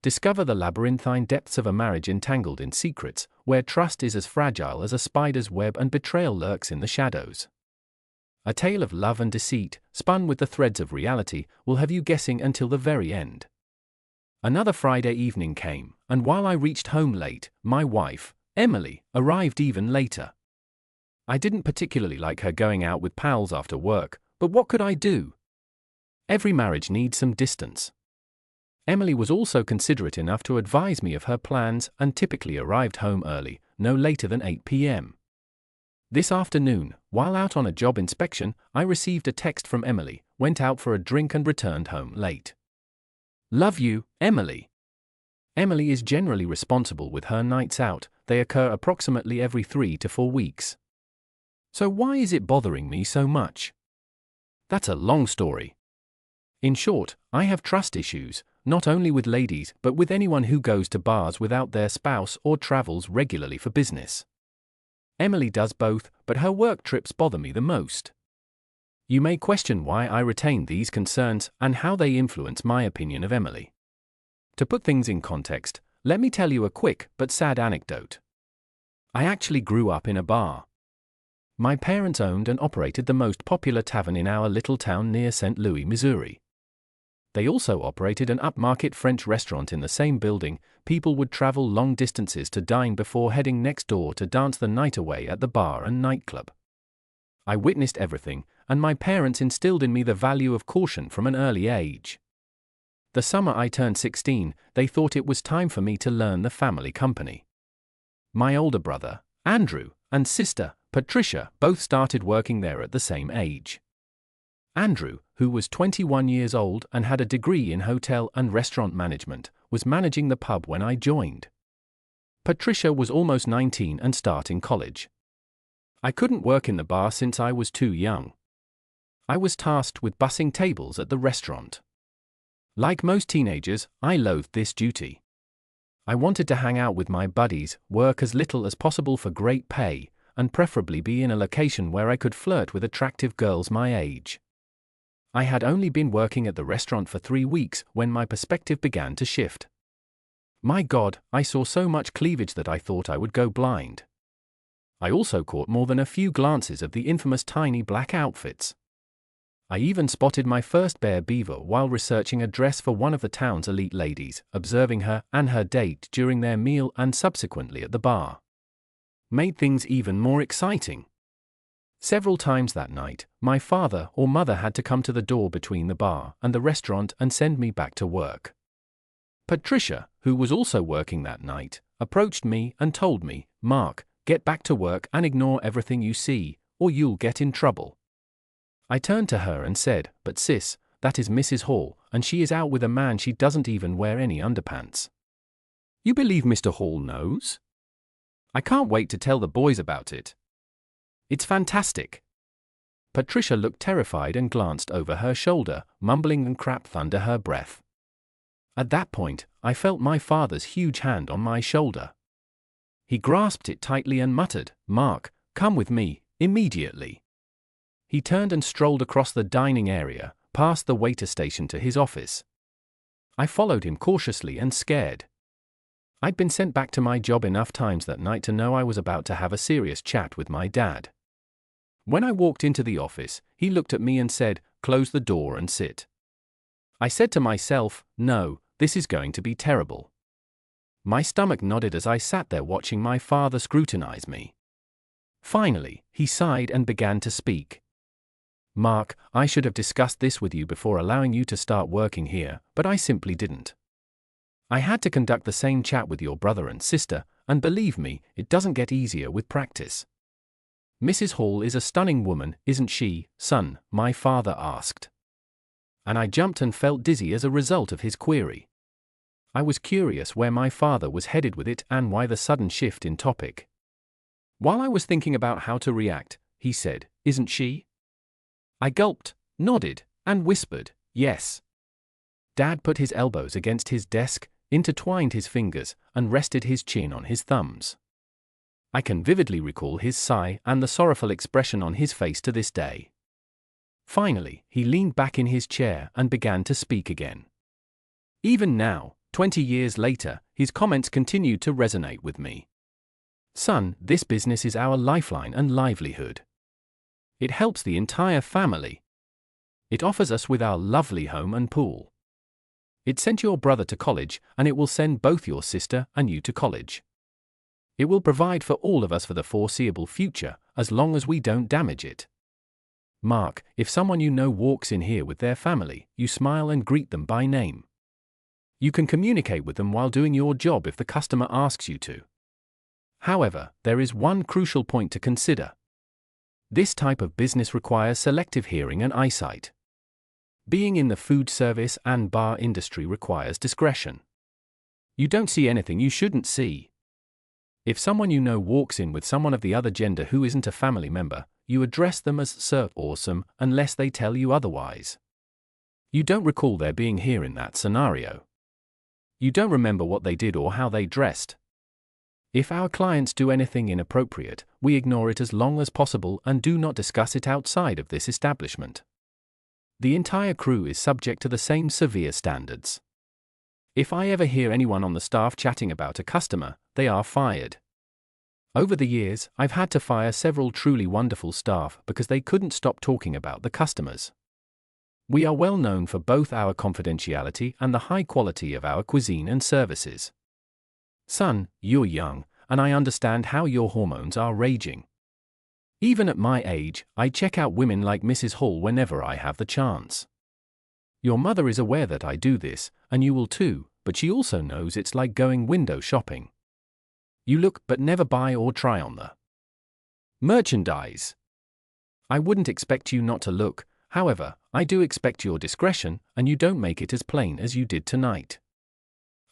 Discover the labyrinthine depths of a marriage entangled in secrets, where trust is as fragile as a spider's web and betrayal lurks in the shadows. A tale of love and deceit, spun with the threads of reality, will have you guessing until the very end. Another Friday evening came, and while I reached home late, my wife, Emily, arrived even later. I didn't particularly like her going out with pals after work, but what could I do? Every marriage needs some distance. Emily was also considerate enough to advise me of her plans and typically arrived home early, no later than 8 p.m. This afternoon, while out on a job inspection, I received a text from Emily, went out for a drink and returned home late. Love you, Emily. Emily is generally responsible with her nights out. They occur approximately every 3 to 4 weeks. So why is it bothering me so much? That's a long story. In short, I have trust issues, not only with ladies but with anyone who goes to bars without their spouse or travels regularly for business. Emily does both, but her work trips bother me the most. You may question why I retain these concerns and how they influence my opinion of Emily. To put things in context, let me tell you a quick but sad anecdote. I actually grew up in a bar. My parents owned and operated the most popular tavern in our little town near St. Louis, Missouri. They also operated an upmarket French restaurant in the same building. People would travel long distances to dine before heading next door to dance the night away at the bar and nightclub. I witnessed everything, and my parents instilled in me the value of caution from an early age. The summer I turned 16, they thought it was time for me to learn the family company. My older brother, Andrew, and sister, Patricia, both started working there at the same age. Andrew, who was 21 years old and had a degree in hotel and restaurant management, was managing the pub when I joined. Patricia was almost 19 and starting college. I couldn't work in the bar since I was too young. I was tasked with bussing tables at the restaurant. Like most teenagers, I loathed this duty. I wanted to hang out with my buddies, work as little as possible for great pay, and preferably be in a location where I could flirt with attractive girls my age. I had only been working at the restaurant for 3 weeks when my perspective began to shift. My God, I saw so much cleavage that I thought I would go blind. I also caught more than a few glances of the infamous tiny black outfits. I even spotted my first bare beaver while researching a dress for one of the town's elite ladies, observing her and her date during their meal and subsequently at the bar. Made things even more exciting. Several times that night, my father or mother had to come to the door between the bar and the restaurant and send me back to work. Patricia, who was also working that night, approached me and told me, "Mark, get back to work and ignore everything you see, or you'll get in trouble." I turned to her and said, "But sis, that is Mrs. Hall, and she is out with a man. She doesn't even wear any underpants." "You believe Mr. Hall knows?" "I can't wait to tell the boys about it. It's fantastic." Patricia looked terrified and glanced over her shoulder, mumbling and crap under her breath. At that point, I felt my father's huge hand on my shoulder. He grasped it tightly and muttered, "Mark, come with me, immediately." He turned and strolled across the dining area, past the waiter station to his office. I followed him cautiously and scared. I'd been sent back to my job enough times that night to know I was about to have a serious chat with my dad. When I walked into the office, he looked at me and said, "Close the door and sit." I said to myself, "No, this is going to be terrible." My stomach nodded as I sat there watching my father scrutinize me. Finally, he sighed and began to speak. "Mark, I should have discussed this with you before allowing you to start working here, but I simply didn't. I had to conduct the same chat with your brother and sister, and believe me, it doesn't get easier with practice." "Mrs. Hall is a stunning woman, isn't she, son?" my father asked. And I jumped and felt dizzy as a result of his query. I was curious where my father was headed with it and why the sudden shift in topic. While I was thinking about how to react, he said, "Isn't she?" I gulped, nodded, and whispered, "Yes." Dad put his elbows against his desk, intertwined his fingers, and rested his chin on his thumbs. I can vividly recall his sigh and the sorrowful expression on his face to this day. Finally, he leaned back in his chair and began to speak again. "Even now, 20 years later, his comments continued to resonate with me. "Son, this business is our lifeline and livelihood. It helps the entire family. It offers us with our lovely home and pool. It sent your brother to college, and it will send both your sister and you to college. It will provide for all of us for the foreseeable future, as long as we don't damage it. Mark, if someone you know walks in here with their family, you smile and greet them by name. You can communicate with them while doing your job if the customer asks you to. However, there is one crucial point to consider. This type of business requires selective hearing and eyesight. Being in the food service and bar industry requires discretion. You don't see anything you shouldn't see. If someone you know walks in with someone of the other gender who isn't a family member, you address them as Sir Awesome unless they tell you otherwise. You don't recall their being here in that scenario. You don't remember what they did or how they dressed. If our clients do anything inappropriate, we ignore it as long as possible and do not discuss it outside of this establishment. The entire crew is subject to the same severe standards. If I ever hear anyone on the staff chatting about a customer, they are fired. Over the years, I've had to fire several truly wonderful staff because they couldn't stop talking about the customers. We are well known for both our confidentiality and the high quality of our cuisine and services. Son, you're young, and I understand how your hormones are raging. Even at my age, I check out women like Mrs. Hall whenever I have the chance. Your mother is aware that I do this, and you will too, but she also knows it's like going window shopping. You look but never buy or try on the merchandise. I wouldn't expect you not to look, however, I do expect your discretion, and you don't make it as plain as you did tonight.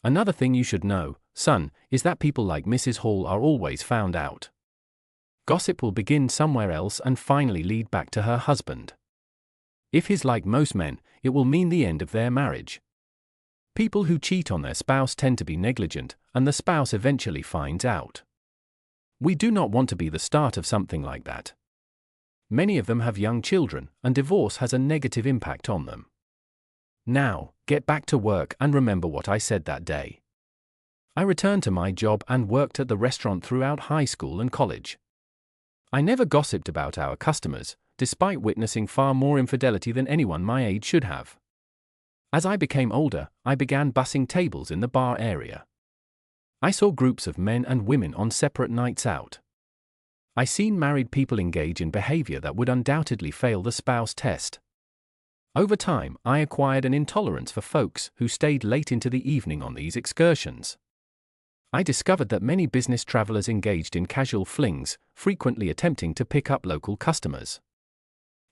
Another thing you should know, son, is that people like Mrs. Hall are always found out. Gossip will begin somewhere else and finally lead back to her husband. If he's like most men, it will mean the end of their marriage. People who cheat on their spouse tend to be negligent, and the spouse eventually finds out. We do not want to be the start of something like that. Many of them have young children, and divorce has a negative impact on them. Now, get back to work and remember what I said that day. I returned to my job and worked at the restaurant throughout high school and college. I never gossiped about our customers, despite witnessing far more infidelity than anyone my age should have. As I became older, I began bussing tables in the bar area. I saw groups of men and women on separate nights out. I seen married people engage in behavior that would undoubtedly fail the spouse test. Over time, I acquired an intolerance for folks who stayed late into the evening on these excursions. I discovered that many business travelers engaged in casual flings, frequently attempting to pick up local customers.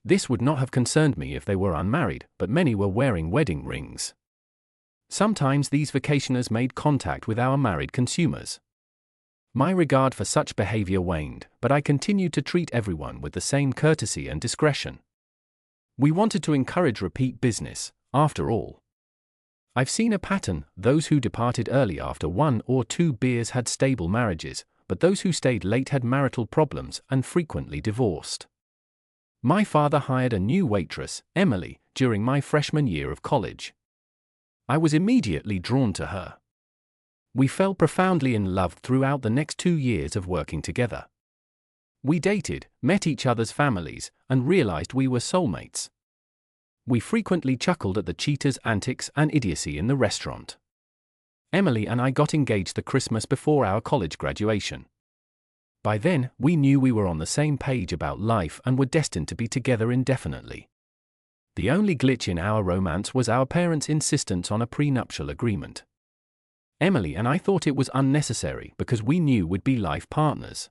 This would not have concerned me if they were unmarried, but many were wearing wedding rings. Sometimes these vacationers made contact with our married consumers. My regard for such behavior waned, but I continued to treat everyone with the same courtesy and discretion. We wanted to encourage repeat business, after all. I've seen a pattern: those who departed early after 1 or 2 beers had stable marriages, but those who stayed late had marital problems and frequently divorced. My father hired a new waitress, Emily, during my freshman year of college. I was immediately drawn to her. We fell profoundly in love throughout the next 2 years of working together. We dated, met each other's families, and realized we were soulmates. We frequently chuckled at the cheaters' antics and idiocy in the restaurant. Emily and I got engaged the Christmas before our college graduation. By then, we knew we were on the same page about life and were destined to be together indefinitely. The only glitch in our romance was our parents' insistence on a prenuptial agreement. Emily and I thought it was unnecessary because we knew we'd be life partners.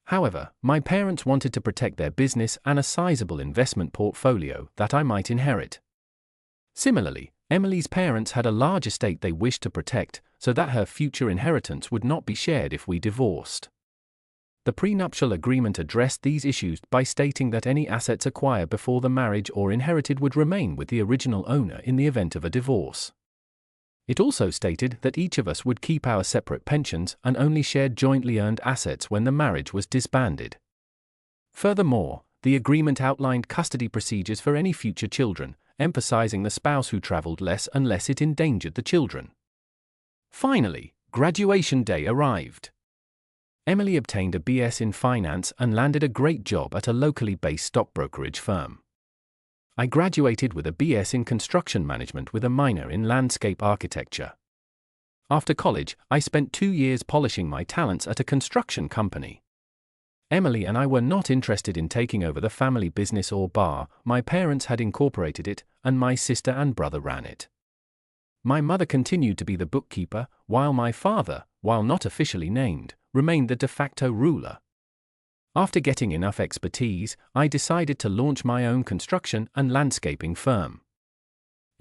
However, my parents wanted to protect their business and a sizable investment portfolio that I might inherit. Similarly, Emily's parents had a large estate they wished to protect, so that her future inheritance would not be shared if we divorced. The prenuptial agreement addressed these issues by stating that any assets acquired before the marriage or inherited would remain with the original owner in the event of a divorce. It also stated that each of us would keep our separate pensions and only share jointly earned assets when the marriage was disbanded. Furthermore, the agreement outlined custody procedures for any future children, emphasizing the spouse who traveled less unless it endangered the children. Finally, graduation day arrived. Emily obtained a BS in finance and landed a great job at a locally based stock brokerage firm. I graduated with a BS in construction management with a minor in landscape architecture. After college, I spent 2 years polishing my talents at a construction company. Emily and I were not interested in taking over the family business or bar. My parents had incorporated it, and my sister and brother ran it. My mother continued to be the bookkeeper, while my father, while not officially named, remained the de facto ruler. After getting enough expertise, I decided to launch my own construction and landscaping firm.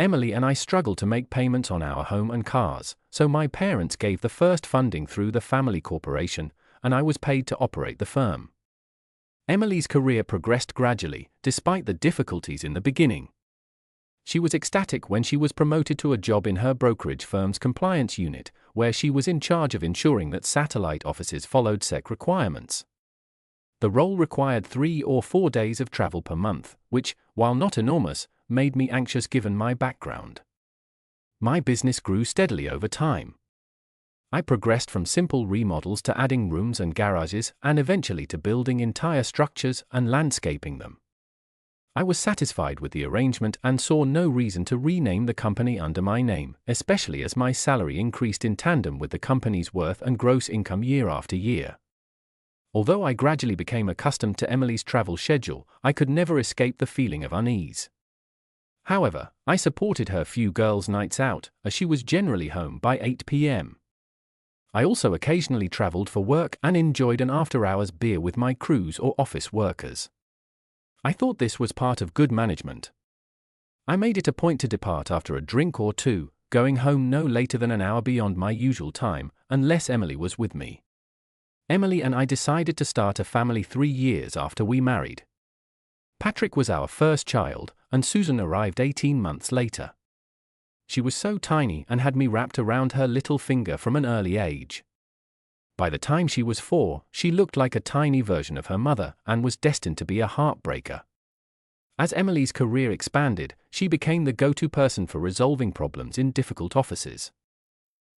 Emily and I struggled to make payments on our home and cars, so my parents gave the first funding through the family corporation, and I was paid to operate the firm. Emily's career progressed gradually, despite the difficulties in the beginning. She was ecstatic when she was promoted to a job in her brokerage firm's compliance unit, where she was in charge of ensuring that satellite offices followed SEC requirements. The role required 3 or 4 days of travel per month, which, while not enormous, made me anxious given my background. My business grew steadily over time. I progressed from simple remodels to adding rooms and garages, and eventually to building entire structures and landscaping them. I was satisfied with the arrangement and saw no reason to rename the company under my name, especially as my salary increased in tandem with the company's worth and gross income year after year. Although I gradually became accustomed to Emily's travel schedule, I could never escape the feeling of unease. However, I supported her few girls' nights out, as she was generally home by 8 p.m. I also occasionally traveled for work and enjoyed an after-hours beer with my crews or office workers. I thought this was part of good management. I made it a point to depart after a drink or two, going home no later than an hour beyond my usual time, unless Emily was with me. Emily and I decided to start a family 3 years after we married. Patrick was our first child, and Susan arrived 18 months later. She was so tiny and had me wrapped around her little finger from an early age. By the time she was 4, she looked like a tiny version of her mother and was destined to be a heartbreaker. As Emily's career expanded, she became the go-to person for resolving problems in difficult offices.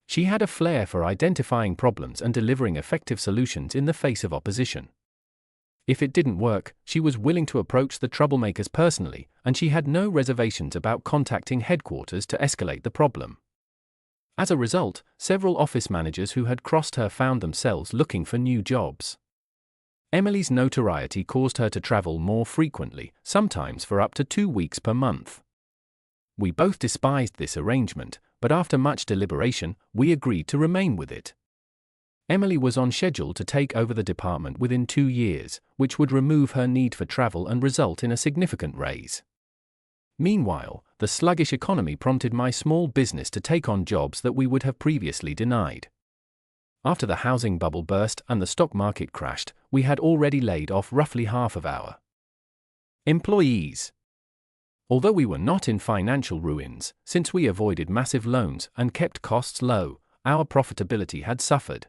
She had a flair for identifying problems and delivering effective solutions in the face of opposition. If it didn't work, she was willing to approach the troublemakers personally, and she had no reservations about contacting headquarters to escalate the problem. As a result, several office managers who had crossed her found themselves looking for new jobs. Emily's notoriety caused her to travel more frequently, sometimes for up to 2 weeks per month. We both despised this arrangement, but after much deliberation, we agreed to remain with it. Emily was on schedule to take over the department within 2 years, which would remove her need for travel and result in a significant raise. Meanwhile, the sluggish economy prompted my small business to take on jobs that we would have previously denied. After the housing bubble burst and the stock market crashed, we had already laid off roughly half of our employees. Although we were not in financial ruins, since we avoided massive loans and kept costs low, our profitability had suffered.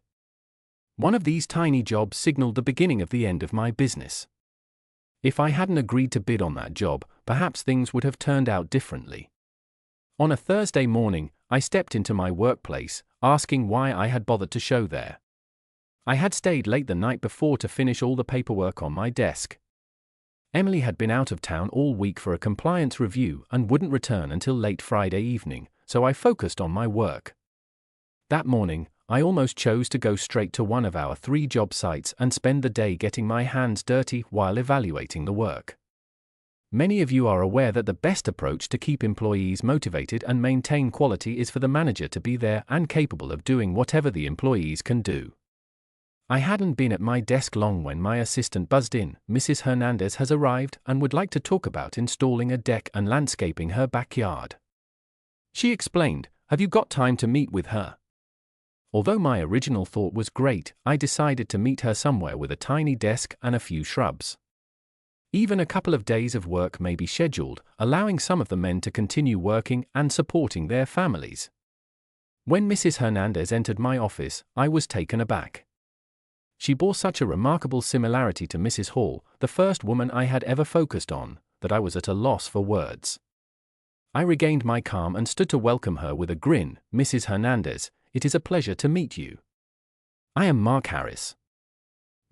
One of these tiny jobs signaled the beginning of the end of my business. If I hadn't agreed to bid on that job, perhaps things would have turned out differently. On a Thursday morning, I stepped into my workplace, asking why I had bothered to show there. I had stayed late the night before to finish all the paperwork on my desk. Emily had been out of town all week for a compliance review and wouldn't return until late Friday evening, so I focused on my work. That morning, I almost chose to go straight to one of our 3 job sites and spend the day getting my hands dirty while evaluating the work. Many of you are aware that the best approach to keep employees motivated and maintain quality is for the manager to be there and capable of doing whatever the employees can do. I hadn't been at my desk long when my assistant buzzed in. "Mrs. Hernandez has arrived and would like to talk about installing a deck and landscaping her backyard." She explained, "Have you got time to meet with her?" Although my original thought was great, I decided to meet her somewhere with a tiny desk and a few shrubs. Even a couple of days of work may be scheduled, allowing some of the men to continue working and supporting their families. When Mrs. Hernandez entered my office, I was taken aback. She bore such a remarkable similarity to Mrs. Hall, the first woman I had ever focused on, that I was at a loss for words. I regained my calm and stood to welcome her with a grin. "Mrs. Hernandez, it is a pleasure to meet you. I am Mark Harris.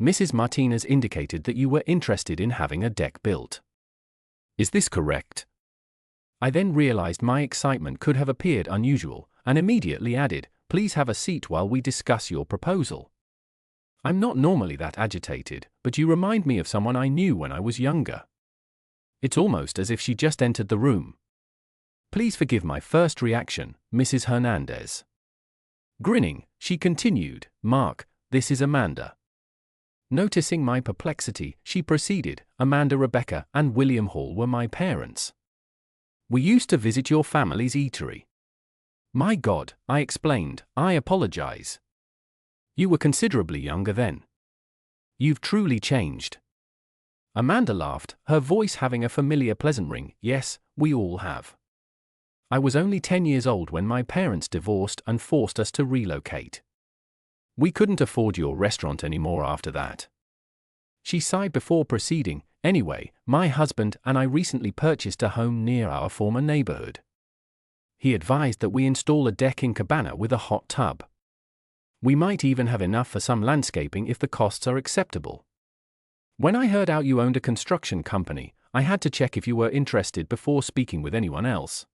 Mrs. Martinez indicated that you were interested in having a deck built. Is this correct? I then realized my excitement could have appeared unusual, and immediately added, please have a seat while we discuss your proposal. I'm not normally that agitated, but you remind me of someone I knew when I was younger. It's almost as if she just entered the room. Please forgive my first reaction, Mrs. Hernandez. Grinning, she continued, Mark, this is Amanda. Noticing my perplexity, she proceeded, Amanda, Rebecca, and William Hall were my parents. We used to visit your family's eatery. My God, I explained, I apologize. You were considerably younger then. You've truly changed. Amanda laughed, her voice having a familiar pleasant ring. Yes, we all have. I was only 10 years old when my parents divorced and forced us to relocate. We couldn't afford your restaurant anymore after that. She sighed before proceeding, anyway, my husband and I recently purchased a home near our former neighborhood. He advised that we install a decking cabana with a hot tub. We might even have enough for some landscaping if the costs are acceptable. When I heard out you owned a construction company, I had to check if you were interested before speaking with anyone else.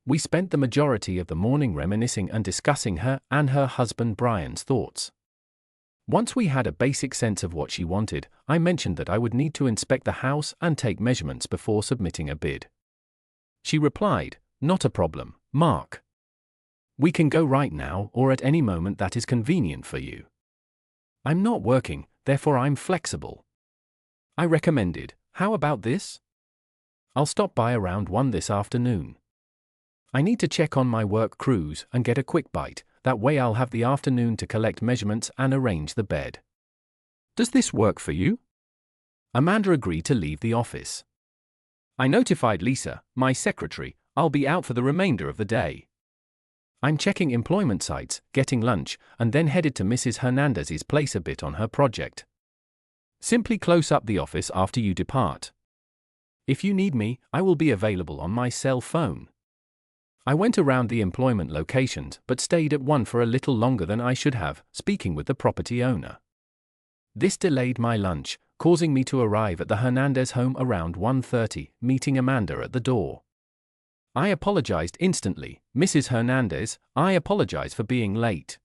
We spent the majority of the morning reminiscing and discussing her and her husband Brian's thoughts. Once we had a basic sense of what she wanted, I mentioned that I would need to inspect the house and take measurements before submitting a bid. She replied, not a problem, Mark. We can go right now or at any moment that is convenient for you. I'm not working, therefore I'm flexible. I recommended, how about this? I'll stop by around 1 this afternoon. I need to check on my work crews and get a quick bite, that way I'll have the afternoon to collect measurements and arrange the bed. Does this work for you? Amanda agreed to leave the office. I notified Lisa, my secretary, I'll be out for the remainder of the day. I'm checking employment sites, getting lunch, and then headed to Mrs. Hernandez's place a bit on her project. Simply close up the office after you depart. If you need me, I will be available on my cell phone. I went around the employment locations but stayed at one for a little longer than I should have, speaking with the property owner. This delayed my lunch, causing me to arrive at the Hernandez home around 1:30, meeting Amanda at the door. I apologized instantly, Mrs. Hernandez, I apologize for being late.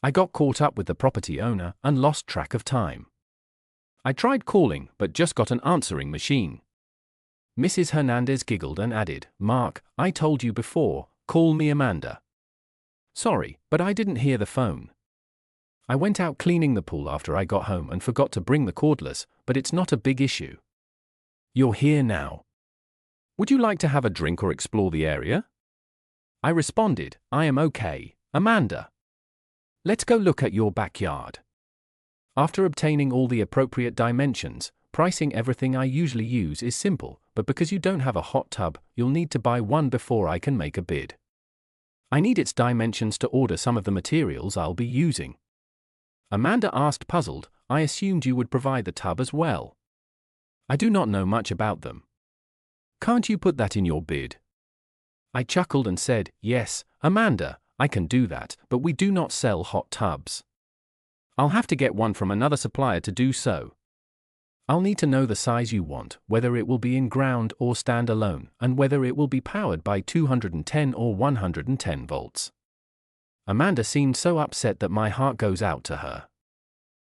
I got caught up with the property owner and lost track of time. I tried calling but just got an answering machine. Mrs. Hernandez giggled and added, Mark, I told you before, call me Amanda. Sorry, but I didn't hear the phone. I went out cleaning the pool after I got home and forgot to bring the cordless, but it's not a big issue. You're here now. Would you like to have a drink or explore the area? I responded, I am okay, Amanda. Let's go look at your backyard. After obtaining all the appropriate dimensions, pricing everything I usually use is simple, but because you don't have a hot tub, you'll need to buy one before I can make a bid. I need its dimensions to order some of the materials I'll be using. Amanda asked, puzzled, I assumed you would provide the tub as well. I do not know much about them. Can't you put that in your bid? I chuckled and said, yes, Amanda, I can do that, but we do not sell hot tubs. I'll have to get one from another supplier to do so. I'll need to know the size you want, whether it will be in ground or standalone, and whether it will be powered by 210 or 110 volts. Amanda seemed so upset that my heart goes out to her.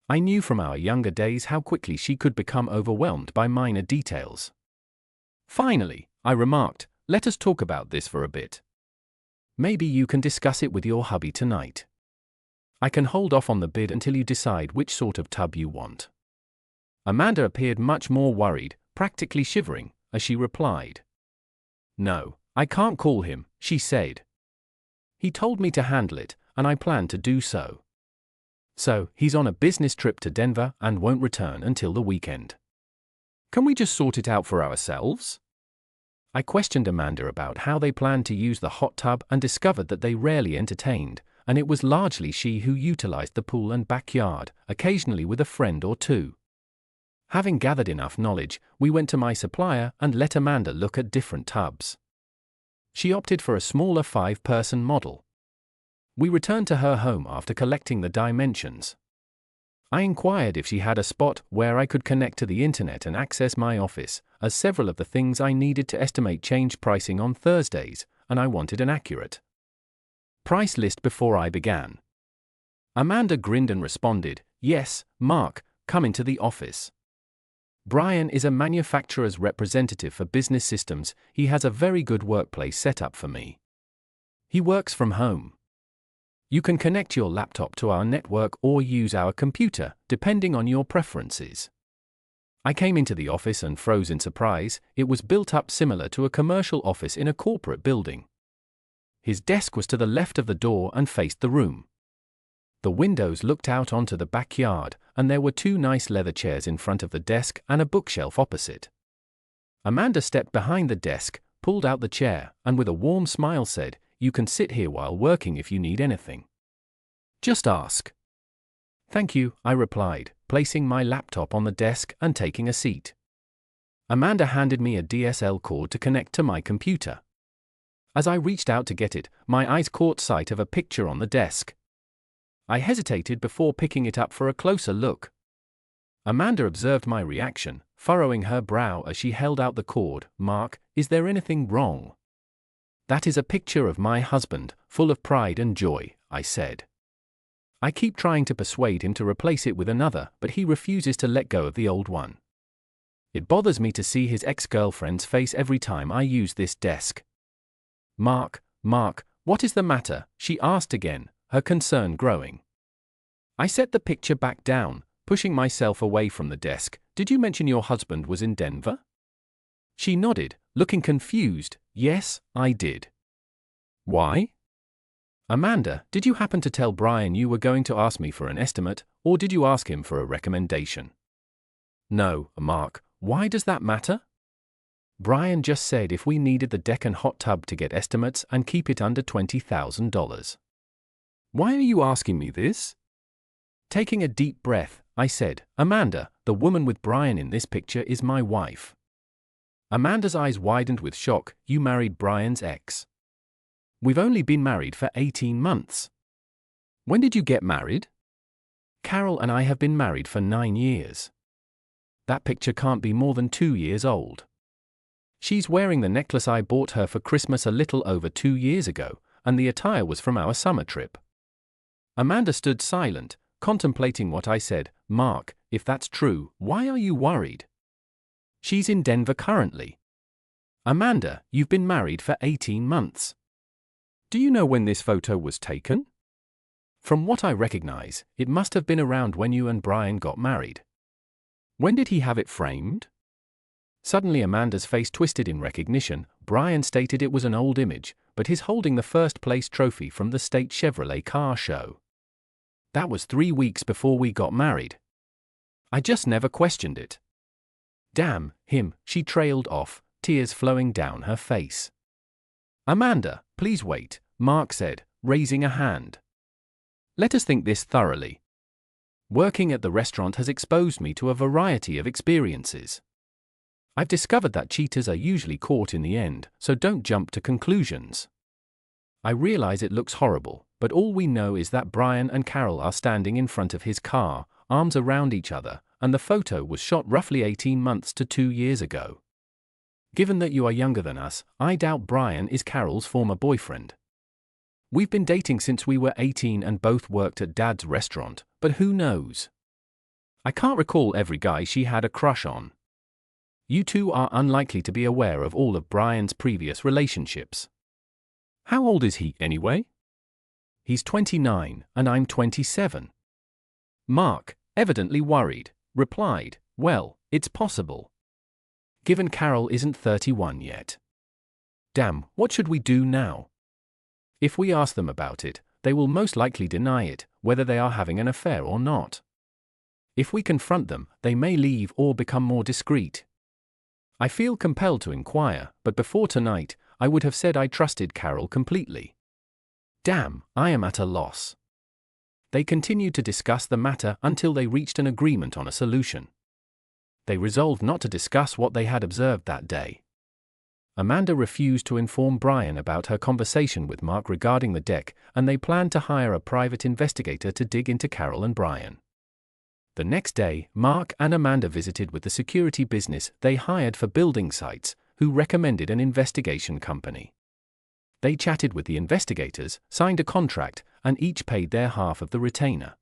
I knew from our younger days how quickly she could become overwhelmed by minor details. Finally, I remarked, let us talk about this for a bit. Maybe you can discuss it with your hubby tonight. I can hold off on the bid until you decide which sort of tub you want. Amanda appeared much more worried, practically shivering, as she replied. No, I can't call him, she said. He told me to handle it, and I plan to do so. So, he's on a business trip to Denver and won't return until the weekend. Can we just sort it out for ourselves? I questioned Amanda about how they planned to use the hot tub and discovered that they rarely entertained, and it was largely she who utilized the pool and backyard, occasionally with a friend or two. Having gathered enough knowledge, we went to my supplier and let Amanda look at different tubs. She opted for a smaller 5-person model. We returned to her home after collecting the dimensions. I inquired if she had a spot where I could connect to the internet and access my office, as several of the things I needed to estimate changed pricing on Thursdays, and I wanted an accurate price list before I began. Amanda grinned and responded, "Yes, Mark, come into the office. Brian is a manufacturer's representative for business systems. He has a very good workplace set up for me. He works from home. You can connect your laptop to our network or use our computer, depending on your preferences." I came into the office and froze in surprise. It was built up similar to a commercial office in a corporate building. His desk was to the left of the door and faced the room. The windows looked out onto the backyard, and there were 2 nice leather chairs in front of the desk and a bookshelf opposite. Amanda stepped behind the desk, pulled out the chair, and with a warm smile said, "You can sit here while working if you need anything. Just ask." "Thank you," I replied, placing my laptop on the desk and taking a seat. Amanda handed me a DSL cord to connect to my computer. As I reached out to get it, my eyes caught sight of a picture on the desk. I hesitated before picking it up for a closer look. Amanda observed my reaction, furrowing her brow as she held out the cord. "Mark, is there anything wrong?" "That is a picture of my husband, full of pride and joy," I said. I keep trying to persuade him to replace it with another, but he refuses to let go of the old one. It bothers me to see his ex-girlfriend's face every time I use this desk. Mark, what is the matter?" she asked again, her concern growing. I set the picture back down, pushing myself away from the desk. "Did you mention your husband was in Denver?" She nodded, looking confused. "Yes, I did." "Why?" "Amanda, did you happen to tell Brian you were going to ask me for an estimate, or did you ask him for a recommendation?" "No, Mark, why does that matter?" "Brian just said if we needed the deck and hot tub to get estimates and keep it under $20,000. "Why are you asking me this?" Taking a deep breath, I said, "Amanda, the woman with Brian in this picture is my wife." Amanda's eyes widened with shock. "You married Brian's ex?" "We've only been married for 18 months. "When did you get married?" "Carol and I have been married for 9 years. "That picture can't be more than 2 years old. "She's wearing the necklace I bought her for Christmas a little over 2 years ago, and the attire was from our summer trip." Amanda stood silent, contemplating what I said. "Mark, if that's true, why are you worried?" "She's in Denver currently." "Amanda, you've been married for 18 months. Do you know when this photo was taken?" "From what I recognize, it must have been around when you and Brian got married." "When did he have it framed?" Suddenly Amanda's face twisted in recognition. "Brian stated it was an old image, but he's holding the first-place trophy from the state Chevrolet car show. That was 3 weeks before we got married. I just never questioned it." "Damn him," she trailed off, tears flowing down her face. "Amanda, please wait," Mark said, raising a hand. "Let us think this thoroughly. Working at the restaurant has exposed me to a variety of experiences. I've discovered that cheaters are usually caught in the end, so don't jump to conclusions. I realize it looks horrible, but all we know is that Brian and Carol are standing in front of his car, arms around each other, and the photo was shot roughly 18 months to 2 years ago. Given that you are younger than us, I doubt Brian is Carol's former boyfriend. We've been dating since we were 18 and both worked at Dad's restaurant, but who knows? I can't recall every guy she had a crush on. You two are unlikely to be aware of all of Brian's previous relationships." "How old is he, anyway?" "He's 29, and I'm 27. Mark, evidently worried, replied, "Well, it's possible. Given Carol isn't 31 yet. Damn, what should we do now? If we ask them about it, they will most likely deny it, whether they are having an affair or not. If we confront them, they may leave or become more discreet. I feel compelled to inquire, but before tonight, I would have said I trusted Carol completely. Damn, I am at a loss." They continued to discuss the matter until they reached an agreement on a solution. They resolved not to discuss what they had observed that day. Amanda refused to inform Brian about her conversation with Mark regarding the deck, and they planned to hire a private investigator to dig into Carol and Brian. The next day, Mark and Amanda visited with the security business they hired for building sites, who recommended an investigation company. They chatted with the investigators, signed a contract, and each paid their half of the retainer.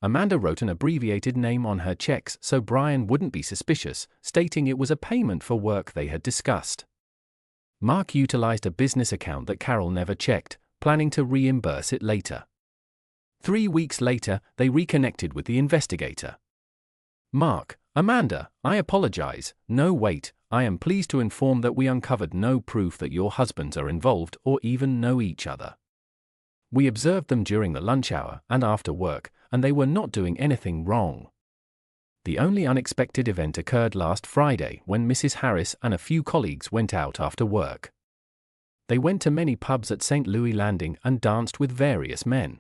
Amanda wrote an abbreviated name on her checks so Brian wouldn't be suspicious, stating it was a payment for work they had discussed. Mark utilized a business account that Carol never checked, planning to reimburse it later. 3 weeks later, they reconnected with the investigator. Mark: Amanda, I apologize. No, wait, I am pleased to inform that we uncovered no proof that your husbands are involved or even know each other. We observed them during the lunch hour and after work, and they were not doing anything wrong. The only unexpected event occurred last Friday when Mrs. Harris and a few colleagues went out after work. They went to many pubs at St. Louis Landing and danced with various men.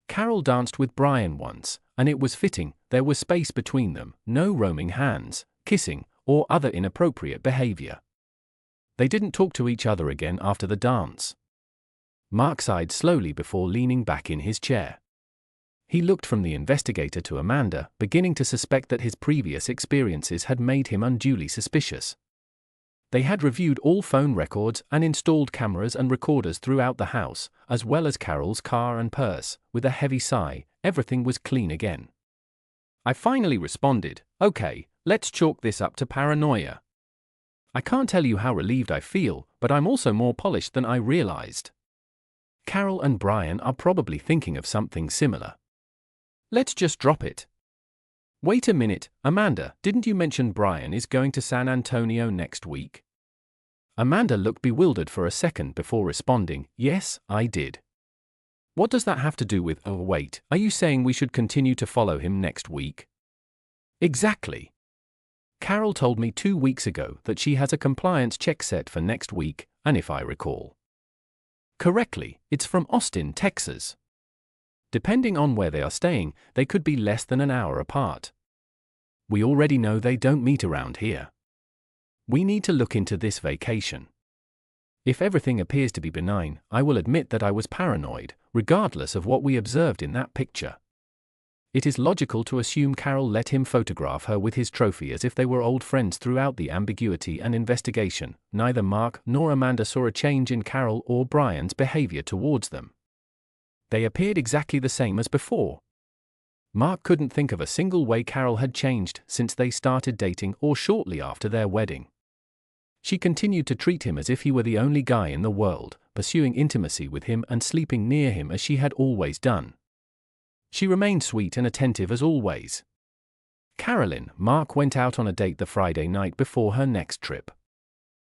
Carol danced with Brian once, and it was fitting. There was space between them, no roaming hands, kissing, or other inappropriate behavior. They didn't talk to each other again after the dance. Mark sighed slowly before leaning back in his chair. He looked from the investigator to Amanda, beginning to suspect that his previous experiences had made him unduly suspicious. They had reviewed all phone records and installed cameras and recorders throughout the house, as well as Carol's car and purse. With a heavy sigh, everything was clean again. I finally responded, "Okay, let's chalk this up to paranoia. I can't tell you how relieved I feel, but I'm also more polished than I realized. Carol and Brian are probably thinking of something similar. Let's just drop it." Wait a minute, Amanda, didn't you mention Brian is going to San Antonio next week? Amanda looked bewildered for a second before responding, "Yes, I did." What does that have to do with, oh wait, are you saying we should continue to follow him next week? Exactly. Carol told me 2 weeks ago that she has a compliance check set for next week, and if I recall correctly, it's from Austin, Texas. Depending on where they are staying, they could be less than an hour apart. We already know they don't meet around here. We need to look into this vacation. If everything appears to be benign, I will admit that I was paranoid, regardless of what we observed in that picture. It is logical to assume Carol let him photograph her with his trophy as if they were old friends. Throughout the ambiguity and investigation, neither Mark nor Amanda saw a change in Carol or Brian's behavior towards them. They appeared exactly the same as before. Mark couldn't think of a single way Carol had changed since they started dating or shortly after their wedding. She continued to treat him as if he were the only guy in the world, pursuing intimacy with him and sleeping near him as she had always done. She remained sweet and attentive as always. Carolyn, Mark went out on a date the Friday night before her next trip.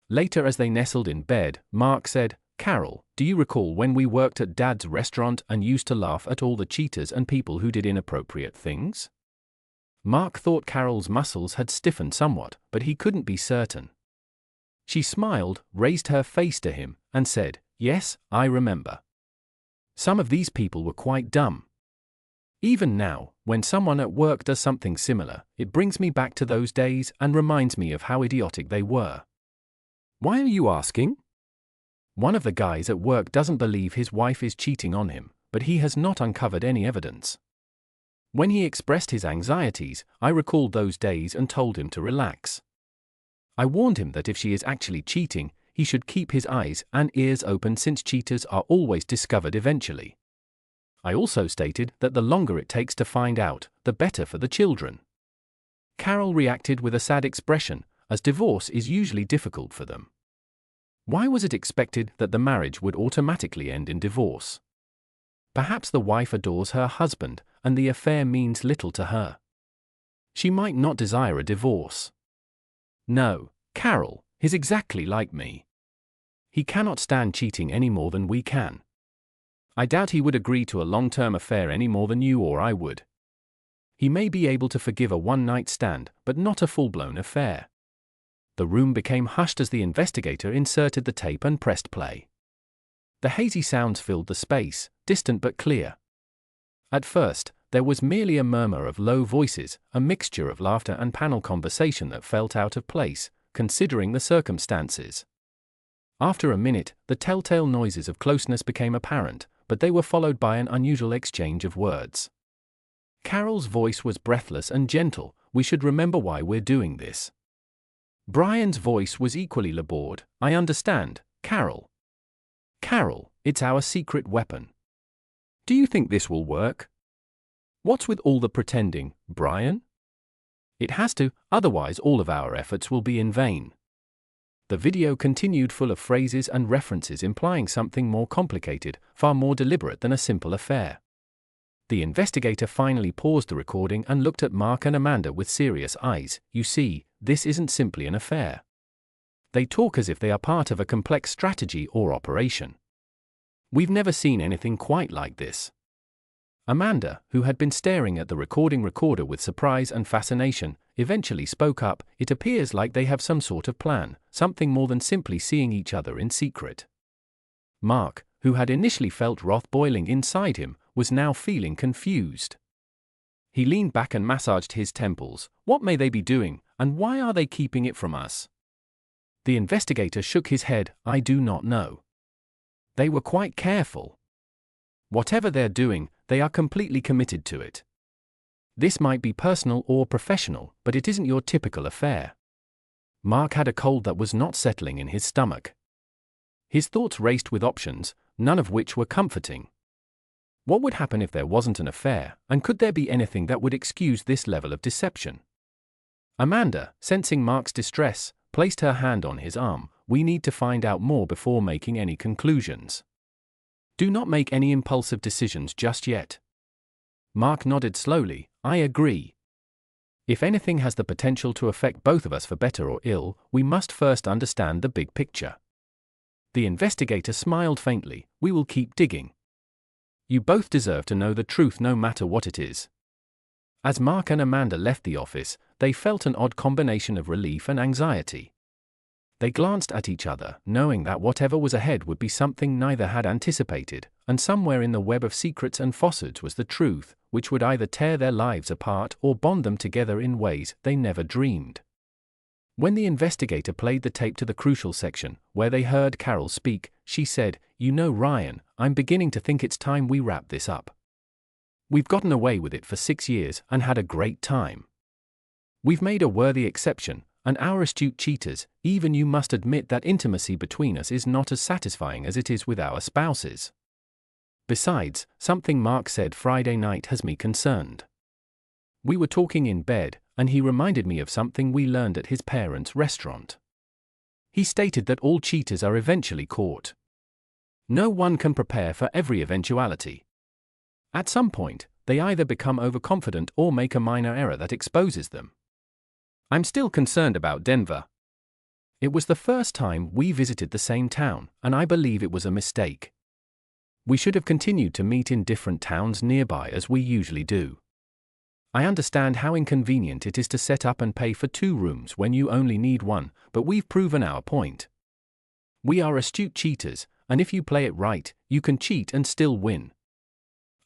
Later, as they nestled in bed, Mark said, "Carol, do you recall when we worked at Dad's restaurant and used to laugh at all the cheaters and people who did inappropriate things?" Mark thought Carol's muscles had stiffened somewhat, but he couldn't be certain. She smiled, raised her face to him, and said, "Yes, I remember. Some of these people were quite dumb. Even now, when someone at work does something similar, it brings me back to those days and reminds me of how idiotic they were." "Why are you asking?" "One of the guys at work doesn't believe his wife is cheating on him, but he has not uncovered any evidence. When he expressed his anxieties, I recalled those days and told him to relax. I warned him that if she is actually cheating, he should keep his eyes and ears open since cheaters are always discovered eventually. I also stated that the longer it takes to find out, the better for the children." Carol reacted with a sad expression, as divorce is usually difficult for them. Why was it expected that the marriage would automatically end in divorce? Perhaps the wife adores her husband, and the affair means little to her. She might not desire a divorce. "No, Carol, he's exactly like me. He cannot stand cheating any more than we can. I doubt he would agree to a long-term affair any more than you or I would. He may be able to forgive a one-night stand, but not a full-blown affair." The room became hushed as the investigator inserted the tape and pressed play. The hazy sounds filled the space, distant but clear. At first, there was merely a murmur of low voices, a mixture of laughter and panel conversation that felt out of place, considering the circumstances. After a minute, the telltale noises of closeness became apparent, but they were followed by an unusual exchange of words. Carol's voice was breathless and gentle. "We should remember why we're doing this." Brian's voice was equally labored. "I understand, Carol. Carol, it's our secret weapon. Do you think this will work? What's with all the pretending, Brian? It has to, otherwise all of our efforts will be in vain." The video continued, full of phrases and references implying something more complicated, far more deliberate than a simple affair. The investigator finally paused the recording and looked at Mark and Amanda with serious eyes. "You see, this isn't simply an affair. They talk as if they are part of a complex strategy or operation. We've never seen anything quite like this." Amanda, who had been staring at the recording recorder with surprise and fascination, eventually spoke up. "It appears like they have some sort of plan, something more than simply seeing each other in secret." Mark, who had initially felt wrath boiling inside him, was now feeling confused. He leaned back and massaged his temples. "What may they be doing, and why are they keeping it from us?" The investigator shook his head. "I do not know. They were quite careful. Whatever they're doing, they are completely committed to it. This might be personal or professional, but it isn't your typical affair." Mark had a cold that was not settling in his stomach. His thoughts raced with options, none of which were comforting. What would happen if there wasn't an affair, and could there be anything that would excuse this level of deception? Amanda, sensing Mark's distress, placed her hand on his arm. "We need to find out more before making any conclusions. Do not make any impulsive decisions just yet." Mark nodded slowly. "I agree. If anything has the potential to affect both of us for better or ill, we must first understand the big picture." The investigator smiled faintly. "We will keep digging. You both deserve to know the truth no matter what it is." As Mark and Amanda left the office, they felt an odd combination of relief and anxiety. They glanced at each other, knowing that whatever was ahead would be something neither had anticipated, and somewhere in the web of secrets and falsehoods was the truth, which would either tear their lives apart or bond them together in ways they never dreamed. When the investigator played the tape to the crucial section, where they heard Carol speak, she said, "You know, Ryan, I'm beginning to think it's time we wrap this up. We've gotten away with it for 6 years and had a great time. We've made a worthy exception, and our astute cheaters. Even you must admit that intimacy between us is not as satisfying as it is with our spouses. Besides, something Mark said Friday night has me concerned. We were talking in bed, and he reminded me of something we learned at his parents' restaurant. He stated that all cheaters are eventually caught. No one can prepare for every eventuality. At some point, they either become overconfident or make a minor error that exposes them. I'm still concerned about Denver. It was the first time we visited the same town, and I believe it was a mistake. We should have continued to meet in different towns nearby as we usually do. I understand how inconvenient it is to set up and pay for 2 rooms when you only need 1, but we've proven our point. We are astute cheaters, and if you play it right, you can cheat and still win.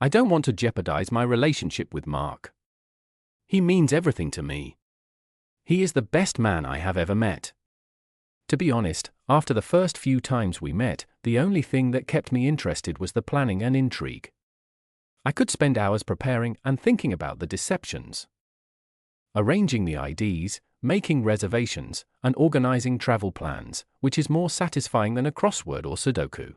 I don't want to jeopardize my relationship with Mark. He means everything to me. He is the best man I have ever met. To be honest, after the first few times we met, the only thing that kept me interested was the planning and intrigue. I could spend hours preparing and thinking about the deceptions. Arranging the IDs, making reservations, and organizing travel plans, which is more satisfying than a crossword or Sudoku.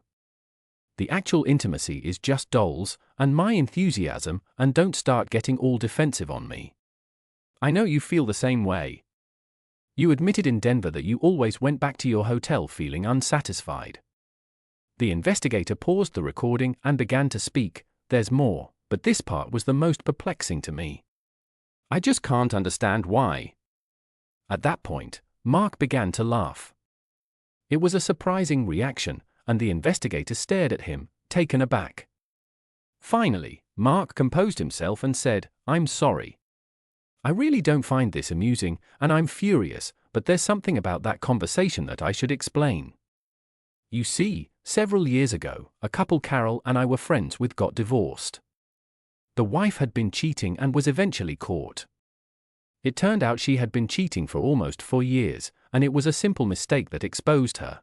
The actual intimacy is just dolls, and my enthusiasm, and don't start getting all defensive on me. I know you feel the same way. You admitted in Denver that you always went back to your hotel feeling unsatisfied. The investigator paused the recording and began to speak. There's more, but this part was the most perplexing to me. I just can't understand why. At that point, Mark began to laugh. It was a surprising reaction, and the investigator stared at him, taken aback. Finally, Mark composed himself and said, I'm sorry. I really don't find this amusing, and I'm furious, but there's something about that conversation that I should explain. You see, several years ago, a couple Carol and I were friends with got divorced. The wife had been cheating and was eventually caught. It turned out she had been cheating for almost 4 years, and it was a simple mistake that exposed her.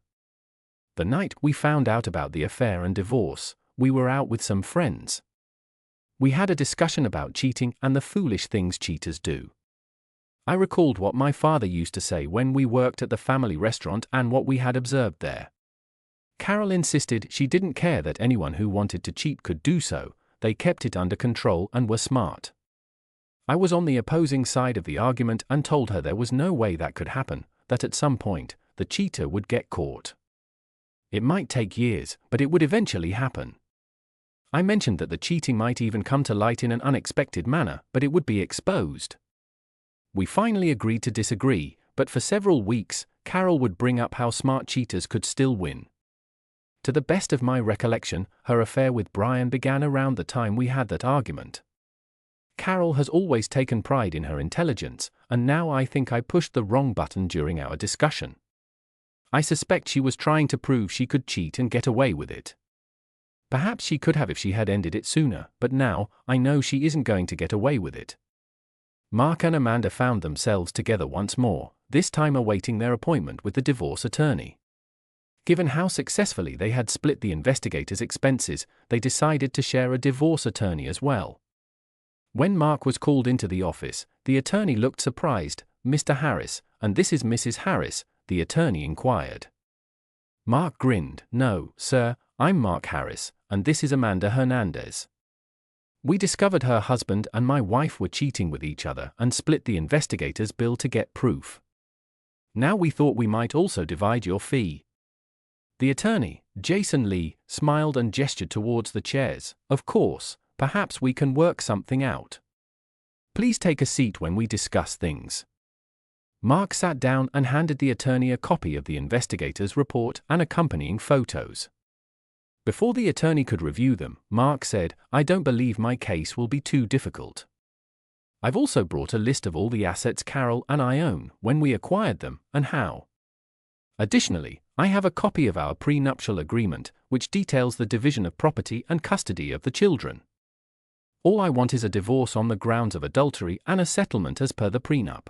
The night we found out about the affair and divorce, we were out with some friends. We had a discussion about cheating and the foolish things cheaters do. I recalled what my father used to say when we worked at the family restaurant and what we had observed there. Carol insisted she didn't care that anyone who wanted to cheat could do so, they kept it under control and were smart. I was on the opposing side of the argument and told her there was no way that could happen, that at some point, the cheater would get caught. It might take years, but it would eventually happen. I mentioned that the cheating might even come to light in an unexpected manner, but it would be exposed. We finally agreed to disagree, but for several weeks, Carol would bring up how smart cheaters could still win. To the best of my recollection, her affair with Brian began around the time we had that argument. Carol has always taken pride in her intelligence, and now I think I pushed the wrong button during our discussion. I suspect she was trying to prove she could cheat and get away with it. Perhaps she could have if she had ended it sooner, but now, I know she isn't going to get away with it. Mark and Amanda found themselves together once more, this time awaiting their appointment with the divorce attorney. Given how successfully they had split the investigators' expenses, they decided to share a divorce attorney as well. When Mark was called into the office, the attorney looked surprised. "Mr. Harris, and this is Mrs. Harris?" the attorney inquired. Mark grinned. "No, sir, I'm Mark Harris, and this is Amanda Hernandez. We discovered her husband and my wife were cheating with each other and split the investigators' bill to get proof. Now we thought we might also divide your fee." The attorney, Jason Lee, smiled and gestured towards the chairs. "Of course, perhaps we can work something out. Please take a seat when we discuss things." Mark sat down and handed the attorney a copy of the investigator's report and accompanying photos. Before the attorney could review them, Mark said, "I don't believe my case will be too difficult. I've also brought a list of all the assets Carol and I own, when we acquired them, and how. Additionally, I have a copy of our prenuptial agreement, which details the division of property and custody of the children. All I want is a divorce on the grounds of adultery and a settlement as per the prenup.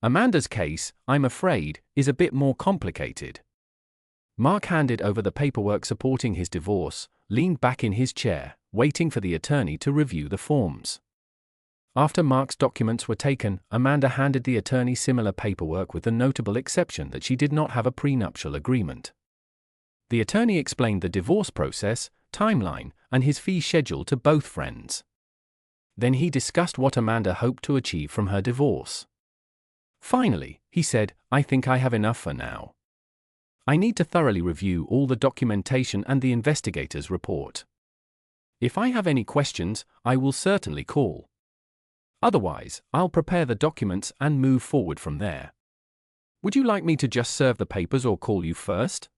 Amanda's case, I'm afraid, is a bit more complicated." Mark handed over the paperwork supporting his divorce, leaned back in his chair, waiting for the attorney to review the forms. After Mark's documents were taken, Amanda handed the attorney similar paperwork with the notable exception that she did not have a prenuptial agreement. The attorney explained the divorce process, timeline, and his fee schedule to both friends. Then he discussed what Amanda hoped to achieve from her divorce. Finally, he said, "I think I have enough for now. I need to thoroughly review all the documentation and the investigator's report. If I have any questions, I will certainly call. Otherwise, I'll prepare the documents and move forward from there. Would you like me to just serve the papers or call you first?"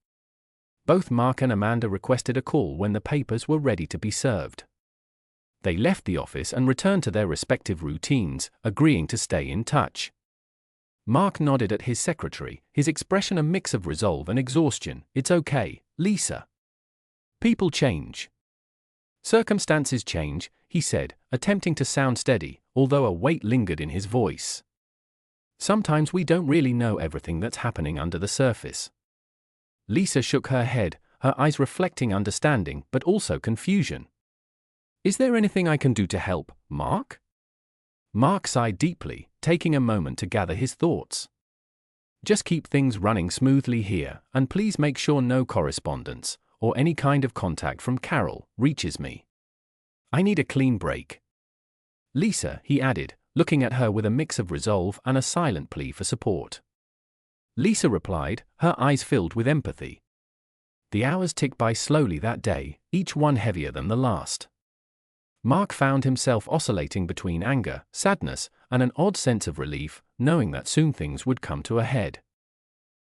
Both Mark and Amanda requested a call when the papers were ready to be served. They left the office and returned to their respective routines, agreeing to stay in touch. Mark nodded at his secretary, his expression a mix of resolve and exhaustion. "It's okay, Lisa. People change. Circumstances change," he said, attempting to sound steady, although a weight lingered in his voice. "Sometimes we don't really know everything that's happening under the surface." Lisa shook her head, her eyes reflecting understanding but also confusion. "Is there anything I can do to help, Mark?" Mark sighed deeply, taking a moment to gather his thoughts. "Just keep things running smoothly here, and please make sure no correspondence, or any kind of contact from Carol, reaches me. I need a clean break. Lisa," he added, looking at her with a mix of resolve and a silent plea for support. Lisa replied, her eyes filled with empathy. The hours ticked by slowly that day, each one heavier than the last. Mark found himself oscillating between anger, sadness, and an odd sense of relief, knowing that soon things would come to a head.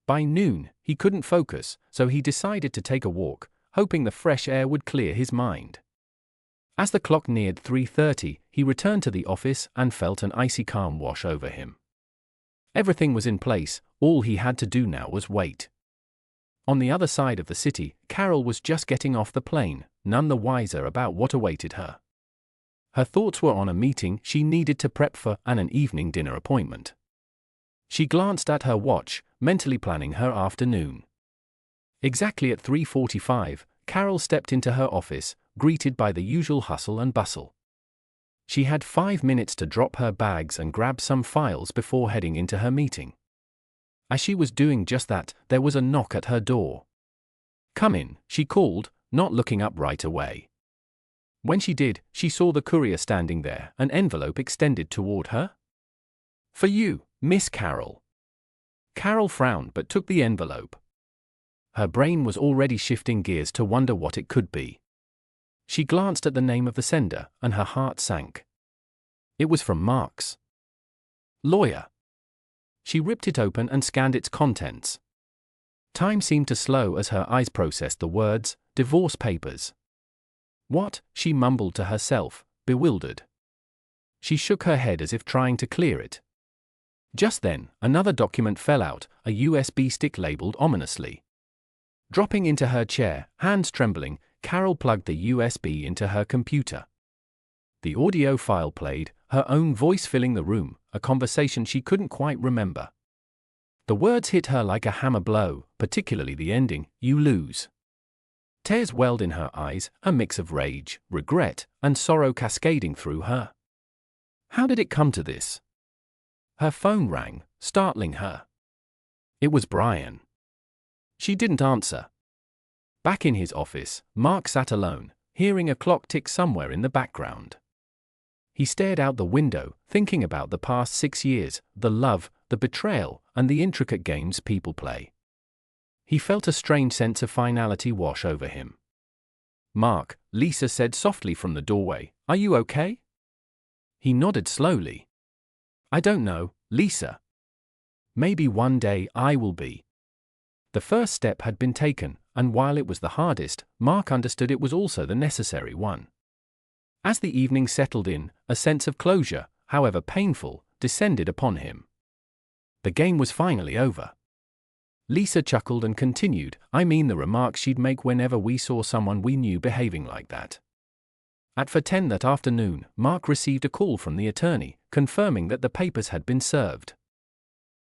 By noon, he couldn't focus, so he decided to take a walk, hoping the fresh air would clear his mind. As the clock neared 3:30, he returned to the office and felt an icy calm wash over him. Everything was in place, all he had to do now was wait. On the other side of the city, Carol was just getting off the plane, none the wiser about what awaited her. Her thoughts were on a meeting she needed to prep for and an evening dinner appointment. She glanced at her watch, mentally planning her afternoon. Exactly at 3:45, Carol stepped into her office, greeted by the usual hustle and bustle. She had 5 minutes to drop her bags and grab some files before heading into her meeting. As she was doing just that, there was a knock at her door. "Come in," she called, not looking up right away. When she did, she saw the courier standing there, an envelope extended toward her. "For you, Miss Carol." Carol frowned but took the envelope. Her brain was already shifting gears to wonder what it could be. She glanced at the name of the sender, and her heart sank. It was from Mark's lawyer. She ripped it open and scanned its contents. Time seemed to slow as her eyes processed the words, "divorce papers." "What?" she mumbled to herself, bewildered. She shook her head as if trying to clear it. Just then, another document fell out, a USB stick labeled ominously. Dropping into her chair, hands trembling, Carol plugged the USB into her computer. The audio file played, her own voice filling the room, a conversation she couldn't quite remember. The words hit her like a hammer blow, particularly the ending, "You lose." Tears welled in her eyes, a mix of rage, regret, and sorrow cascading through her. How did it come to this? Her phone rang, startling her. It was Brian. She didn't answer. Back in his office, Mark sat alone, hearing a clock tick somewhere in the background. He stared out the window, thinking about the past 6 years, the love, the betrayal, and the intricate games people play. He felt a strange sense of finality wash over him. "Mark," Lisa said softly from the doorway, "are you okay?" He nodded slowly. "I don't know, Lisa. Maybe one day I will be." The first step had been taken, and while it was the hardest, Mark understood it was also the necessary one. As the evening settled in, a sense of closure, however painful, descended upon him. The game was finally over. Lisa chuckled and continued, "I mean the remarks she'd make whenever we saw someone we knew behaving like that." At 4:10 that afternoon, Mark received a call from the attorney, confirming that the papers had been served.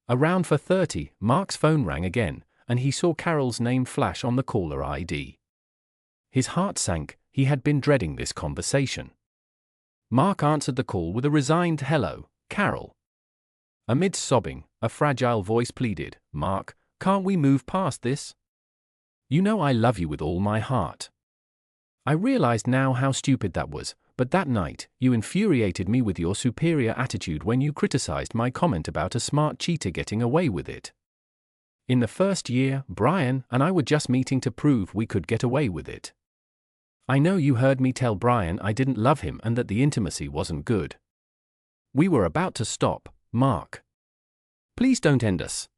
Around 4:30, Mark's phone rang again, and he saw Carol's name flash on the caller ID. His heart sank, he had been dreading this conversation. Mark answered the call with a resigned "Hello, Carol." Amid sobbing, a fragile voice pleaded, "Mark, can't we move past this? You know I love you with all my heart." I realized now how stupid that was, but that night, you infuriated me with your superior attitude when you criticized my comment about a smart cheater getting away with it. In the first year, Brian and I were just meeting to prove we could get away with it. I know you heard me tell Brian I didn't love him and that the intimacy wasn't good. We were about to stop, Mark. Please don't end us.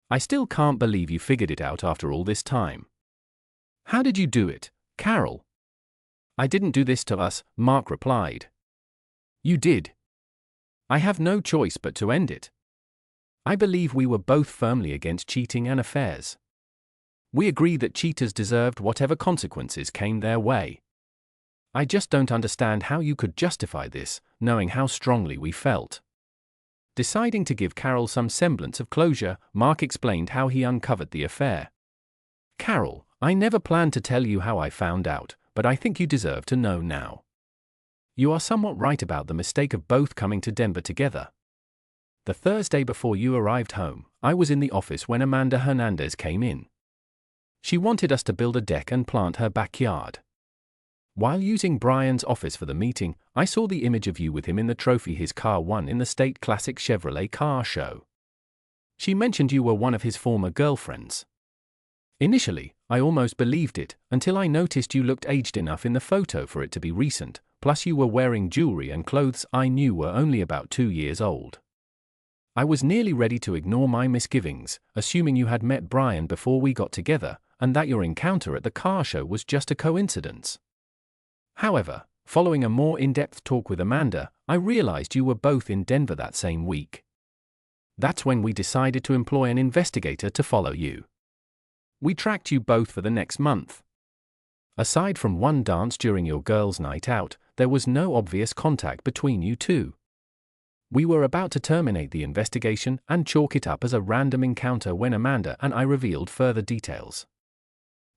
I still can't believe you figured it out after all this time. How did you do it, Carol? I didn't do this to us, Mark replied. You did. I have no choice but to end it. I believe we were both firmly against cheating and affairs. We agreed that cheaters deserved whatever consequences came their way. I just don't understand how you could justify this, knowing how strongly we felt. Deciding to give Carol some semblance of closure, Mark explained how he uncovered the affair. Carol, I never planned to tell you how I found out, but I think you deserve to know now. You are somewhat right about the mistake of both coming to Denver together. The Thursday before you arrived home, I was in the office when Amanda Hernandez came in. She wanted us to build a deck and plant her backyard. While using Brian's office for the meeting, I saw the image of you with him in the trophy his car won in the State Classic Chevrolet car show. She mentioned you were one of his former girlfriends. Initially, I almost believed it, until I noticed you looked aged enough in the photo for it to be recent, plus you were wearing jewelry and clothes I knew were only about 2 years old. I was nearly ready to ignore my misgivings, assuming you had met Brian before we got together, and that your encounter at the car show was just a coincidence. However, following a more in-depth talk with Amanda, I realized you were both in Denver that same week. That's when we decided to employ an investigator to follow you. We tracked you both for the next month. Aside from one dance during your girls' night out, there was no obvious contact between you two. We were about to terminate the investigation and chalk it up as a random encounter when Amanda and I revealed further details.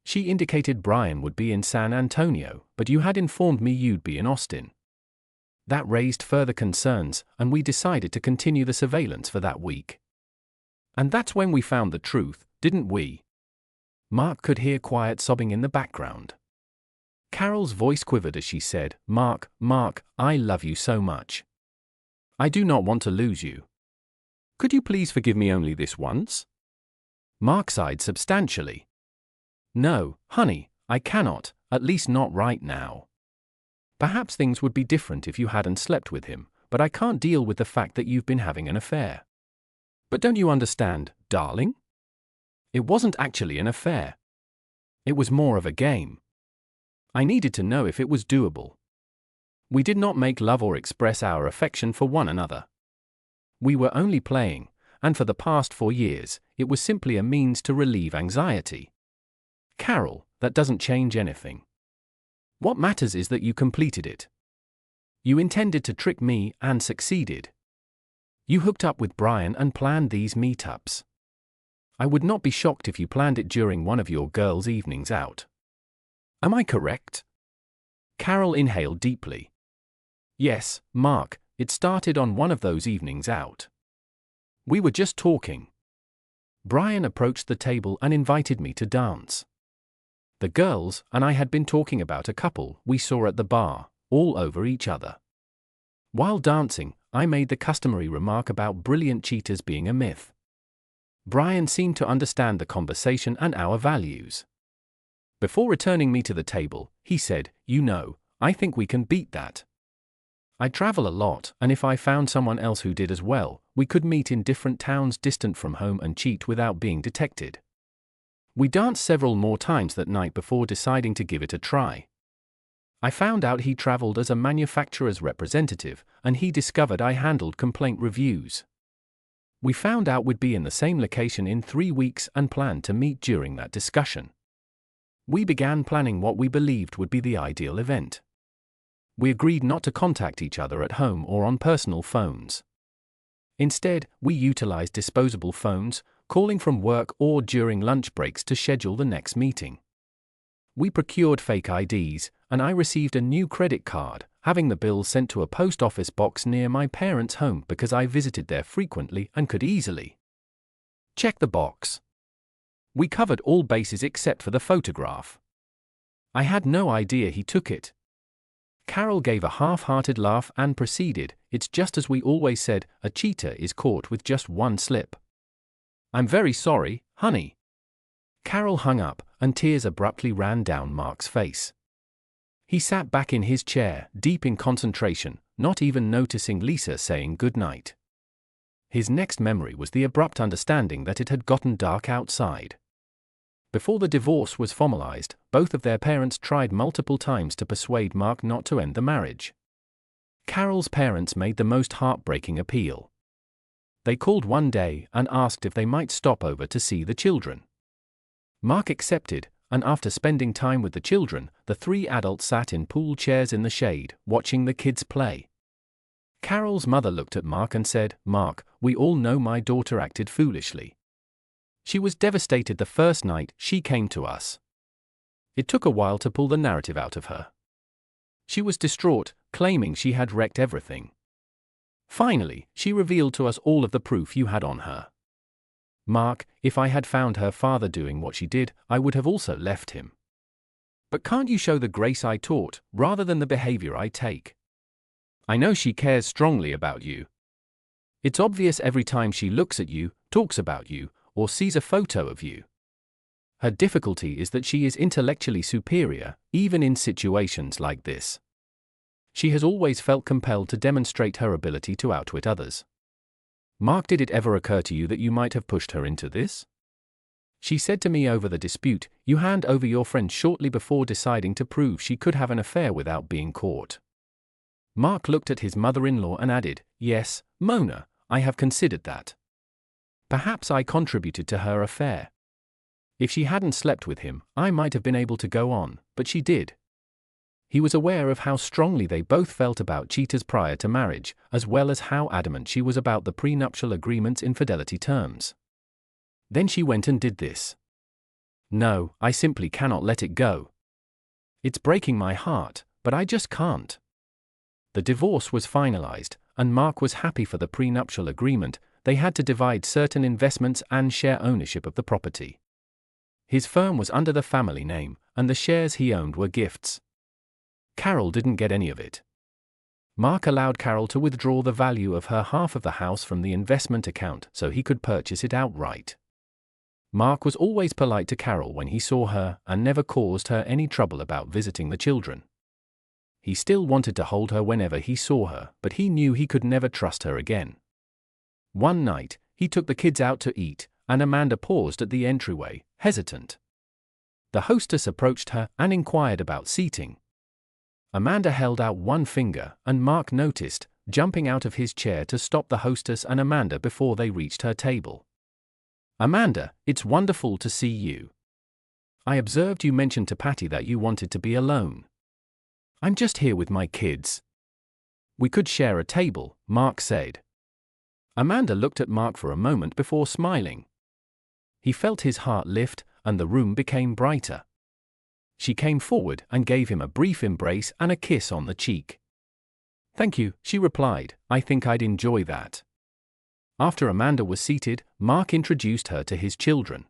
She indicated Brian would be in San Antonio, but you had informed me you'd be in Austin. That raised further concerns, and we decided to continue the surveillance for that week. And that's when we found the truth, didn't we? Mark could hear quiet sobbing in the background. Carol's voice quivered as she said, Mark, I love you so much. I do not want to lose you. Could you please forgive me only this once? Mark sighed substantially. No, honey, I cannot, at least not right now. Perhaps things would be different if you hadn't slept with him, but I can't deal with the fact that you've been having an affair. But don't you understand, darling? It wasn't actually an affair. It was more of a game. I needed to know if it was doable. We did not make love or express our affection for one another. We were only playing, and for the past 4 years, it was simply a means to relieve anxiety. Carol, that doesn't change anything. What matters is that you completed it. You intended to trick me and succeeded. You hooked up with Brian and planned these meetups. I would not be shocked if you planned it during one of your girls' evenings out. Am I correct? Carol inhaled deeply. Yes, Mark, it started on one of those evenings out. We were just talking. Brian approached the table and invited me to dance. The girls and I had been talking about a couple we saw at the bar, all over each other. While dancing, I made the customary remark about brilliant cheaters being a myth. Brian seemed to understand the conversation and our values. Before returning me to the table, he said, you know, I think we can beat that. I travel a lot, and if I found someone else who did as well, we could meet in different towns distant from home and cheat without being detected. We danced several more times that night before deciding to give it a try. I found out he traveled as a manufacturer's representative, and he discovered I handled complaint reviews. We found out we'd be in the same location in 3 weeks and planned to meet during that discussion. We began planning what we believed would be the ideal event. We agreed not to contact each other at home or on personal phones. Instead, we utilized disposable phones, calling from work or during lunch breaks to schedule the next meeting. We procured fake IDs, and I received a new credit card, having the bill sent to a post office box near my parents' home because I visited there frequently and could easily check the box. We covered all bases except for the photograph. I had no idea he took it. Carol gave a half-hearted laugh and proceeded, it's just as we always said, a cheater is caught with just one slip. I'm very sorry, honey. Carol hung up, and tears abruptly ran down Mark's face. He sat back in his chair, deep in concentration, not even noticing Lisa saying goodnight. His next memory was the abrupt understanding that it had gotten dark outside. Before the divorce was formalized, both of their parents tried multiple times to persuade Mark not to end the marriage. Carol's parents made the most heartbreaking appeal. They called one day and asked if they might stop over to see the children. Mark accepted, and after spending time with the children, the 3 adults sat in pool chairs in the shade, watching the kids play. Carol's mother looked at Mark and said, Mark, we all know my daughter acted foolishly. She was devastated the first night she came to us. It took a while to pull the narrative out of her. She was distraught, claiming she had wrecked everything. Finally, she revealed to us all of the proof you had on her. Mark, if I had found her father doing what she did, I would have also left him. But can't you show the grace I taught, rather than the behavior I take? I know she cares strongly about you. It's obvious every time she looks at you, talks about you, or sees a photo of you. Her difficulty is that she is intellectually superior, even in situations like this. She has always felt compelled to demonstrate her ability to outwit others. Mark, did it ever occur to you that you might have pushed her into this? She said to me over the dispute, you hand over your friend shortly before deciding to prove she could have an affair without being caught. Mark looked at his mother-in-law and added, yes, Mona, I have considered that. Perhaps I contributed to her affair. If she hadn't slept with him, I might have been able to go on, but she did. He was aware of how strongly they both felt about cheaters prior to marriage, as well as how adamant she was about the prenuptial agreement's infidelity terms. Then she went and did this. No, I simply cannot let it go. It's breaking my heart, but I just can't. The divorce was finalized, and Mark was happy for the prenuptial agreement. They had to divide certain investments and share ownership of the property. His firm was under the family name, and the shares he owned were gifts. Carol didn't get any of it. Mark allowed Carol to withdraw the value of her half of the house from the investment account so he could purchase it outright. Mark was always polite to Carol when he saw her and never caused her any trouble about visiting the children. He still wanted to hold her whenever he saw her, but he knew he could never trust her again. One night, he took the kids out to eat, and Amanda paused at the entryway, hesitant. The hostess approached her and inquired about seating. Amanda held out one finger, and Mark noticed, jumping out of his chair to stop the hostess and Amanda before they reached her table. "Amanda, it's wonderful to see you. I observed you mentioned to Patty that you wanted to be alone. I'm just here with my kids. We could share a table," Mark said. Amanda looked at Mark for a moment before smiling. He felt his heart lift, and the room became brighter. She came forward and gave him a brief embrace and a kiss on the cheek. "Thank you," she replied. "I think I'd enjoy that." After Amanda was seated, Mark introduced her to his children.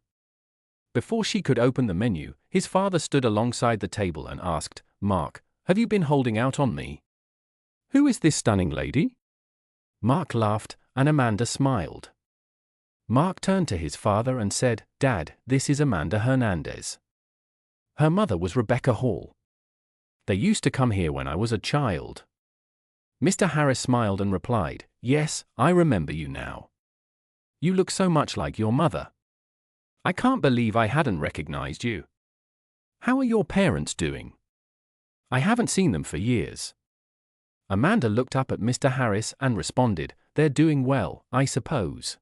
Before she could open the menu, his father stood alongside the table and asked, "Mark, have you been holding out on me? Who is this stunning lady?" Mark laughed, and Amanda smiled. Mark turned to his father and said, "Dad, this is Amanda Hernandez. Her mother was Rebecca Hall. They used to come here when I was a child." Mr. Harris smiled and replied, "Yes, I remember you now. You look so much like your mother. I can't believe I hadn't recognized you. How are your parents doing? I haven't seen them for years." Amanda looked up at Mr. Harris and responded, "They're doing well, I suppose.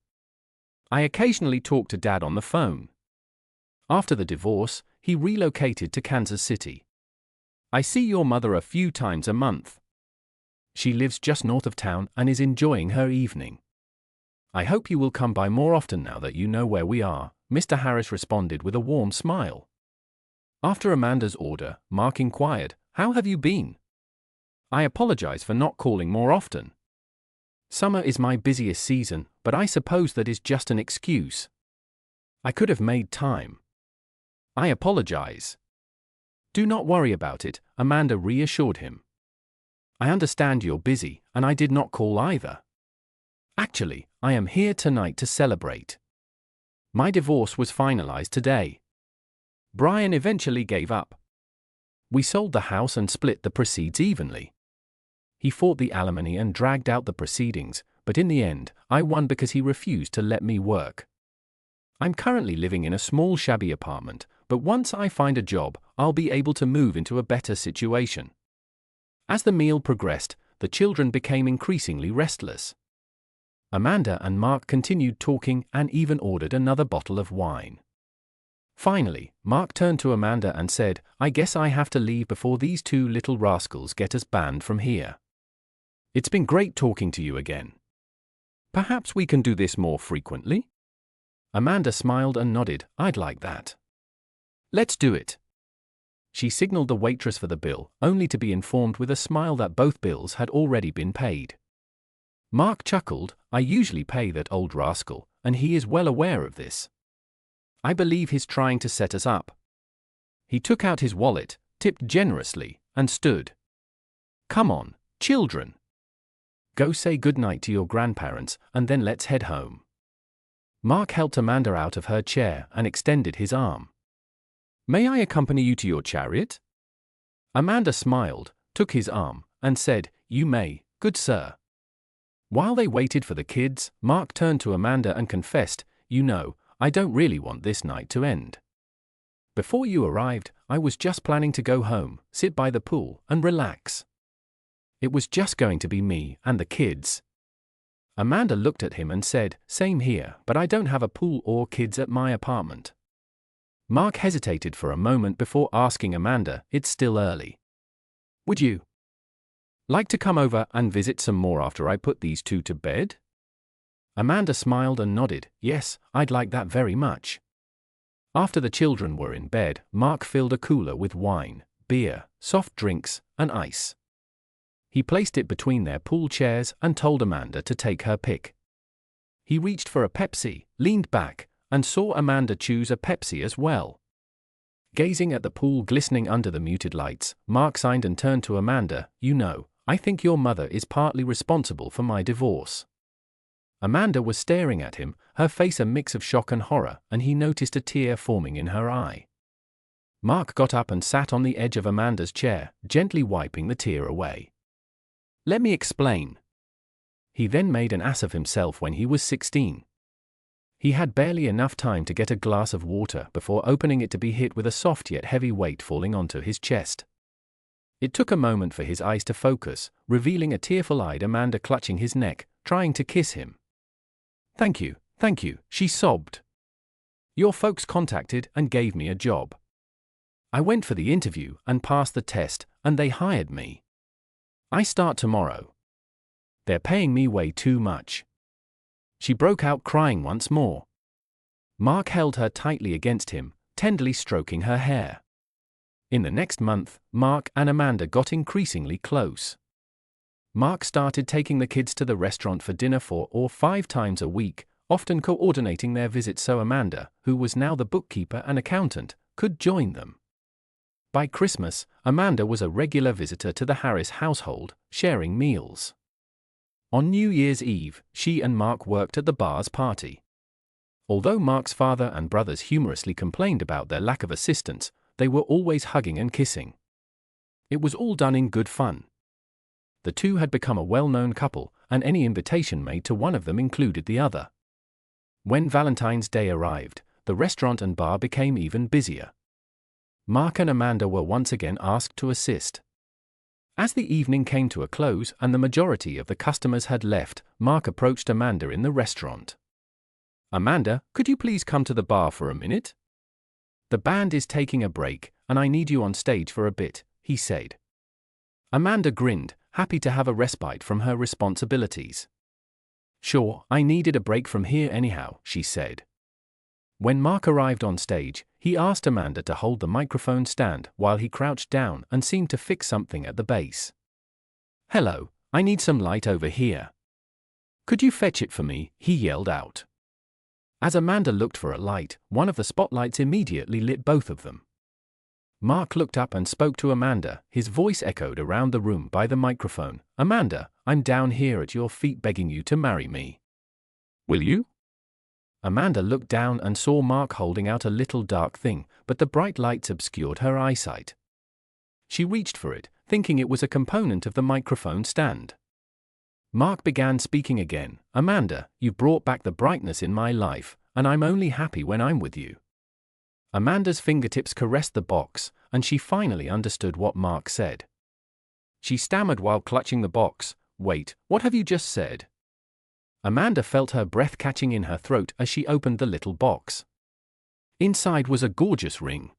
I occasionally talk to Dad on the phone. After the divorce, he relocated to Kansas City. I see your mother a few times a month. She lives just north of town and is enjoying her evening. I hope you will come by more often now that you know where we are," Mr. Harris responded with a warm smile. After Amanda's order, Mark inquired, "How have you been? I apologize for not calling more often. Summer is my busiest season, but I suppose that is just an excuse. I could have made time. I apologize." "Do not worry about it," Amanda reassured him. "I understand you're busy, and I did not call either. Actually, I am here tonight to celebrate. My divorce was finalized today. Brian eventually gave up. We sold the house and split the proceeds evenly. He fought the alimony and dragged out the proceedings, but in the end, I won because he refused to let me work. I'm currently living in a small shabby apartment, but once I find a job, I'll be able to move into a better situation." As the meal progressed, the children became increasingly restless. Amanda and Mark continued talking and even ordered another bottle of wine. Finally, Mark turned to Amanda and said, "I guess I have to leave before these two little rascals get us banned from here. It's been great talking to you again. Perhaps we can do this more frequently?" Amanda smiled and nodded, "I'd like that. Let's do it." She signaled the waitress for the bill, only to be informed with a smile that both bills had already been paid. Mark chuckled, "I usually pay that old rascal, and he is well aware of this. I believe he's trying to set us up." He took out his wallet, tipped generously, and stood. "Come on, children. Go say goodnight to your grandparents, and then let's head home." Mark helped Amanda out of her chair and extended his arm. "May I accompany you to your chariot?" Amanda smiled, took his arm, and said, "You may, good sir." While they waited for the kids, Mark turned to Amanda and confessed, "You know, I don't really want this night to end. Before you arrived, I was just planning to go home, sit by the pool, and relax. It was just going to be me and the kids." Amanda looked at him and said, "Same here, but I don't have a pool or kids at my apartment." Mark hesitated for a moment before asking Amanda, "It's still early. Would you like to come over and visit some more after I put these two to bed? Amanda smiled and nodded. Yes, I'd like that very much. After the children were in bed, Mark filled a cooler with wine, beer, soft drinks, and ice. He placed it between their pool chairs and told Amanda to take her pick. He reached for a Pepsi, leaned back, and saw Amanda choose a Pepsi as well. Gazing at the pool glistening under the muted lights, Mark signed and turned to Amanda. You know, I think your mother is partly responsible for my divorce. Amanda was staring at him, her face a mix of shock and horror, and he noticed a tear forming in her eye. Mark got up and sat on the edge of Amanda's chair, gently wiping the tear away. Let me explain. He then made an ass of himself when he was 16. He had barely enough time to get a glass of water before opening it to be hit with a soft yet heavy weight falling onto his chest. It took a moment for his eyes to focus, revealing a tearful-eyed Amanda clutching his neck, trying to kiss him. Thank you, she sobbed. Your folks contacted and gave me a job. I went for the interview and passed the test, and they hired me. I start tomorrow. They're paying me way too much. She broke out crying once more. Mark held her tightly against him, tenderly stroking her hair. In the next month, Mark and Amanda got increasingly close. Mark started taking the kids to the restaurant for dinner 4 or 5 times a week, often coordinating their visits so Amanda, who was now the bookkeeper and accountant, could join them. By Christmas, Amanda was a regular visitor to the Harris household, sharing meals. On New Year's Eve, she and Mark worked at the bar's party. Although Mark's father and brothers humorously complained about their lack of assistance, they were always hugging and kissing. It was all done in good fun. The two had become a well-known couple, and any invitation made to one of them included the other. When Valentine's Day arrived, the restaurant and bar became even busier. Mark and Amanda were once again asked to assist. As the evening came to a close and the majority of the customers had left, Mark approached Amanda in the restaurant. Amanda, could you please come to the bar for a minute? The band is taking a break, and I need you on stage for a bit, he said. Amanda grinned, happy to have a respite from her responsibilities. Sure, I needed a break from here anyhow, she said. When Mark arrived on stage, he asked Amanda to hold the microphone stand while he crouched down and seemed to fix something at the base. Hello, I need some light over here. Could you fetch it for me? He yelled out. As Amanda looked for a light, one of the spotlights immediately lit both of them. Mark looked up and spoke to Amanda, his voice echoed around the room by the microphone. Amanda, I'm down here at your feet begging you to marry me. Will you? Amanda looked down and saw Mark holding out a little dark thing, but the bright lights obscured her eyesight. She reached for it, thinking it was a component of the microphone stand. Mark began speaking again. Amanda, you've brought back the brightness in my life, and I'm only happy when I'm with you. Amanda's fingertips caressed the box, and she finally understood what Mark said. She stammered while clutching the box. Wait, what have you just said? Amanda felt her breath catching in her throat as she opened the little box. Inside was a gorgeous ring.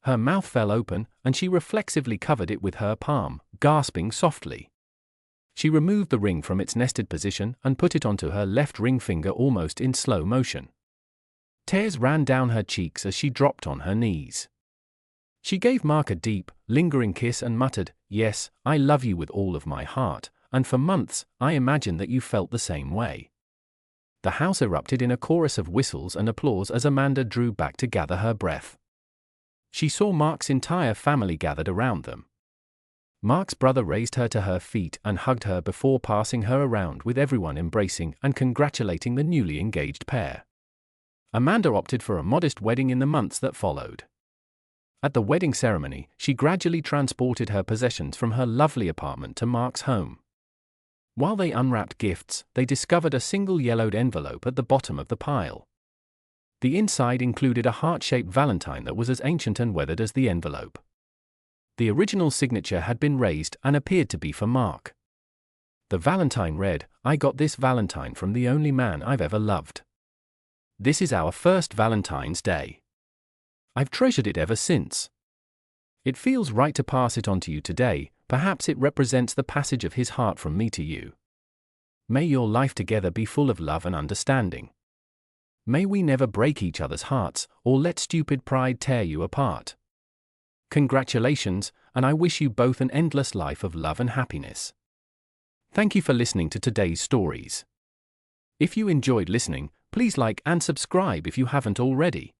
Her mouth fell open, and she reflexively covered it with her palm, gasping softly. She removed the ring from its nested position and put it onto her left ring finger almost in slow motion. Tears ran down her cheeks as she dropped on her knees. She gave Mark a deep, lingering kiss and muttered, Yes, I love you with all of my heart, and for months, I imagined that you felt the same way. The house erupted in a chorus of whistles and applause as Amanda drew back to gather her breath. She saw Mark's entire family gathered around them. Mark's brother raised her to her feet and hugged her before passing her around with everyone embracing and congratulating the newly engaged pair. Amanda opted for a modest wedding in the months that followed. At the wedding ceremony, she gradually transported her possessions from her lovely apartment to Mark's home. While they unwrapped gifts, they discovered a single yellowed envelope at the bottom of the pile. The inside included a heart-shaped valentine that was as ancient and weathered as the envelope. The original signature had been raised and appeared to be for Mark. The valentine read, I got this valentine from the only man I've ever loved. This is our first Valentine's Day. I've treasured it ever since. It feels right to pass it on to you today. Perhaps it represents the passage of his heart from me to you. May your life together be full of love and understanding. May we never break each other's hearts, or let stupid pride tear you apart. Congratulations, and I wish you both an endless life of love and happiness. Thank you for listening to today's stories. If you enjoyed listening, please like and subscribe if you haven't already.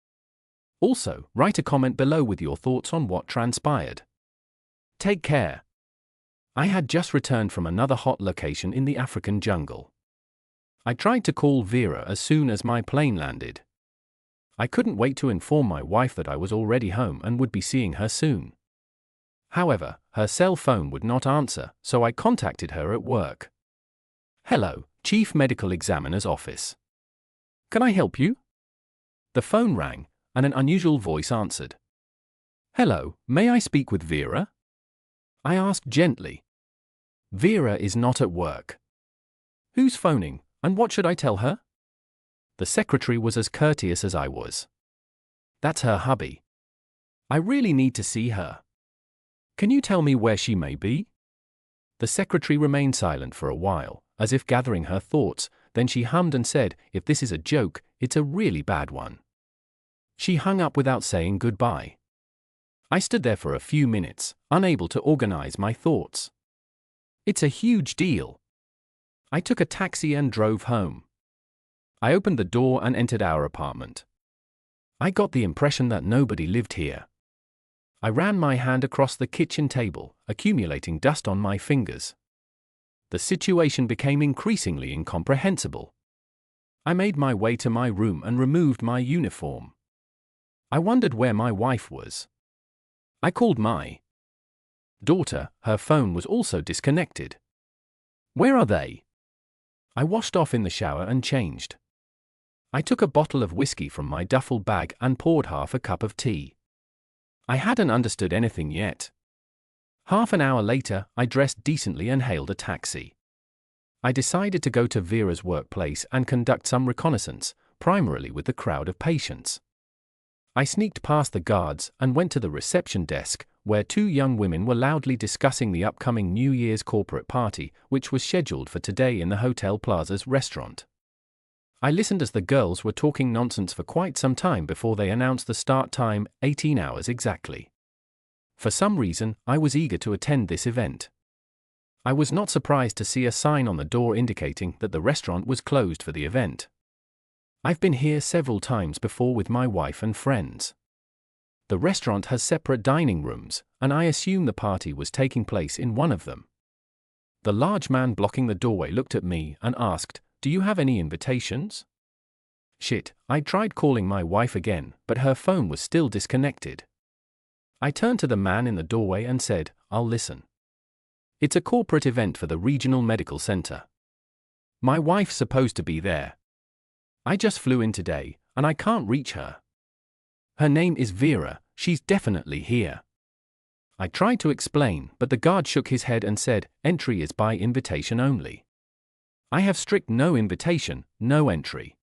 Also, write a comment below with your thoughts on what transpired. Take care. I had just returned from another hot location in the African jungle. I tried to call Vera as soon as my plane landed. I couldn't wait to inform my wife that I was already home and would be seeing her soon. However, her cell phone would not answer, so I contacted her at work. Hello, Chief Medical Examiner's office. Can I help you? The phone rang, and an unusual voice answered. Hello, may I speak with Vera? I asked gently. Vera is not at work. Who's phoning, and what should I tell her? The secretary was as courteous as I was. That's her hubby. I really need to see her. Can you tell me where she may be? The secretary remained silent for a while, as if gathering her thoughts, then she hummed and said, if this is a joke, it's a really bad one. She hung up without saying goodbye. I stood there for a few minutes, unable to organize my thoughts. It's a huge deal. I took a taxi and drove home. I opened the door and entered our apartment. I got the impression that nobody lived here. I ran my hand across the kitchen table, accumulating dust on my fingers. The situation became increasingly incomprehensible. I made my way to my room and removed my uniform. I wondered where my wife was. I called my daughter. Her phone was also disconnected. Where are they? I washed off in the shower and changed. I took a bottle of whiskey from my duffel bag and poured half a cup of tea. I hadn't understood anything yet. Half an hour later, I dressed decently and hailed a taxi. I decided to go to Vera's workplace and conduct some reconnaissance, primarily with the crowd of patients. I sneaked past the guards and went to the reception desk, where two young women were loudly discussing the upcoming New Year's corporate party, which was scheduled for today in the Hotel Plaza's restaurant. I listened as the girls were talking nonsense for quite some time before they announced the start time, 18 hours exactly. For some reason, I was eager to attend this event. I was not surprised to see a sign on the door indicating that the restaurant was closed for the event. I've been here several times before with my wife and friends. The restaurant has separate dining rooms, and I assume the party was taking place in one of them. The large man blocking the doorway looked at me and asked, "Do you have any invitations?" Shit, I tried calling my wife again, but her phone was still disconnected. I turned to the man in the doorway and said, "I'll listen. It's a corporate event for the regional medical center. My wife's supposed to be there. I just flew in today, and I can't reach her. Her name is Vera, she's definitely here." I tried to explain, but the guard shook his head and said, "Entry is by invitation only. I have strict no invitation, no entry.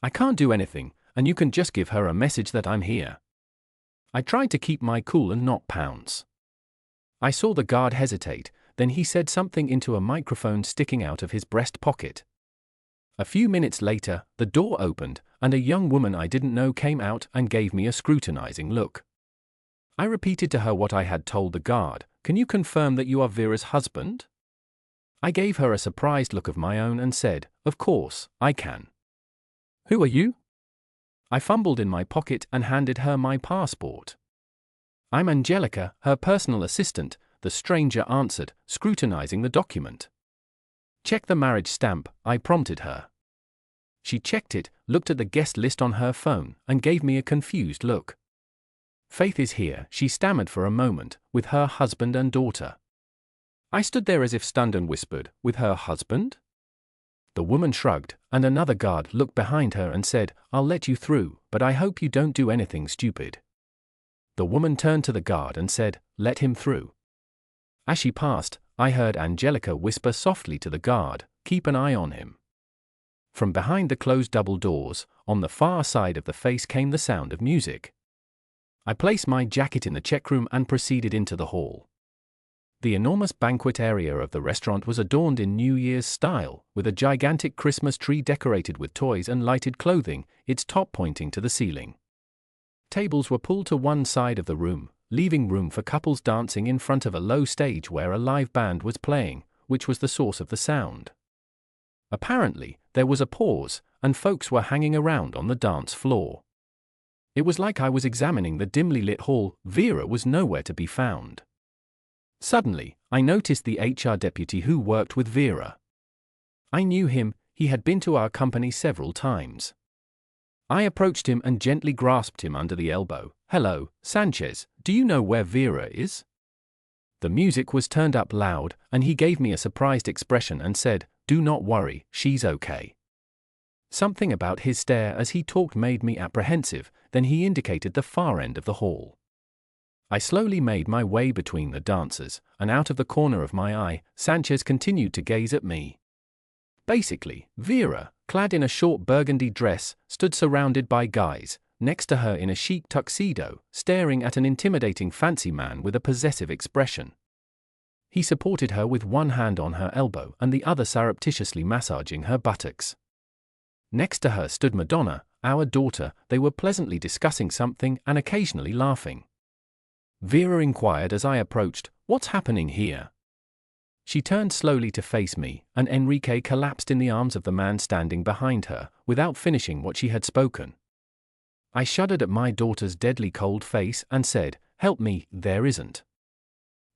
I can't do anything, and you can just give her a message that I'm here." I tried to keep my cool and not pounce. I saw the guard hesitate, then he said something into a microphone sticking out of his breast pocket. A few minutes later, the door opened, and a young woman I didn't know came out and gave me a scrutinizing look. I repeated to her what I had told the guard. "Can you confirm that you are Vera's husband?" I gave her a surprised look of my own and said, "Of course, I can." "Who are you?" I fumbled in my pocket and handed her my passport. "I'm Angelica, her personal assistant," the stranger answered, scrutinizing the document. "Check the marriage stamp," I prompted her. She checked it, looked at the guest list on her phone, and gave me a confused look. "Faith is here," she stammered for a moment, "with her husband and daughter." I stood there as if stunned and whispered, "With her husband?" The woman shrugged, and another guard looked behind her and said, "I'll let you through, but I hope you don't do anything stupid." The woman turned to the guard and said, "Let him through." As she passed, I heard Angelica whisper softly to the guard, "Keep an eye on him." From behind the closed double doors, on the far side of the face came the sound of music. I placed my jacket in the check room and proceeded into the hall. The enormous banquet area of the restaurant was adorned in New Year's style, with a gigantic Christmas tree decorated with toys and lighted clothing, its top pointing to the ceiling. Tables were pulled to one side of the room, leaving room for couples dancing in front of a low stage where a live band was playing, which was the source of the sound. Apparently, there was a pause, and folks were hanging around on the dance floor. It was like I was examining the dimly lit hall. Vera was nowhere to be found. Suddenly, I noticed the HR deputy who worked with Vera. I knew him, he had been to our company several times. I approached him and gently grasped him under the elbow. "Hello, Sanchez, do you know where Vera is?" The music was turned up loud, and he gave me a surprised expression and said, "Do not worry, she's okay." Something about his stare as he talked made me apprehensive, then he indicated the far end of the hall. I slowly made my way between the dancers, and out of the corner of my eye, Sanchez continued to gaze at me. Basically, Vera, clad in a short burgundy dress, stood surrounded by guys, next to her in a chic tuxedo, staring at an intimidating fancy man with a possessive expression. He supported her with one hand on her elbow and the other surreptitiously massaging her buttocks. Next to her stood Madonna, our daughter. They were pleasantly discussing something and occasionally laughing. Vera inquired as I approached, "What's happening here?" She turned slowly to face me, and Enrique collapsed in the arms of the man standing behind her, without finishing what she had spoken. I shuddered at my daughter's deadly cold face and said, "Help me, there isn't."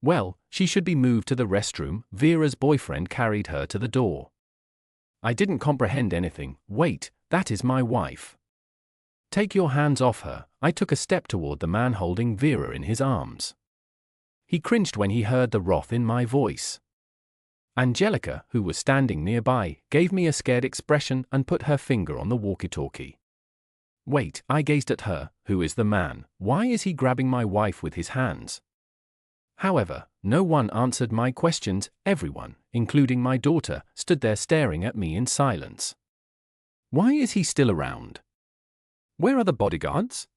"Well, she should be moved to the restroom." Vera's boyfriend carried her to the door. I didn't comprehend anything. "Wait, that is my wife." "Take your hands off her." I took a step toward the man holding Vera in his arms. He cringed when he heard the wrath in my voice. Angelica, who was standing nearby, gave me a scared expression and put her finger on the walkie-talkie. "Wait," I gazed at her. "Who is the man? Why is he grabbing my wife with his hands?" However, no one answered my questions. Everyone, including my daughter, stood there staring at me in silence. Why is he still around? Where are the bodyguards?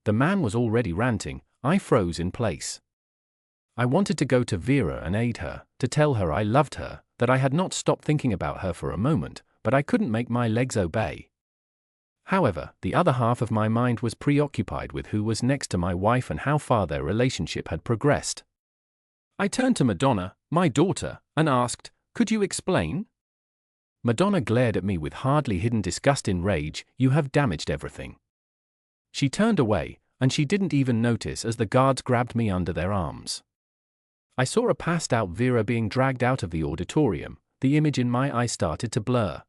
The man was already ranting. I froze in place. I wanted to go to Vera and aid her, to tell her I loved her, that I had not stopped thinking about her for a moment, but I couldn't make my legs obey. However, the other half of my mind was preoccupied with who was next to my wife and how far their relationship had progressed. I turned to Madonna, my daughter, and asked, "Could you explain?" Madonna glared at me with hardly hidden disgust in rage. "You have damaged everything." She turned away, and she didn't even notice as the guards grabbed me under their arms. I saw a passed-out Vera being dragged out of the auditorium. The image in my eye started to blur.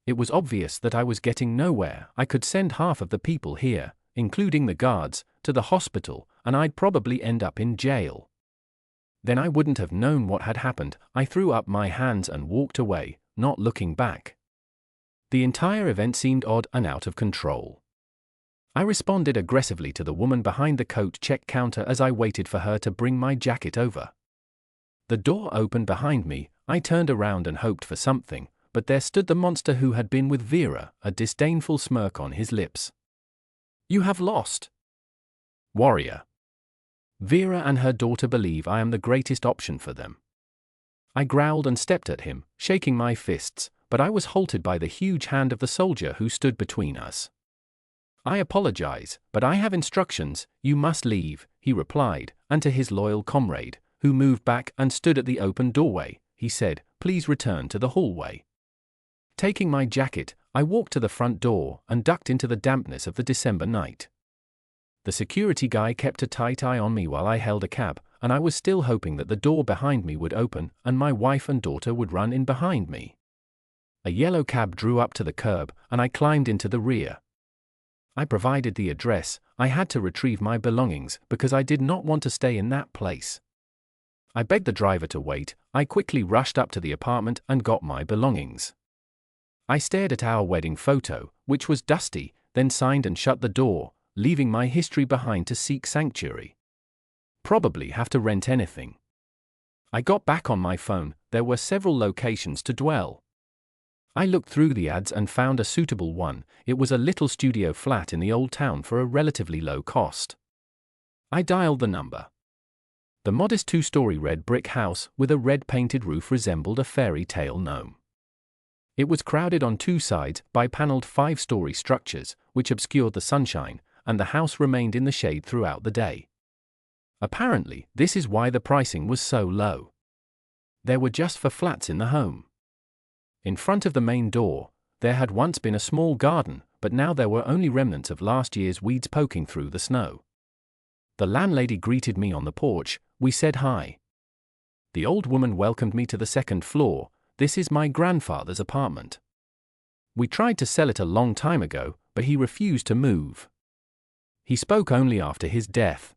It was obvious that I was getting nowhere. I could send half of the people here, including the guards, to the hospital, and I'd probably end up in jail. Then I wouldn't have known what had happened. I threw up my hands and walked away, not looking back. The entire event seemed odd and out of control. I responded aggressively to the woman behind the coat check counter as I waited for her to bring my jacket over. The door opened behind me. I turned around and hoped for something, but there stood the monster who had been with Vera, a disdainful smirk on his lips. "You have lost, warrior." Vera and her daughter believe I am the greatest option for them. I growled and stepped at him, shaking my fists, but I was halted by the huge hand of the soldier who stood between us. "I apologize, but I have instructions. You must leave," he replied, and to his loyal comrade, who moved back and stood at the open doorway, he said, "Please return to the hallway." Taking my jacket, I walked to the front door and ducked into the dampness of the December night. The security guy kept a tight eye on me while I held a cab, and I was still hoping that the door behind me would open and my wife and daughter would run in behind me. A yellow cab drew up to the curb, and I climbed into the rear. I provided the address. I had to retrieve my belongings because I did not want to stay in that place. I begged the driver to wait. I quickly rushed up to the apartment and got my belongings. I stared at our wedding photo, which was dusty, then signed and shut the door, leaving my history behind to seek sanctuary. Probably have to rent anything. I got back on my phone. There were several locations to dwell. I looked through the ads and found a suitable one. It was a little studio flat in the old town for a relatively low cost. I dialed the number. The modest two-story red brick house with a red-painted roof resembled a fairy tale gnome. It was crowded on two sides by paneled five-story structures, which obscured the sunshine, and the house remained in the shade throughout the day. Apparently, this is why the pricing was so low. There were just 4 flats in the home. In front of the main door, there had once been a small garden, but now there were only remnants of last year's weeds poking through the snow. The landlady greeted me on the porch. We said hi. The old woman welcomed me to the second floor. This is my grandfather's apartment. We tried to sell it a long time ago, but he refused to move. He spoke only after his death.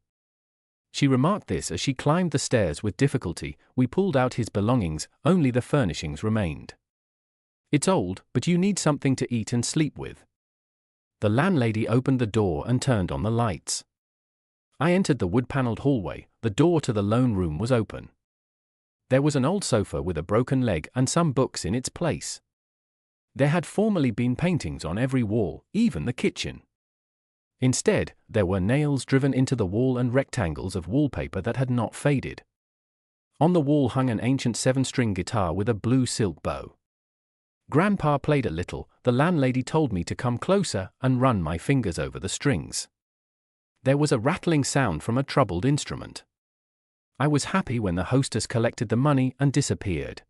She remarked this as she climbed the stairs with difficulty. We pulled out his belongings, only the furnishings remained. It's old, but you need something to eat and sleep with. The landlady opened the door and turned on the lights. I entered the wood-paneled hallway. The door to the lone room was open. There was an old sofa with a broken leg and some books in its place. There had formerly been paintings on every wall, even the kitchen. Instead, there were nails driven into the wall and rectangles of wallpaper that had not faded. On the wall hung an ancient 7-string guitar with a blue silk bow. Grandpa played a little. The landlady told me to come closer and run my fingers over the strings. There was a rattling sound from a troubled instrument. I was happy when the hostess collected the money and disappeared.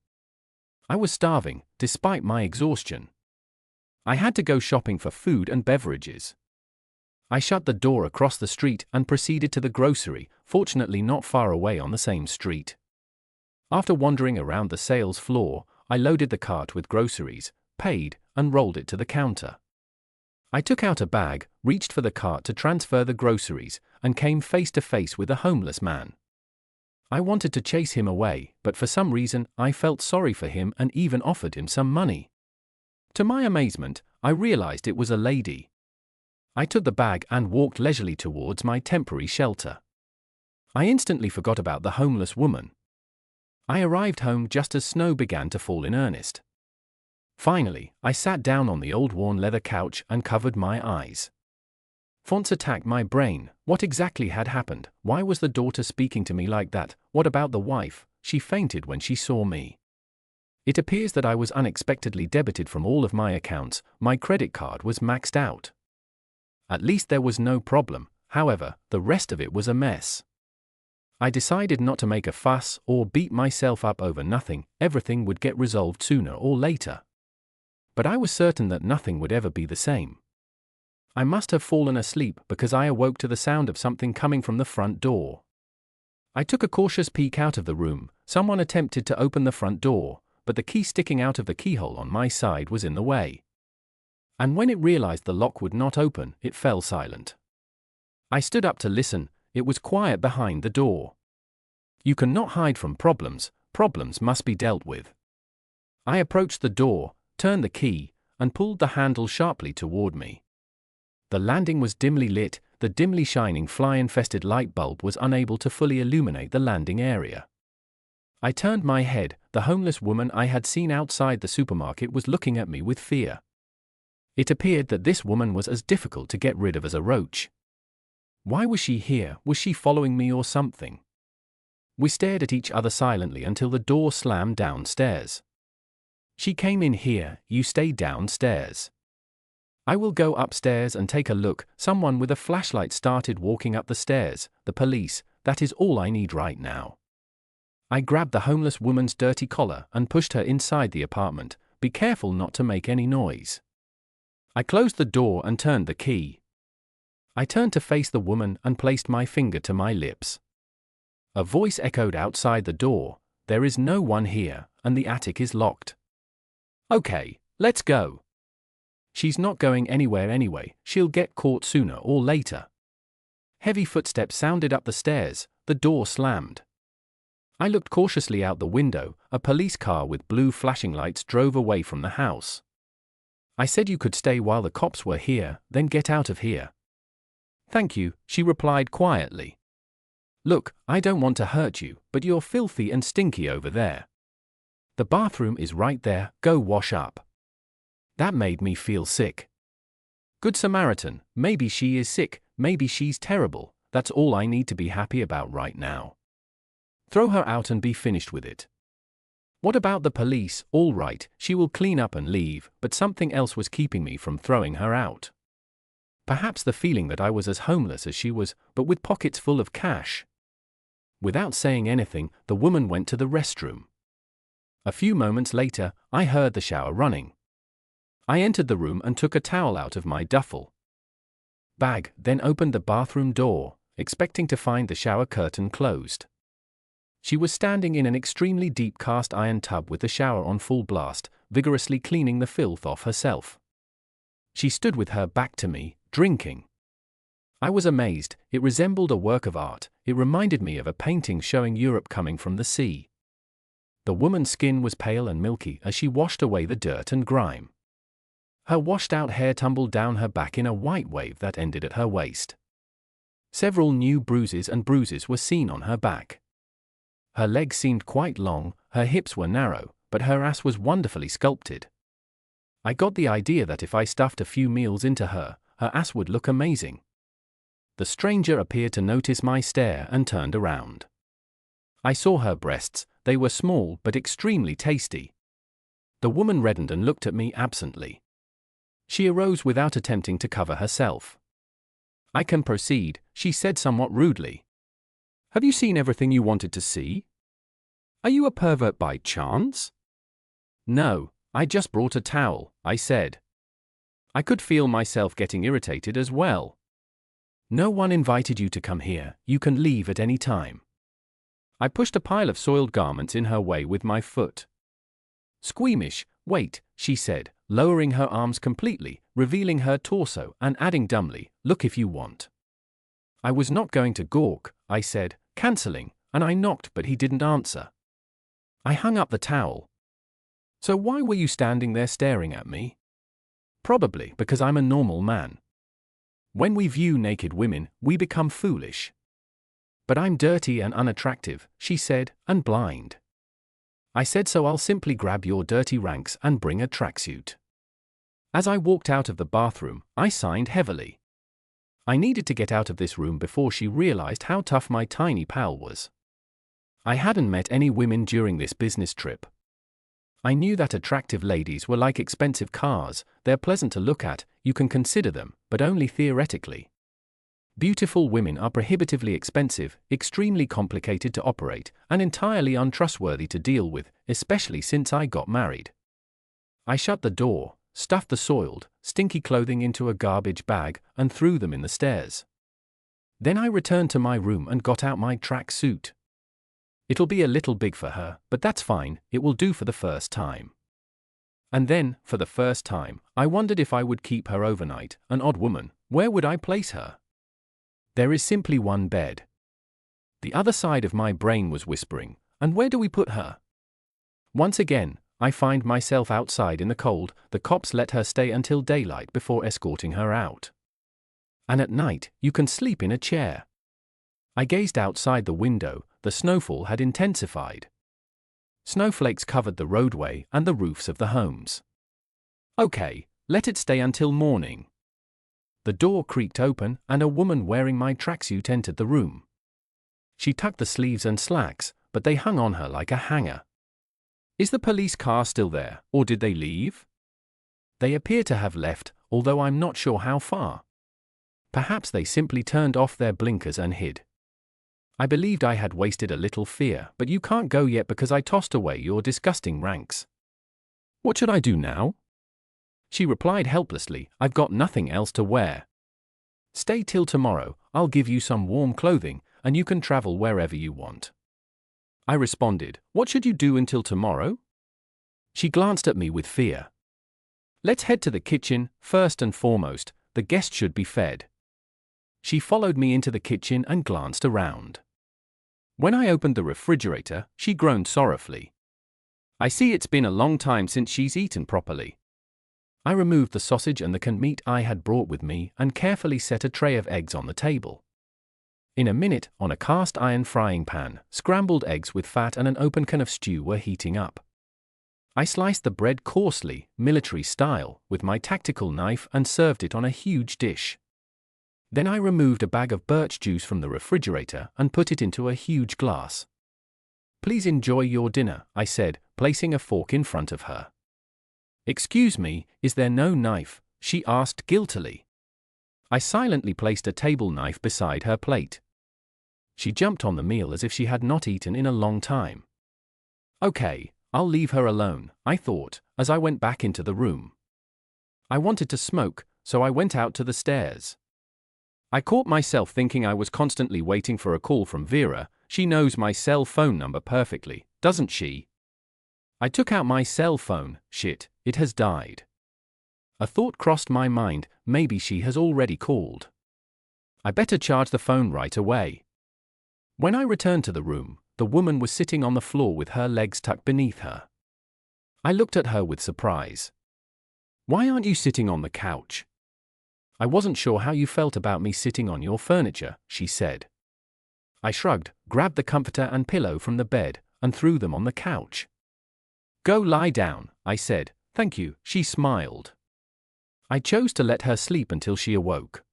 I was starving, despite my exhaustion. I had to go shopping for food and beverages. I shut the door across the street and proceeded to the grocery, fortunately not far away on the same street. After wandering around the sales floor, I loaded the cart with groceries, paid, and rolled it to the counter. I took out a bag, reached for the cart to transfer the groceries, and came face to face with a homeless man. I wanted to chase him away, but for some reason I felt sorry for him and even offered him some money. To my amazement, I realized it was a lady. I took the bag and walked leisurely towards my temporary shelter. I instantly forgot about the homeless woman. I arrived home just as snow began to fall in earnest. Finally, I sat down on the old worn leather couch and covered my eyes. Thoughts attacked my brain. What exactly had happened? Why was the daughter speaking to me like that? What about the wife? She fainted when she saw me. It appears that I was unexpectedly debited from all of my accounts. My credit card was maxed out. At least there was no problem. However, the rest of it was a mess. I decided not to make a fuss or beat myself up over nothing. Everything would get resolved sooner or later. But I was certain that nothing would ever be the same. I must have fallen asleep because I awoke to the sound of something coming from the front door. I took a cautious peek out of the room. Someone attempted to open the front door, but the key sticking out of the keyhole on my side was in the way. And when it realized the lock would not open, it fell silent. I stood up to listen. It was quiet behind the door. You cannot hide from problems. Problems must be dealt with. I approached the door, turned the key, and pulled the handle sharply toward me. The landing was dimly lit. The dimly shining fly-infested light bulb was unable to fully illuminate the landing area. I turned my head. The homeless woman I had seen outside the supermarket was looking at me with fear. It appeared that this woman was as difficult to get rid of as a roach. Why was she here? Was she following me or something? We stared at each other silently until the door slammed downstairs. She came in here. You stay downstairs. I will go upstairs and take a look. Someone with a flashlight started walking up the stairs. The police. That is all I need right now. I grabbed the homeless woman's dirty collar and pushed her inside the apartment. Be careful not to make any noise. I closed the door and turned the key. I turned to face the woman and placed my finger to my lips. A voice echoed outside the door. There is no one here, and the attic is locked. Okay, let's go. She's not going anywhere anyway. She'll get caught sooner or later. Heavy footsteps sounded up the stairs. The door slammed. I looked cautiously out the window. A police car with blue flashing lights drove away from the house. I said you could stay while the cops were here, then get out of here. Thank you, she replied quietly. Look, I don't want to hurt you, but you're filthy and stinky over there. The bathroom is right there. Go wash up. That made me feel sick. Good Samaritan, maybe she is sick, maybe she's terrible, that's all I need to be happy about right now. Throw her out and be finished with it. What about the police? All right, she will clean up and leave, but something else was keeping me from throwing her out. Perhaps the feeling that I was as homeless as she was, but with pockets full of cash. Without saying anything, the woman went to the restroom. A few moments later, I heard the shower running. I entered the room and took a towel out of my duffel bag, then opened the bathroom door, expecting to find the shower curtain closed. She was standing in an extremely deep cast iron tub with the shower on full blast, vigorously cleaning the filth off herself. She stood with her back to me, drinking. I was amazed. It resembled a work of art. It reminded me of a painting showing Europe coming from the sea. The woman's skin was pale and milky as she washed away the dirt and grime. Her washed-out hair tumbled down her back in a white wave that ended at her waist. Several new bruises were seen on her back. Her legs seemed quite long, her hips were narrow, but her ass was wonderfully sculpted. I got the idea that if I stuffed a few meals into her, her ass would look amazing. The stranger appeared to notice my stare and turned around. I saw her breasts. They were small but extremely tasty. The woman reddened and looked at me absently. She arose without attempting to cover herself. "I can proceed," she said somewhat rudely. "Have you seen everything you wanted to see? Are you a pervert by chance?" "No, I just brought a towel," I said. I could feel myself getting irritated as well. "No one invited you to come here, you can leave at any time." I pushed a pile of soiled garments in her way with my foot. "Squeamish, wait," she said, lowering her arms completely, revealing her torso, and adding dumbly, "Look if you want." I was not going to gawk, I said, cancelling, and I knocked but he didn't answer. I hung up the towel. "So why were you standing there staring at me?" "Probably because I'm a normal man. When we view naked women, we become foolish." "But I'm dirty and unattractive," she said, "and blind." I said, "So I'll simply grab your dirty ranks and bring a tracksuit." As I walked out of the bathroom, I signed heavily. I needed to get out of this room before she realized how tough my tiny pal was. I hadn't met any women during this business trip. I knew that attractive ladies were like expensive cars. They're pleasant to look at, you can consider them, but only theoretically. Beautiful women are prohibitively expensive, extremely complicated to operate, and entirely untrustworthy to deal with, especially since I got married. I shut the door, stuffed the soiled, stinky clothing into a garbage bag, and threw them in the stairs. Then I returned to my room and got out my track suit. It'll be a little big for her, but that's fine, it will do for the first time. And then, for the first time, I wondered if I would keep her overnight. An odd woman, where would I place her? There is simply one bed. The other side of my brain was whispering, and where do we put her? Once again, I find myself outside in the cold. The cops let her stay until daylight before escorting her out. And at night, you can sleep in a chair. I gazed outside the window. The snowfall had intensified. Snowflakes covered the roadway and the roofs of the homes. Okay, let it stay until morning. The door creaked open, and a woman wearing my tracksuit entered the room. She tucked the sleeves and slacks, but they hung on her like a hanger. "Is the police car still there, or did they leave?" "They appear to have left, although I'm not sure how far. Perhaps they simply turned off their blinkers and hid." I believed I had wasted a little fear, "But you can't go yet because I tossed away your disgusting ranks." "What should I do now?" She replied helplessly, "I've got nothing else to wear." "Stay till tomorrow, I'll give you some warm clothing, and you can travel wherever you want." I responded, "What should you do until tomorrow?" She glanced at me with fear. "Let's head to the kitchen, first and foremost, the guests should be fed." She followed me into the kitchen and glanced around. When I opened the refrigerator, she groaned sorrowfully. "I see it's been a long time since she's eaten properly." I removed the sausage and the canned meat I had brought with me and carefully set a tray of eggs on the table. In a minute, on a cast iron frying pan, scrambled eggs with fat and an open can of stew were heating up. I sliced the bread coarsely, military style, with my tactical knife and served it on a huge dish. Then I removed a bag of birch juice from the refrigerator and put it into a huge glass. "Please enjoy your dinner," I said, placing a fork in front of her. "Excuse me, is there no knife?" she asked guiltily. I silently placed a table knife beside her plate. She jumped on the meal as if she had not eaten in a long time. "Okay, I'll leave her alone," I thought, as I went back into the room. I wanted to smoke, so I went out to the stairs. I caught myself thinking I was constantly waiting for a call from Vera. She knows my cell phone number perfectly, doesn't she? I took out my cell phone. Shit, it has died. A thought crossed my mind, maybe she has already called. I better charge the phone right away. When I returned to the room, the woman was sitting on the floor with her legs tucked beneath her. I looked at her with surprise. "Why aren't you sitting on the couch?" "I wasn't sure how you felt about me sitting on your furniture," she said. I shrugged, grabbed the comforter and pillow from the bed, and threw them on the couch. "Go lie down," I said. "Thank you," she smiled. I chose to let her sleep until she awoke.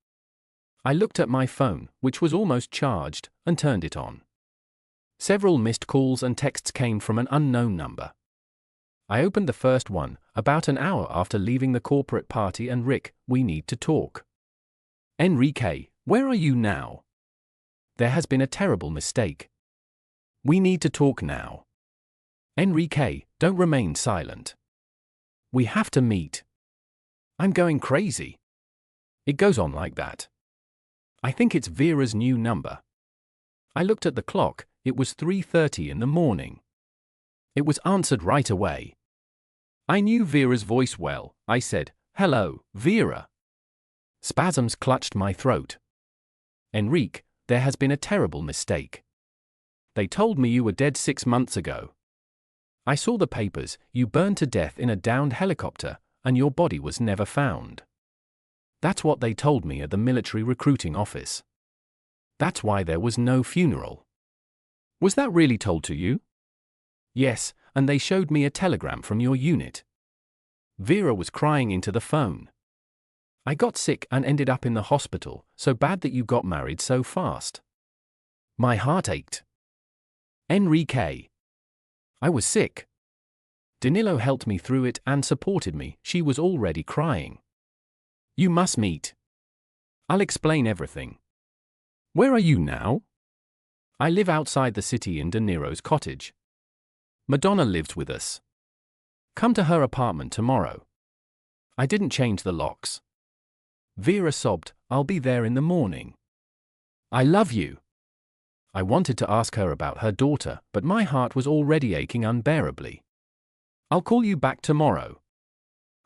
I looked at my phone, which was almost charged, and turned it on. Several missed calls and texts came from an unknown number. I opened the first one, about an hour after leaving the corporate party, and "Rick, we need to talk." "Enrique, where are you now? There has been a terrible mistake. We need to talk now. Enrique, don't remain silent. We have to meet. I'm going crazy. It goes on like that. I think it's Vera's new number." I looked at the clock. It was 3:30 in the morning. It was answered right away. I knew Vera's voice well. I said, "Hello, Vera." Spasms clutched my throat. "Enrique, there has been a terrible mistake. They told me you were dead 6 months ago. I saw the papers. You burned to death in a downed helicopter, and your body was never found. That's what they told me at the military recruiting office. That's why there was no funeral." "Was that really told to you?" "Yes, and they showed me a telegram from your unit." Vera was crying into the phone. "I got sick and ended up in the hospital, so bad that you got married so fast." My heart ached. "Enrique." I was sick. Danilo helped me through it and supported me. She was already crying. "You must meet. I'll explain everything." "Where are you now?" "I live outside the city in De Niro's cottage. Madonna lives with us. Come to her apartment tomorrow. I didn't change the locks." Vera sobbed, "I'll be there in the morning. I love you." I wanted to ask her about her daughter, but my heart was already aching unbearably. "I'll call you back tomorrow."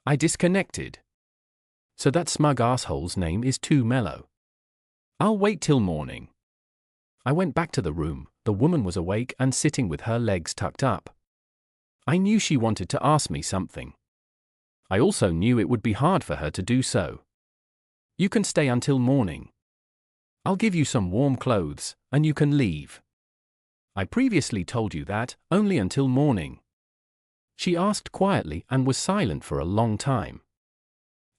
I disconnected. So that smug asshole's name is too mellow. I'll wait till morning. I went back to the room. The woman was awake and sitting with her legs tucked up. I knew she wanted to ask me something. I also knew it would be hard for her to do so. "You can stay until morning. I'll give you some warm clothes, and you can leave. I previously told you that, only until morning." She asked quietly and was silent for a long time.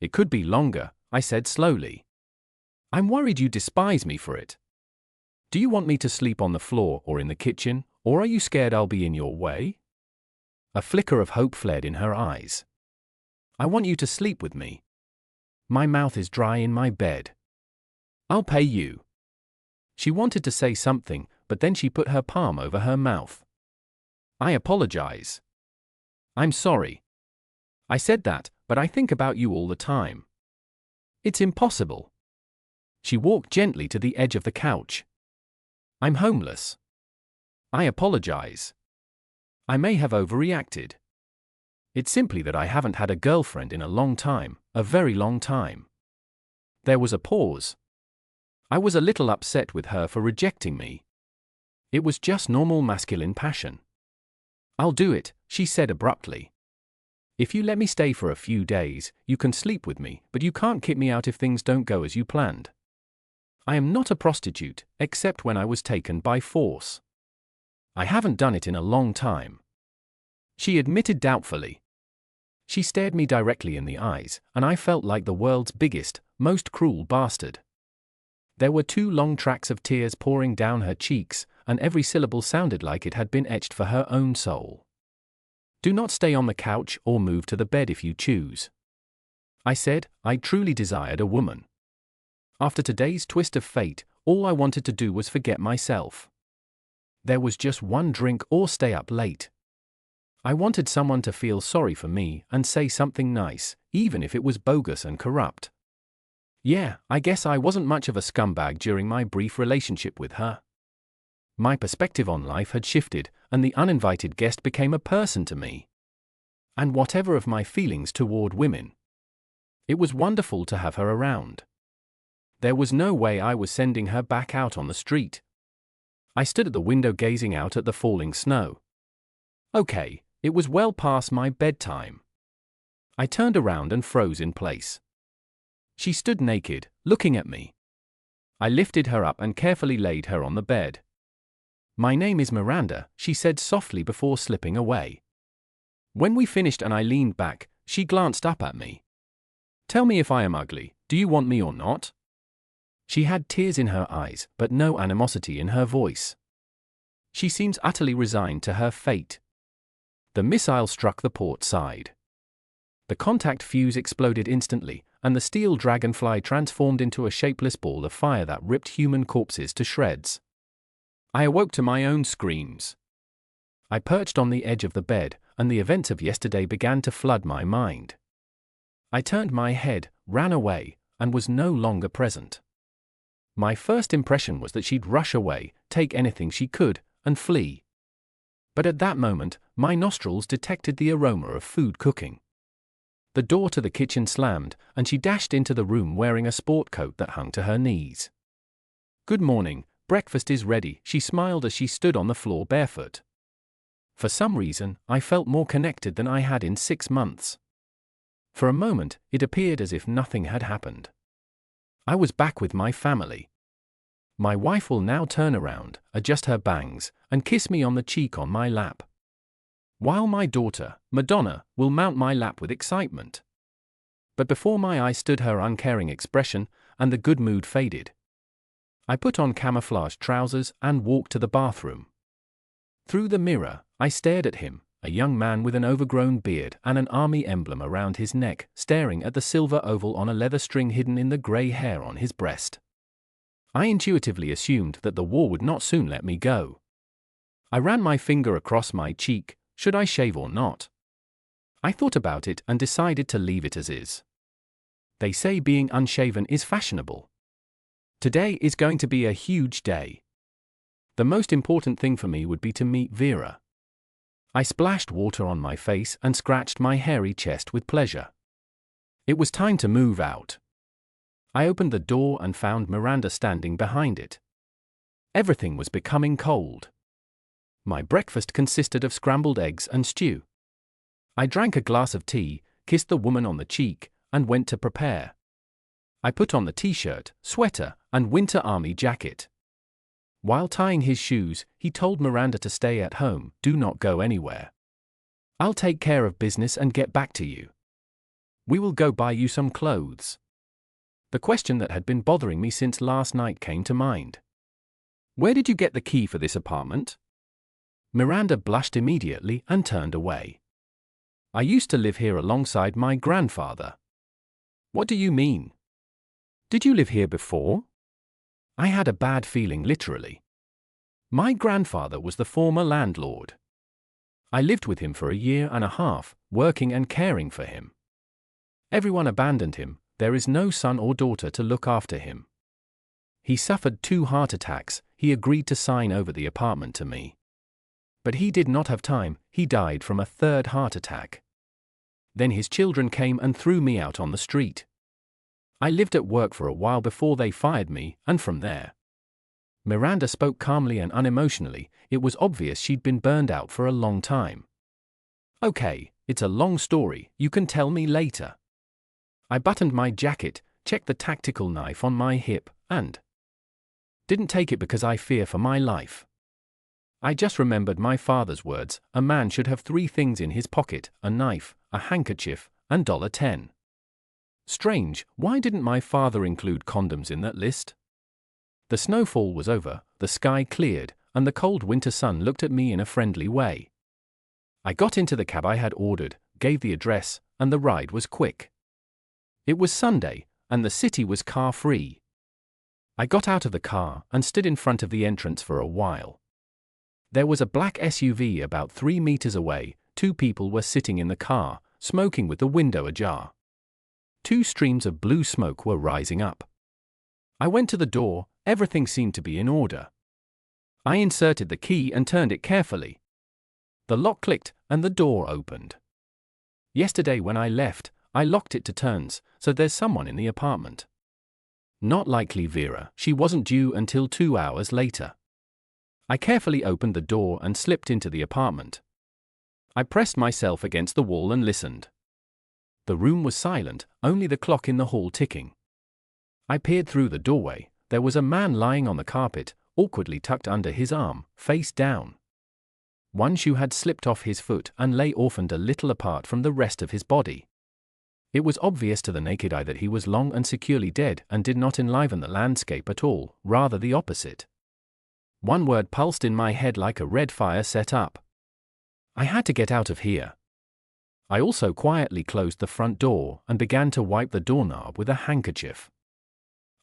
"It could be longer," I said slowly. "I'm worried you despise me for it. Do you want me to sleep on the floor or in the kitchen, or are you scared I'll be in your way?" A flicker of hope flared in her eyes. "I want you to sleep with me. My mouth is dry in my bed. I'll pay you." She wanted to say something, but then she put her palm over her mouth. "I apologize. I'm sorry. I said that, but I think about you all the time. It's impossible." She walked gently to the edge of the couch. "I'm homeless. I apologize. I may have overreacted. It's simply that I haven't had a girlfriend in a long time, a very long time." There was a pause. I was a little upset with her for rejecting me. It was just normal masculine passion. "I'll do it," she said abruptly. "If you let me stay for a few days, you can sleep with me, but you can't kick me out if things don't go as you planned. I am not a prostitute, except when I was taken by force. I haven't done it in a long time. she admitted doubtfully. She stared me directly in the eyes, and I felt like the world's biggest, most cruel bastard. There were 2 long tracks of tears pouring down her cheeks, and every syllable sounded like it had been etched for her own soul. "Do not stay on the couch or move to the bed if you choose." I said. I truly desired a woman. After today's twist of fate, all I wanted to do was forget myself. There was just one drink or stay up late. I wanted someone to feel sorry for me and say something nice, even if it was bogus and corrupt. Yeah, I guess I wasn't much of a scumbag during my brief relationship with her. My perspective on life had shifted, and the uninvited guest became a person to me. And whatever of my feelings toward women, it was wonderful to have her around. There was no way I was sending her back out on the street. I stood at the window gazing out at the falling snow. Okay, it was well past my bedtime. I turned around and froze in place. She stood naked, looking at me. I lifted her up and carefully laid her on the bed. "My name is Miranda," she said softly before slipping away. When we finished and I leaned back, she glanced up at me. "Tell me if I am ugly, do you want me or not?" She had tears in her eyes, but no animosity in her voice. She seems utterly resigned to her fate. The missile struck the port side. The contact fuse exploded instantly, and the steel dragonfly transformed into a shapeless ball of fire that ripped human corpses to shreds. I awoke to my own screams. I perched on the edge of the bed, and the events of yesterday began to flood my mind. I turned my head, ran away, and was no longer present. My first impression was that she'd rush away, take anything she could, and flee. But at that moment, my nostrils detected the aroma of food cooking. The door to the kitchen slammed, and she dashed into the room wearing a sport coat that hung to her knees. "Good morning, breakfast is ready," she smiled as she stood on the floor barefoot. For some reason, I felt more connected than I had in 6 months. For a moment, it appeared as if nothing had happened. I was back with my family. My wife will now turn around, adjust her bangs, and kiss me on the cheek on my lap, while my daughter, Madonna, will mount my lap with excitement. But before my eyes stood her uncaring expression, and the good mood faded. I put on camouflage trousers and walked to the bathroom. Through the mirror, I stared at him, a young man with an overgrown beard and an army emblem around his neck, staring at the silver oval on a leather string hidden in the grey hair on his breast. I intuitively assumed that the war would not soon let me go. I ran my finger across my cheek. Should I shave or not? I thought about it and decided to leave it as is. They say being unshaven is fashionable. Today is going to be a huge day. The most important thing for me would be to meet Vera. I splashed water on my face and scratched my hairy chest with pleasure. It was time to move out. I opened the door and found Miranda standing behind it. Everything was becoming cold. My breakfast consisted of scrambled eggs and stew. I drank a glass of tea, kissed the woman on the cheek, and went to prepare. I put on the t-shirt, sweater, and winter army jacket. While tying his shoes, he told Miranda to stay at home, do not go anywhere. I'll take care of business and get back to you. We will go buy you some clothes. The question that had been bothering me since last night came to mind. Where did you get the key for this apartment? Miranda blushed immediately and turned away. I used to live here alongside my grandfather. What do you mean? Did you live here before? I had a bad feeling, literally. My grandfather was the former landlord. I lived with him for 1.5 years, working and caring for him. Everyone abandoned him, there is no son or daughter to look after him. He suffered 2 heart attacks, he agreed to sign over the apartment to me. But he did not have time, he died from a 3rd heart attack. Then his children came and threw me out on the street. I lived at work for a while before they fired me, and from there. Miranda spoke calmly and unemotionally, it was obvious she'd been burned out for a long time. Okay, it's a long story, you can tell me later. I buttoned my jacket, checked the tactical knife on my hip, and didn't take it because I fear for my life. I just remembered my father's words: a man should have 3 things in his pocket: a knife, a handkerchief, and $10. Strange, why didn't my father include condoms in that list? The snowfall was over, the sky cleared, and the cold winter sun looked at me in a friendly way. I got into the cab I had ordered, gave the address, and the ride was quick. It was Sunday, and the city was car-free. I got out of the car and stood in front of the entrance for a while. There was a black SUV about 3 meters away. 2 people were sitting in the car, smoking with the window ajar. 2 streams of blue smoke were rising up. I went to the door. Everything seemed to be in order. I inserted the key and turned it carefully. The lock clicked, and the door opened. Yesterday when I left, I locked it to turns, so there's someone in the apartment. Not likely Vera, she wasn't due until 2 hours later. I carefully opened the door and slipped into the apartment. I pressed myself against the wall and listened. The room was silent, only the clock in the hall ticking. I peered through the doorway. There was a man lying on the carpet, awkwardly tucked under his arm, face down. One shoe had slipped off his foot and lay orphaned a little apart from the rest of his body. It was obvious to the naked eye that he was long and securely dead and did not enliven the landscape at all, rather the opposite. One word pulsed in my head like a red fire set up. I had to get out of here. I also quietly closed the front door and began to wipe the doorknob with a handkerchief.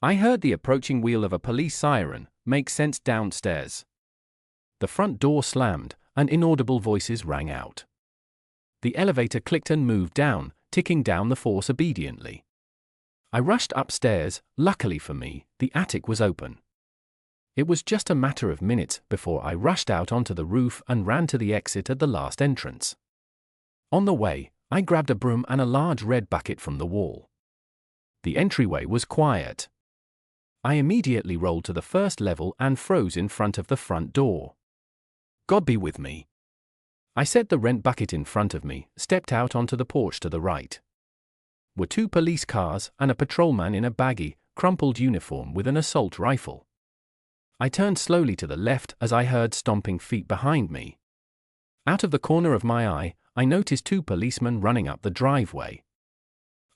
I heard the approaching wheel of a police siren make sense downstairs. The front door slammed, and inaudible voices rang out. The elevator clicked and moved down, ticking down the force obediently. I rushed upstairs. Luckily for me, the attic was open. It was just a matter of minutes before I rushed out onto the roof and ran to the exit at the last entrance. On the way, I grabbed a broom and a large red bucket from the wall. The entryway was quiet. I immediately rolled to the first level and froze in front of the front door. God be with me. I set the rent bucket in front of me, stepped out onto the porch to the right. Were 2 police cars and a patrolman in a baggy, crumpled uniform with an assault rifle. I turned slowly to the left as I heard stomping feet behind me. Out of the corner of my eye, I noticed 2 policemen running up the driveway.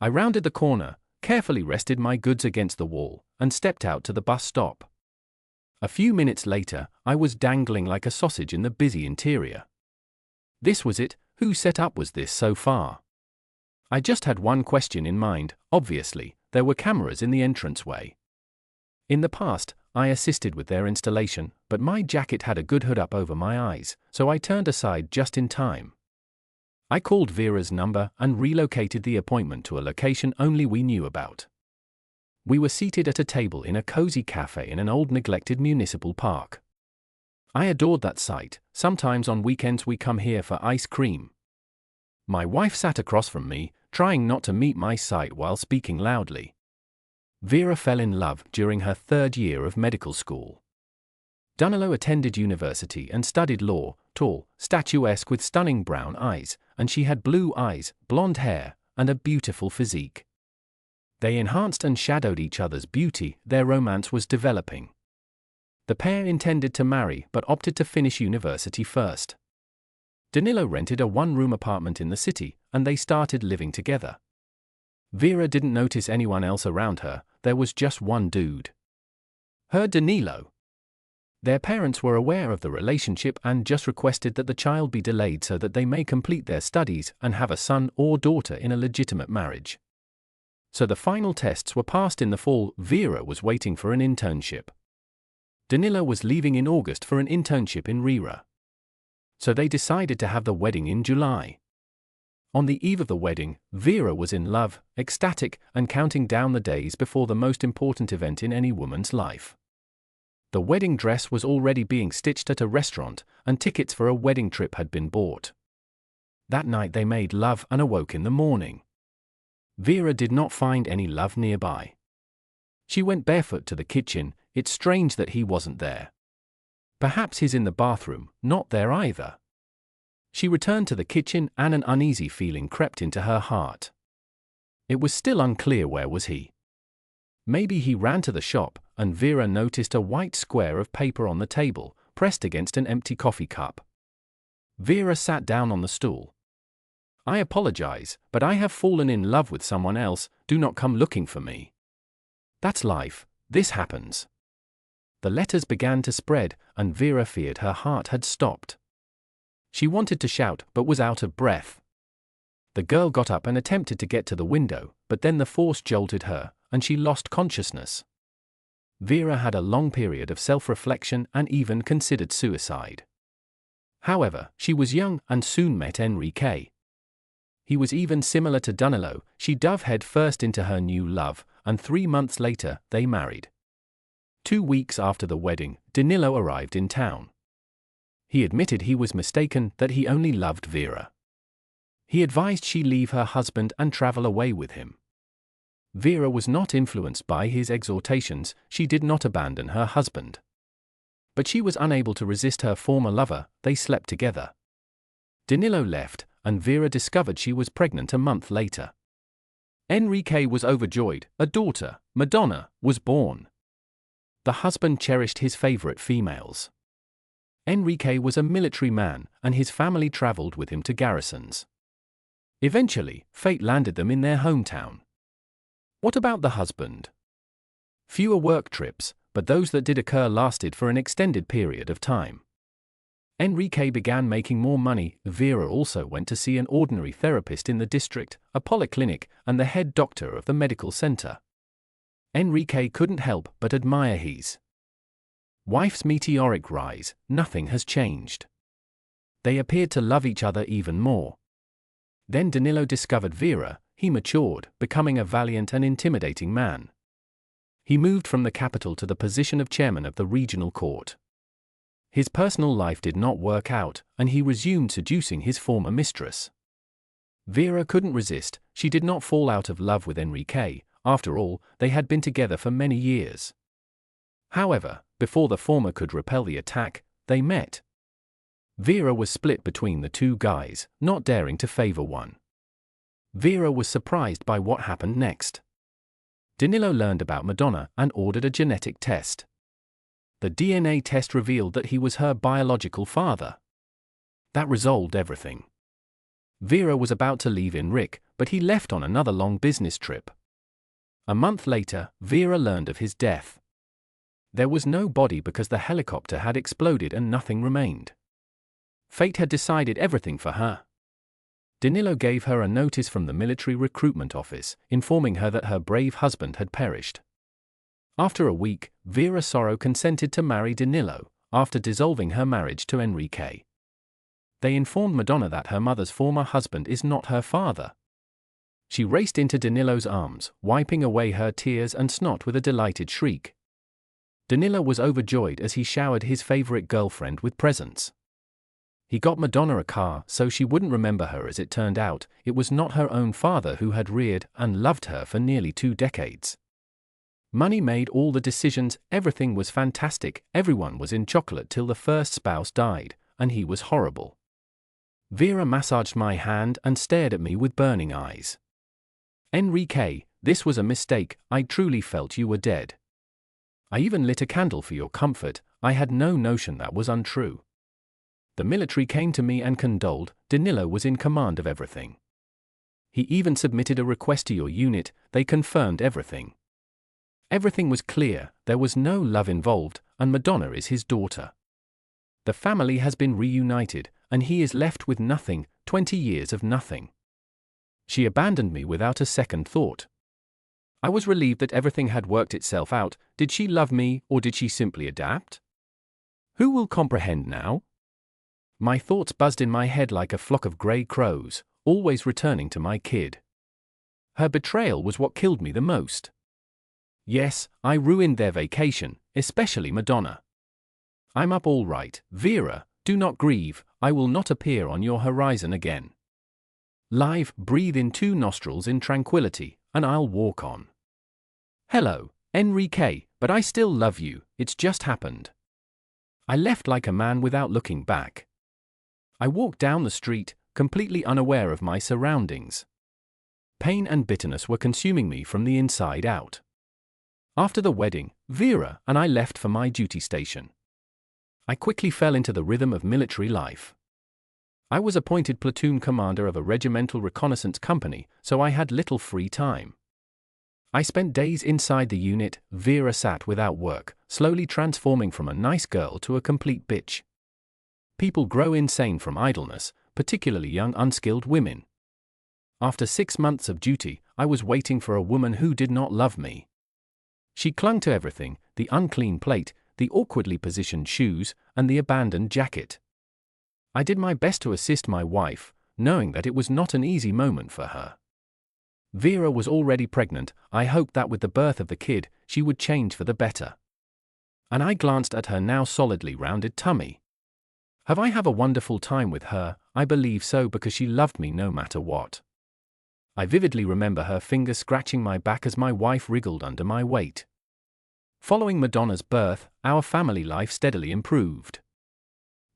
I rounded the corner, carefully rested my goods against the wall, and stepped out to the bus stop. A few minutes later, I was dangling like a sausage in the busy interior. This was it. Whose setup was this so far? I just had one question in mind. Obviously, there were cameras in the entranceway. In the past, I assisted with their installation, but my jacket had a good hood up over my eyes, so I turned aside just in time. I called Vera's number and relocated the appointment to a location only we knew about. We were seated at a table in a cozy cafe in an old neglected municipal park. I adored that site. Sometimes on weekends we come here for ice cream. My wife sat across from me, trying not to meet my sight while speaking loudly. Vera fell in love during her 3rd year of medical school. Danilo attended university and studied law, tall, statuesque with stunning brown eyes, and she had blue eyes, blonde hair, and a beautiful physique. They enhanced and shadowed each other's beauty. Their romance was developing. The pair intended to marry but opted to finish university first. Danilo rented a 1-room apartment in the city, and they started living together. Vera didn't notice anyone else around her. There was just one dude. Her Danilo. Their parents were aware of the relationship and just requested that the child be delayed so that they may complete their studies and have a son or daughter in a legitimate marriage. So the final tests were passed in the fall. Vera was waiting for an internship. Danilo was leaving in August for an internship in Rea-life. So they decided to have the wedding in July. On the eve of the wedding, Vera was in love, ecstatic, and counting down the days before the most important event in any woman's life. The wedding dress was already being stitched at a restaurant, and tickets for a wedding trip had been bought. That night they made love and awoke in the morning. Vera did not find any love nearby. She went barefoot to the kitchen. It's strange that he wasn't there. Perhaps he's in the bathroom, not there either. She returned to the kitchen and an uneasy feeling crept into her heart. It was still unclear where was he. Maybe he ran to the shop, and Vera noticed a white square of paper on the table, pressed against an empty coffee cup. Vera sat down on the stool. "I apologize, but I have fallen in love with someone else. Do not come looking for me." "That's life. This happens." The letters began to spread, and Vera feared her heart had stopped. She wanted to shout, but was out of breath. The girl got up and attempted to get to the window, but then the force jolted her, and she lost consciousness. Vera had a long period of self-reflection and even considered suicide. However, she was young and soon met Enrique. He was even similar to Danilo. She dove head first into her new love, and 3 months later, they married. 2 weeks after the wedding, Danilo arrived in town. He admitted he was mistaken, that he only loved Vera. He advised she leave her husband and travel away with him. Vera was not influenced by his exhortations. She did not abandon her husband. But she was unable to resist her former lover. They slept together. Danilo left, and Vera discovered she was pregnant a month later. Enrique was overjoyed. A daughter, Madonna, was born. The husband cherished his favorite females. Enrique was a military man, and his family traveled with him to garrisons. Eventually, fate landed them in their hometown. What about the husband? Fewer work trips, but those that did occur lasted for an extended period of time. Enrique began making more money. Vera also went to see an ordinary therapist in the district, a polyclinic, and the head doctor of the medical center. Enrique couldn't help but admire his wife's meteoric rise. Nothing has changed. They appeared to love each other even more. Then Danilo discovered Vera. He matured, becoming a valiant and intimidating man. He moved from the capital to the position of chairman of the regional court. His personal life did not work out, and he resumed seducing his former mistress. Vera couldn't resist. She did not fall out of love with Enrique. After all, they had been together for many years. However, before the former could repel the attack, they met. Vera was split between the two guys, not daring to favor one. Vera was surprised by what happened next. Danilo learned about Madonna and ordered a genetic test. The DNA test revealed that he was her biological father. That resolved everything. Vera was about to leave Enrique, but he left on another long business trip. A month later, Vera learned of his death. There was no body because the helicopter had exploded and nothing remained. Fate had decided everything for her. Danilo gave her a notice from the military recruitment office, informing her that her brave husband had perished. After a week, Vera Sorrow consented to marry Danilo, after dissolving her marriage to Enrique. They informed Madonna that her mother's former husband is not her father. She raced into Danilo's arms, wiping away her tears and snot with a delighted shriek. Danilo was overjoyed as he showered his favorite girlfriend with presents. He got Madonna a car so she wouldn't remember her. As it turned out, it was not her own father who had reared and loved her for nearly 2 decades. Money made all the decisions. Everything was fantastic. Everyone was in chocolate till the first spouse died, and he was horrible. Vera massaged my hand and stared at me with burning eyes. "Enrique, this was a mistake. I truly felt you were dead. I even lit a candle for your comfort. I had no notion that was untrue. The military came to me and condoled. Danilo was in command of everything. He even submitted a request to your unit. They confirmed everything. Everything was clear. There was no love involved, and Madonna is his daughter. The family has been reunited, and he is left with nothing. 20 years of nothing. She abandoned me without a second thought. I was relieved that everything had worked itself out. Did she love me, or did she simply adapt? Who will comprehend now?" My thoughts buzzed in my head like a flock of grey crows, always returning to my kid. Her betrayal was what killed me the most. Yes, I ruined their vacation, especially Madonna. I'm up all right, Vera, do not grieve. I will not appear on your horizon again. Live, breathe in 2 nostrils in tranquility, and I'll walk on. Hello, Enrique, but I still love you. It's just happened. I left like a man without looking back. I walked down the street, completely unaware of my surroundings. Pain and bitterness were consuming me from the inside out. After the wedding, Vera and I left for my duty station. I quickly fell into the rhythm of military life. I was appointed platoon commander of a regimental reconnaissance company, so I had little free time. I spent days inside the unit. Vera sat without work, slowly transforming from a nice girl to a complete bitch. People grow insane from idleness, particularly young unskilled women. After 6 months of duty, I was waiting for a woman who did not love me. She clung to everything: the unclean plate, the awkwardly positioned shoes, and the abandoned jacket. I did my best to assist my wife, knowing that it was not an easy moment for her. Vera was already pregnant. I hoped that with the birth of the kid, she would change for the better. And I glanced at her now solidly rounded tummy. Have I had a wonderful time with her? I believe so, because she loved me no matter what. I vividly remember her fingers scratching my back as my wife wriggled under my weight. Following Madonna's birth, our family life steadily improved.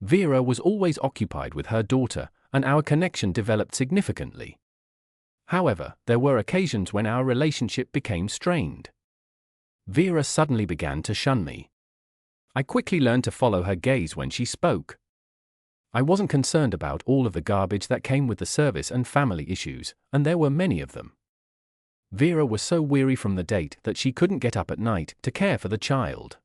Vera was always occupied with her daughter, and our connection developed significantly. However, there were occasions when our relationship became strained. Vera suddenly began to shun me. I quickly learned to follow her gaze when she spoke. I wasn't concerned about all of the garbage that came with the service and family issues, and there were many of them. Vera was so weary from the date that she couldn't get up at night to care for the child.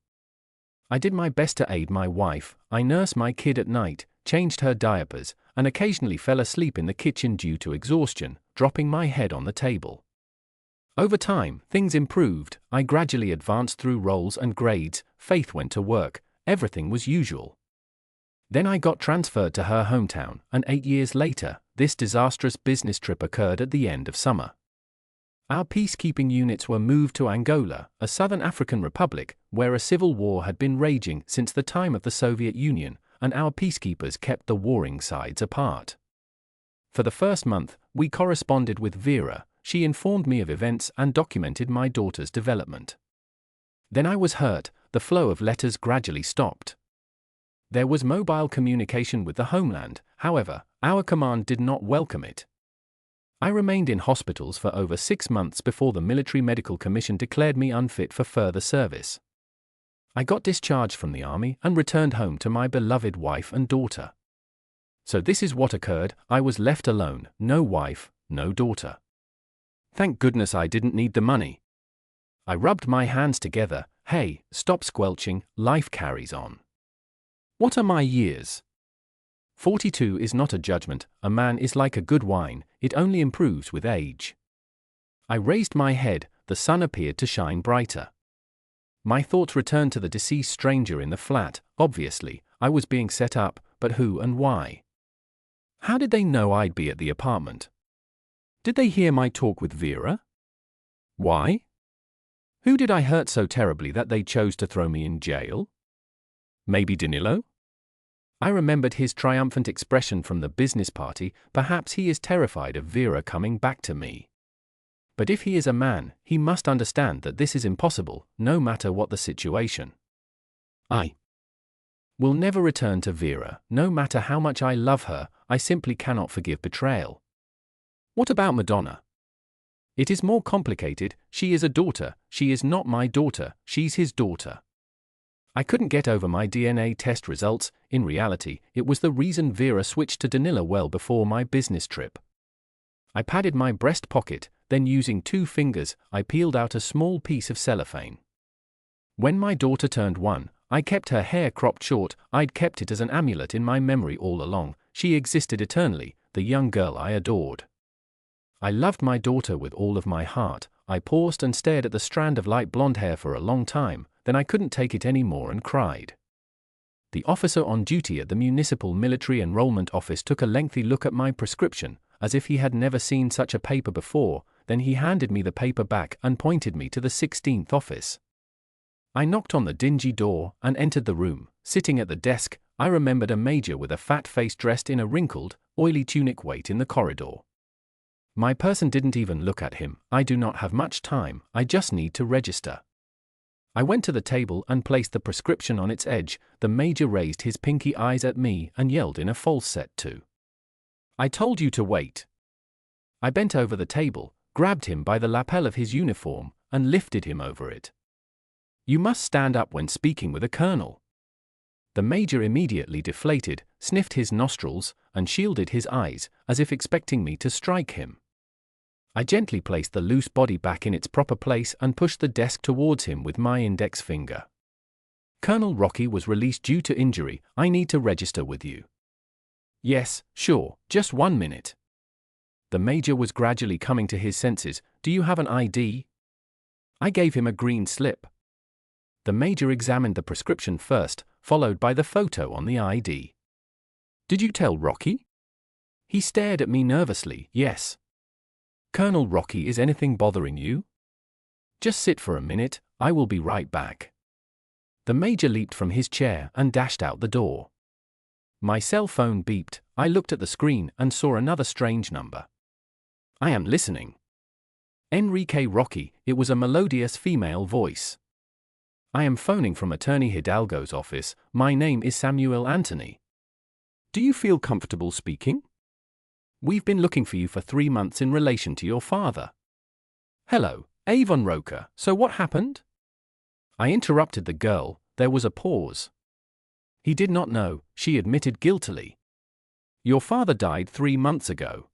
I did my best to aid my wife. I nursed my kid at night, changed her diapers, and occasionally fell asleep in the kitchen due to exhaustion, dropping my head on the table. Over time, things improved. I gradually advanced through roles and grades. Faith went to work. Everything was usual. Then I got transferred to her hometown, and 8 years later, this disastrous business trip occurred at the end of summer. Our peacekeeping units were moved to Angola, a southern African republic, where a civil war had been raging since the time of the Soviet Union, and our peacekeepers kept the warring sides apart. For the first month, we corresponded with Vera. She informed me of events and documented my daughter's development. Then I was hurt. The flow of letters gradually stopped. There was mobile communication with the homeland. However, our command did not welcome it. I remained in hospitals for over 6 months before the Military Medical Commission declared me unfit for further service. I got discharged from the army and returned home to my beloved wife and daughter. So this is what occurred. I was left alone, no wife, no daughter. Thank goodness I didn't need the money. I rubbed my hands together. Hey, stop squelching, life carries on. What are my years? 42 is not a judgment. A man is like a good wine, it only improves with age. I raised my head. The sun appeared to shine brighter. My thoughts returned to the deceased stranger in the flat. Obviously, I was being set up, but who and why? How did they know I'd be at the apartment? Did they hear my talk with Vera? Why? Who did I hurt so terribly that they chose to throw me in jail? Maybe Danilo? I remembered his triumphant expression from the business party. Perhaps he is terrified of Vera coming back to me. But if he is a man, he must understand that this is impossible, no matter what the situation. I will never return to Vera, no matter how much I love her. I simply cannot forgive betrayal. What about Madonna? It is more complicated. She is a daughter. She is not my daughter, she's his daughter. I couldn't get over my DNA test results. In reality, it was the reason Vera switched to Danilo well before my business trip. I padded my breast pocket, then using 2 fingers, I peeled out a small piece of cellophane. When my daughter turned 1, I kept her hair cropped short. I'd kept it as an amulet in my memory all along. She existed eternally, the young girl I adored. I loved my daughter with all of my heart. I paused and stared at the strand of light blonde hair for a long time. Then I couldn't take it anymore and cried. The officer on duty at the Municipal Military Enrollment Office took a lengthy look at my prescription, as if he had never seen such a paper before. Then he handed me the paper back and pointed me to the 16th office. I knocked on the dingy door and entered the room. Sitting at the desk, I remembered a major with a fat face dressed in a wrinkled, oily tunic wait in the corridor. My person didn't even look at him. I do not have much time, I just need to register. I went to the table and placed the prescription on its edge. The major raised his pinky eyes at me and yelled in a falsetto too. I told you to wait. I bent over the table, grabbed him by the lapel of his uniform, and lifted him over it. You must stand up when speaking with a colonel. The major immediately deflated, sniffed his nostrils, and shielded his eyes, as if expecting me to strike him. I gently placed the loose body back in its proper place and pushed the desk towards him with my index finger. Colonel Rocky was released due to injury. I need to register with you. Yes, sure, just 1 minute. The major was gradually coming to his senses. Do you have an ID? I gave him a green slip. The major examined the prescription first, followed by the photo on the ID. Did you tell Rocky? He stared at me nervously. Yes. Colonel Rocky, is anything bothering you? Just sit for a minute, I will be right back. The major leaped from his chair and dashed out the door. My cell phone beeped. I looked at the screen and saw another strange number. I am listening. Enrique Rocky. It was a melodious female voice. I am phoning from Attorney Hidalgo's office. My name is Samuel Anthony. Do you feel comfortable speaking? We've been looking for you for 3 months in relation to your father. Hello, Avon Roker. So what happened? I interrupted the girl. There was a pause. He did not know, she admitted guiltily. Your father died 3 months ago.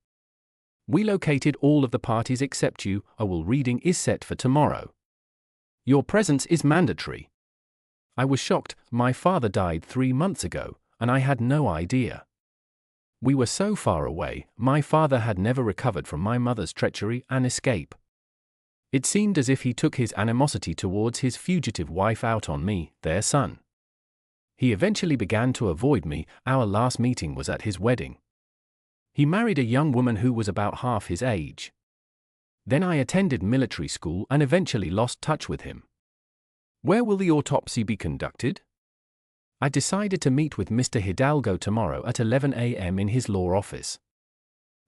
We located all of the parties except you. A will reading is set for tomorrow. Your presence is mandatory. I was shocked. My father died 3 months ago, and I had no idea. We were so far away. My father had never recovered from my mother's treachery and escape. It seemed as if he took his animosity towards his fugitive wife out on me, their son. He eventually began to avoid me. Our last meeting was at his wedding. He married a young woman who was about half his age. Then I attended military school and eventually lost touch with him. Where will the autopsy be conducted? I decided to meet with Mr. Hidalgo tomorrow at 11 a.m. in his law office.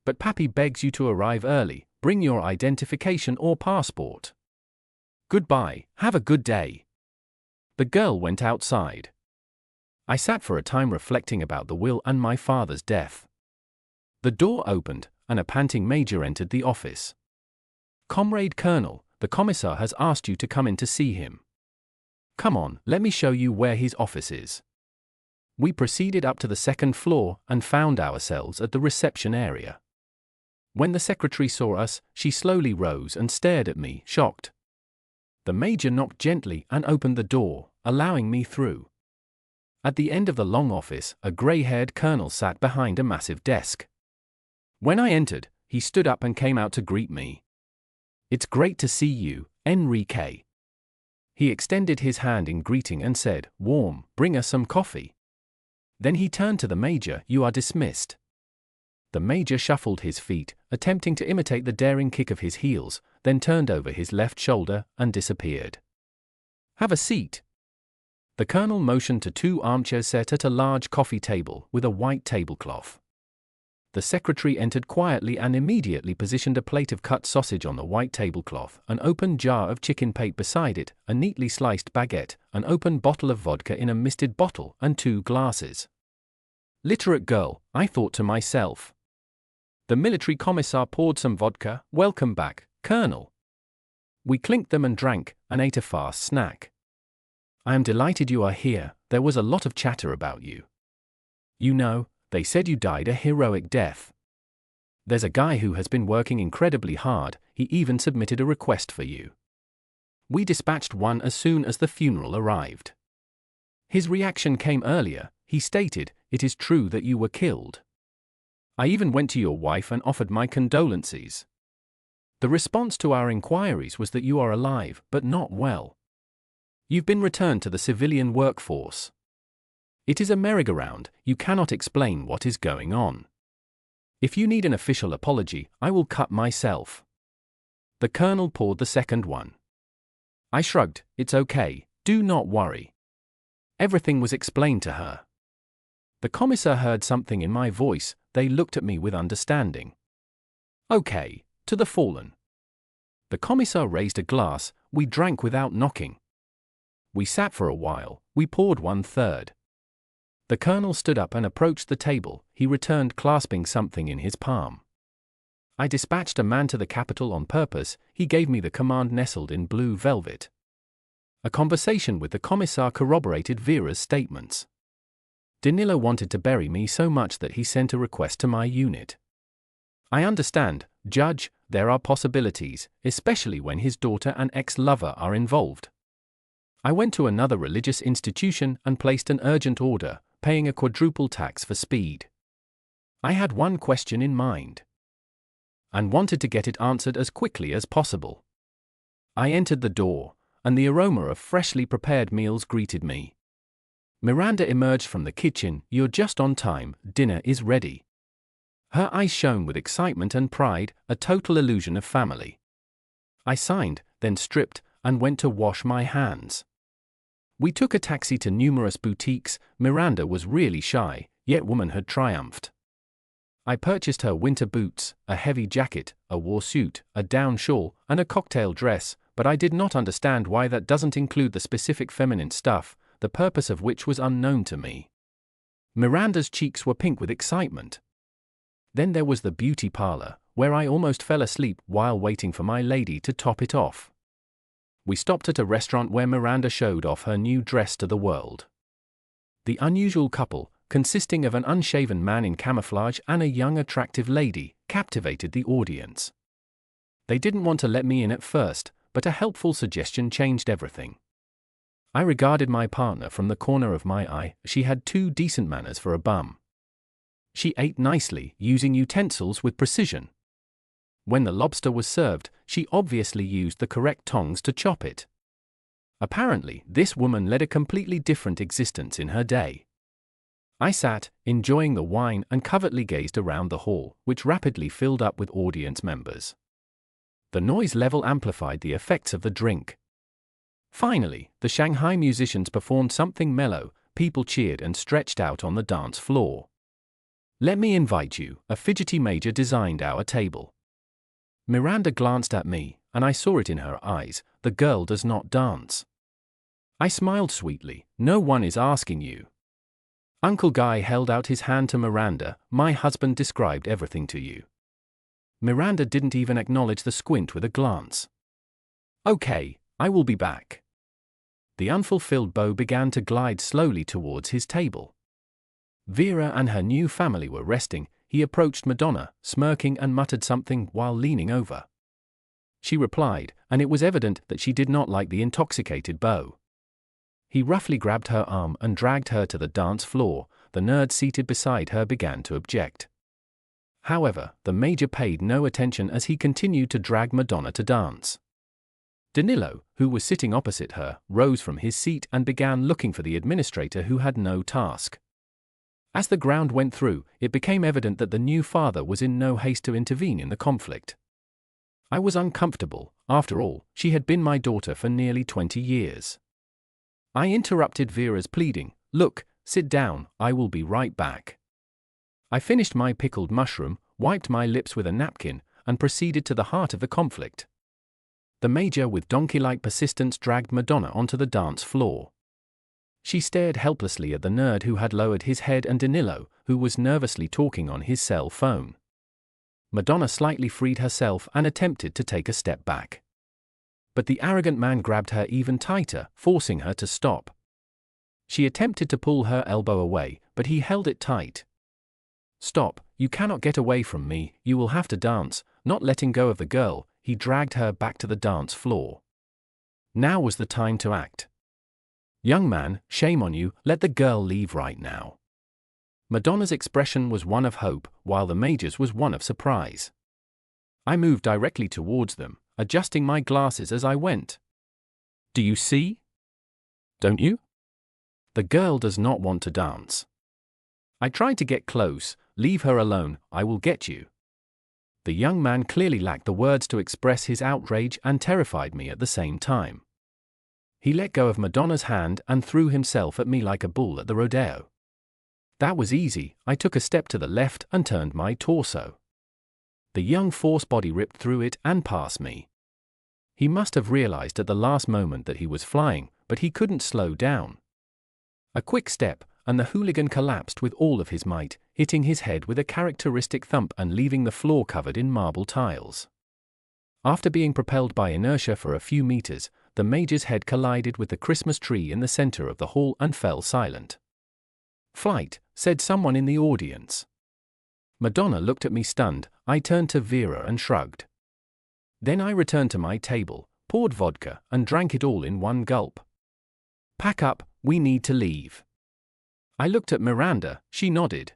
But Papi begs you to arrive early. Bring your identification or passport. Goodbye, have a good day. The girl went outside. I sat for a time reflecting about the will and my father's death. The door opened, and a panting major entered the office. Comrade Colonel, the commissar has asked you to come in to see him. Come on, let me show you where his office is. We proceeded up to the 2nd floor and found ourselves at the reception area. When the secretary saw us, she slowly rose and stared at me, shocked. The major knocked gently and opened the door, allowing me through. At the end of the long office, a grey-haired colonel sat behind a massive desk. When I entered, he stood up and came out to greet me. It's great to see you, Enrique. He extended his hand in greeting and said, warm, bring us some coffee. Then he turned to the major, you are dismissed. The major shuffled his feet, attempting to imitate the daring kick of his heels, then turned over his left shoulder and disappeared. Have a seat. The colonel motioned to 2 armchairs set at a large coffee table with a white tablecloth. The secretary entered quietly and immediately positioned a plate of cut sausage on the white tablecloth, an open jar of chicken pate beside it, a neatly sliced baguette, an open bottle of vodka in a misted bottle, and 2 glasses. Literate girl, I thought to myself. The military commissar poured some vodka. Welcome back, Colonel. We clinked them and drank, and ate a fast snack. I am delighted you are here. There was a lot of chatter about you. You know, they said you died a heroic death. There's a guy who has been working incredibly hard. He even submitted a request for you. We dispatched one as soon as the funeral arrived. His reaction came earlier. He stated, it is true that you were killed. I even went to your wife and offered my condolences. The response to our inquiries was that you are alive, but not well. You've been returned to the civilian workforce. It is a merry-go-round. You cannot explain what is going on. If you need an official apology, I will cut myself. The colonel poured the second one. I shrugged. It's okay, do not worry. Everything was explained to her. The commissar heard something in my voice. They looked at me with understanding. Okay, to the fallen. The commissar raised a glass. We drank without knocking. We sat for a while. We poured 1/3. The colonel stood up and approached the table. He returned clasping something in his palm. I dispatched a man to the capital on purpose. He gave me the command nestled in blue velvet. A conversation with the commissar corroborated Vera's statements. Danilo wanted to bury me so much that he sent a request to my unit. I understand, Judge, there are possibilities, especially when his daughter and ex-lover are involved. I went to another religious institution and placed an urgent order, paying a quadruple tax for speed. I had one question in mind, and wanted to get it answered as quickly as possible. I entered the door, and the aroma of freshly prepared meals greeted me. Miranda emerged from the kitchen. "You're just on time, dinner is ready." Her eyes shone with excitement and pride, a total illusion of family. I signed, then stripped, and went to wash my hands. We took a taxi to numerous boutiques. Miranda was really shy, yet womanhood triumphed. I purchased her winter boots, a heavy jacket, a war suit, a down shawl, and a cocktail dress, but I did not understand why that doesn't include the specific feminine stuff, the purpose of which was unknown to me. Miranda's cheeks were pink with excitement. Then there was the beauty parlor, where I almost fell asleep while waiting for my lady to top it off. We stopped at a restaurant where Miranda showed off her new dress to the world. The unusual couple, consisting of an unshaven man in camouflage and a young attractive lady, captivated the audience. They didn't want to let me in at first, but a helpful suggestion changed everything. I regarded my partner from the corner of my eye. She had 2 decent manners for a bum. She ate nicely, using utensils with precision. When the lobster was served, she obviously used the correct tongs to chop it. Apparently, this woman led a completely different existence in her day. I sat, enjoying the wine, and covertly gazed around the hall, which rapidly filled up with audience members. The noise level amplified the effects of the drink. Finally, the Shanghai musicians performed something mellow. People cheered and stretched out on the dance floor. "Let me invite you," a fidgety major designed our table. Miranda glanced at me, and I saw it in her eyes. The girl does not dance. I smiled sweetly. "No one is asking you." Uncle Guy held out his hand to Miranda. "My husband described everything to you." Miranda didn't even acknowledge the squint with a glance. "Okay, I will be back." The unfulfilled beau began to glide slowly towards his table. Vera and her new family were resting. He approached Madonna, smirking, and muttered something while leaning over. She replied, and it was evident that she did not like the intoxicated beau. He roughly grabbed her arm and dragged her to the dance floor. The nerd seated beside her began to object. However, the major paid no attention as he continued to drag Madonna to dance. Danilo, who was sitting opposite her, rose from his seat and began looking for the administrator who had no task. As the ground went through, it became evident that the new father was in no haste to intervene in the conflict. I was uncomfortable. After all, she had been my daughter for nearly 20 years. I interrupted Vera's pleading. "Look, sit down, I will be right back." I finished my pickled mushroom, wiped my lips with a napkin, and proceeded to the heart of the conflict. The major, with donkey-like persistence, dragged Madonna onto the dance floor. She stared helplessly at the nerd who had lowered his head and Danilo, who was nervously talking on his cell phone. Madonna slightly freed herself and attempted to take a step back. But the arrogant man grabbed her even tighter, forcing her to stop. She attempted to pull her elbow away, but he held it tight. "Stop, you cannot get away from me, you will have to dance." Not letting go of the girl, he dragged her back to the dance floor. Now was the time to act. "Young man, shame on you, let the girl leave right now." Madonna's expression was one of hope, while the major's was one of surprise. I moved directly towards them, adjusting my glasses as I went. "Do you see? Don't you? The girl does not want to dance." I tried to get close. "Leave her alone, I will get you." The young man clearly lacked the words to express his outrage and terrified me at the same time. He let go of Madonna's hand and threw himself at me like a bull at the rodeo. That was easy. I took a step to the left and turned my torso. The young force body ripped through it and past me. He must have realized at the last moment that he was flying, but he couldn't slow down. A quick step, and the hooligan collapsed with all of his might, hitting his head with a characteristic thump and leaving the floor covered in marble tiles. After being propelled by inertia for a few meters, the major's head collided with the Christmas tree in the center of the hall and fell silent. Flight, said someone in the audience. Madonna looked at me stunned. I turned to Vera and shrugged. Then I returned to my table, poured vodka, and drank it all in one gulp. Pack up, we need to leave. I looked at Miranda, she nodded.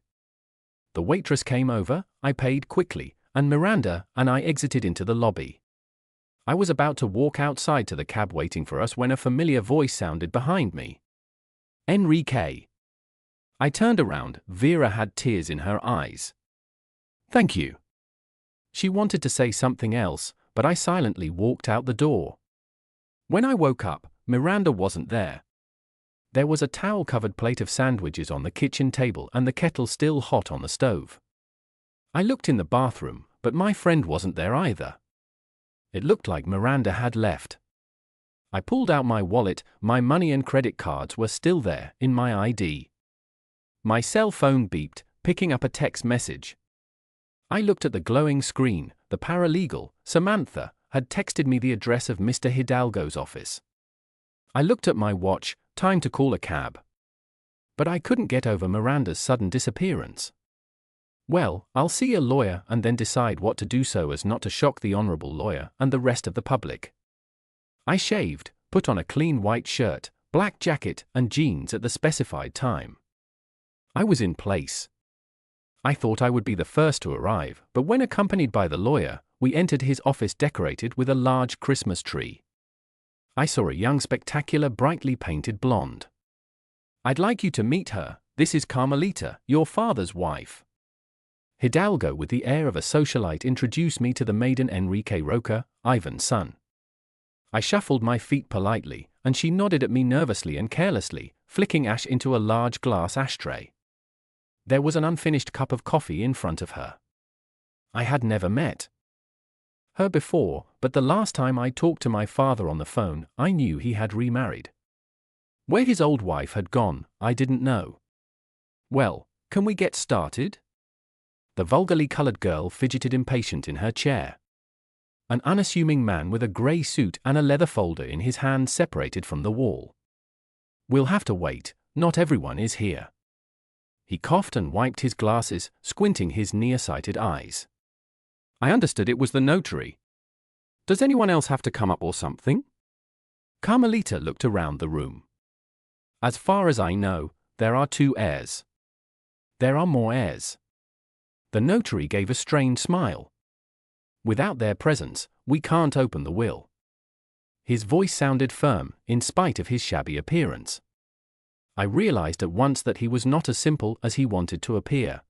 The waitress came over, I paid quickly, and Miranda and I exited into the lobby. I was about to walk outside to the cab waiting for us when a familiar voice sounded behind me. Enrique. I turned around. Vera had tears in her eyes. Thank you. She wanted to say something else, but I silently walked out the door. When I woke up, Miranda wasn't there. There was a towel-covered plate of sandwiches on the kitchen table and the kettle still hot on the stove. I looked in the bathroom, but my friend wasn't there either. It looked like Miranda had left. I pulled out my wallet. My money and credit cards were still there, in my ID. My cell phone beeped, picking up a text message. I looked at the glowing screen. The paralegal, Samantha, had texted me the address of Mr. Hidalgo's office. I looked at my watch. Time to call a cab. But I couldn't get over Miranda's sudden disappearance. Well, I'll see a lawyer and then decide what to do so as not to shock the honorable lawyer and the rest of the public. I shaved, put on a clean white shirt, black jacket, and jeans at the specified time. I was in place. I thought I would be the first to arrive, but when accompanied by the lawyer, we entered his office decorated with a large Christmas tree. I saw a young, spectacular, brightly painted blonde. I'd like you to meet her. This is Carmelita, your father's wife. Hidalgo, with the air of a socialite, introduced me to the maiden Enrique Roca, Ivan's son. I shuffled my feet politely, and she nodded at me nervously and carelessly, flicking ash into a large glass ashtray. There was an unfinished cup of coffee in front of her. I had never met her before, but the last time I talked to my father on the phone, I knew he had remarried. Where his old wife had gone, I didn't know. Well, can we get started? The vulgarly colored girl fidgeted impatient in her chair. An unassuming man with a grey suit and a leather folder in his hand separated from the wall. We'll have to wait, not everyone is here. He coughed and wiped his glasses, squinting his nearsighted eyes. I understood it was the notary. Does anyone else have to come up or something? Carmelita looked around the room. As far as I know, there are 2 heirs. There are more heirs. The notary gave a strained smile. Without their presence, we can't open the will. His voice sounded firm, in spite of his shabby appearance. I realized at once that he was not as simple as he wanted to appear.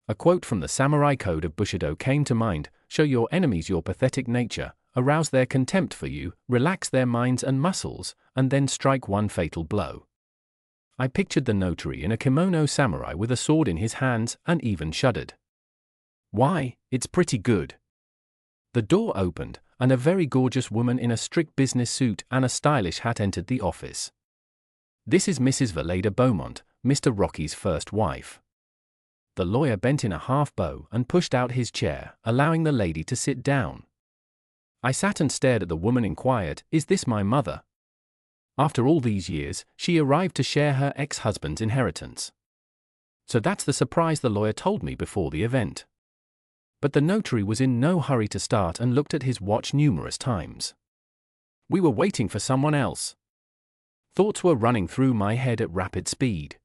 A quote from the Samurai Code of Bushido came to mind: show your enemies your pathetic nature, arouse their contempt for you, relax their minds and muscles, and then strike one fatal blow. I pictured the notary in a kimono samurai with a sword in his hands and even shuddered. Why, it's pretty good. The door opened, and a very gorgeous woman in a strict business suit and a stylish hat entered the office. This is Mrs. Valeda Beaumont, Mr. Rocky's first wife. The lawyer bent in a half bow and pushed out his chair, allowing the lady to sit down. I sat and stared at the woman, inquired, "Is this my mother?" After all these years, she arrived to share her ex-husband's inheritance. So that's the surprise, the lawyer told me before the event. But the notary was in no hurry to start and looked at his watch numerous times. We were waiting for someone else. Thoughts were running through my head at rapid speed.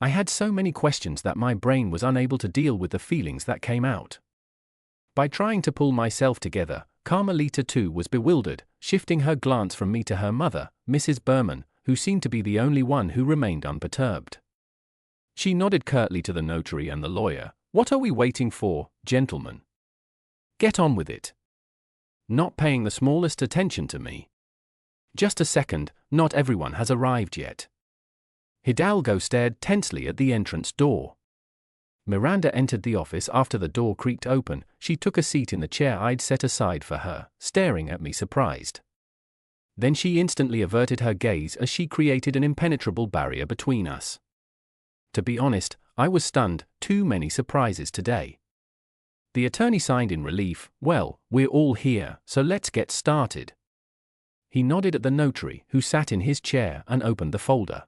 I had so many questions that my brain was unable to deal with the feelings that came out. By trying to pull myself together, Carmelita too was bewildered, shifting her glance from me to her mother, Mrs. Berman, who seemed to be the only one who remained unperturbed. She nodded curtly to the notary and the lawyer. "What are we waiting for, gentlemen? Get on with it." Not paying the smallest attention to me. "Just a second, not everyone has arrived yet." Hidalgo stared tensely at the entrance door. Miranda entered the office after the door creaked open. She took a seat in the chair I'd set aside for her, staring at me surprised. Then she instantly averted her gaze as she created an impenetrable barrier between us. To be honest, I was stunned. Too many surprises today. The attorney signed in relief. "Well, we're all here, so let's get started." He nodded at the notary, who sat in his chair and opened the folder.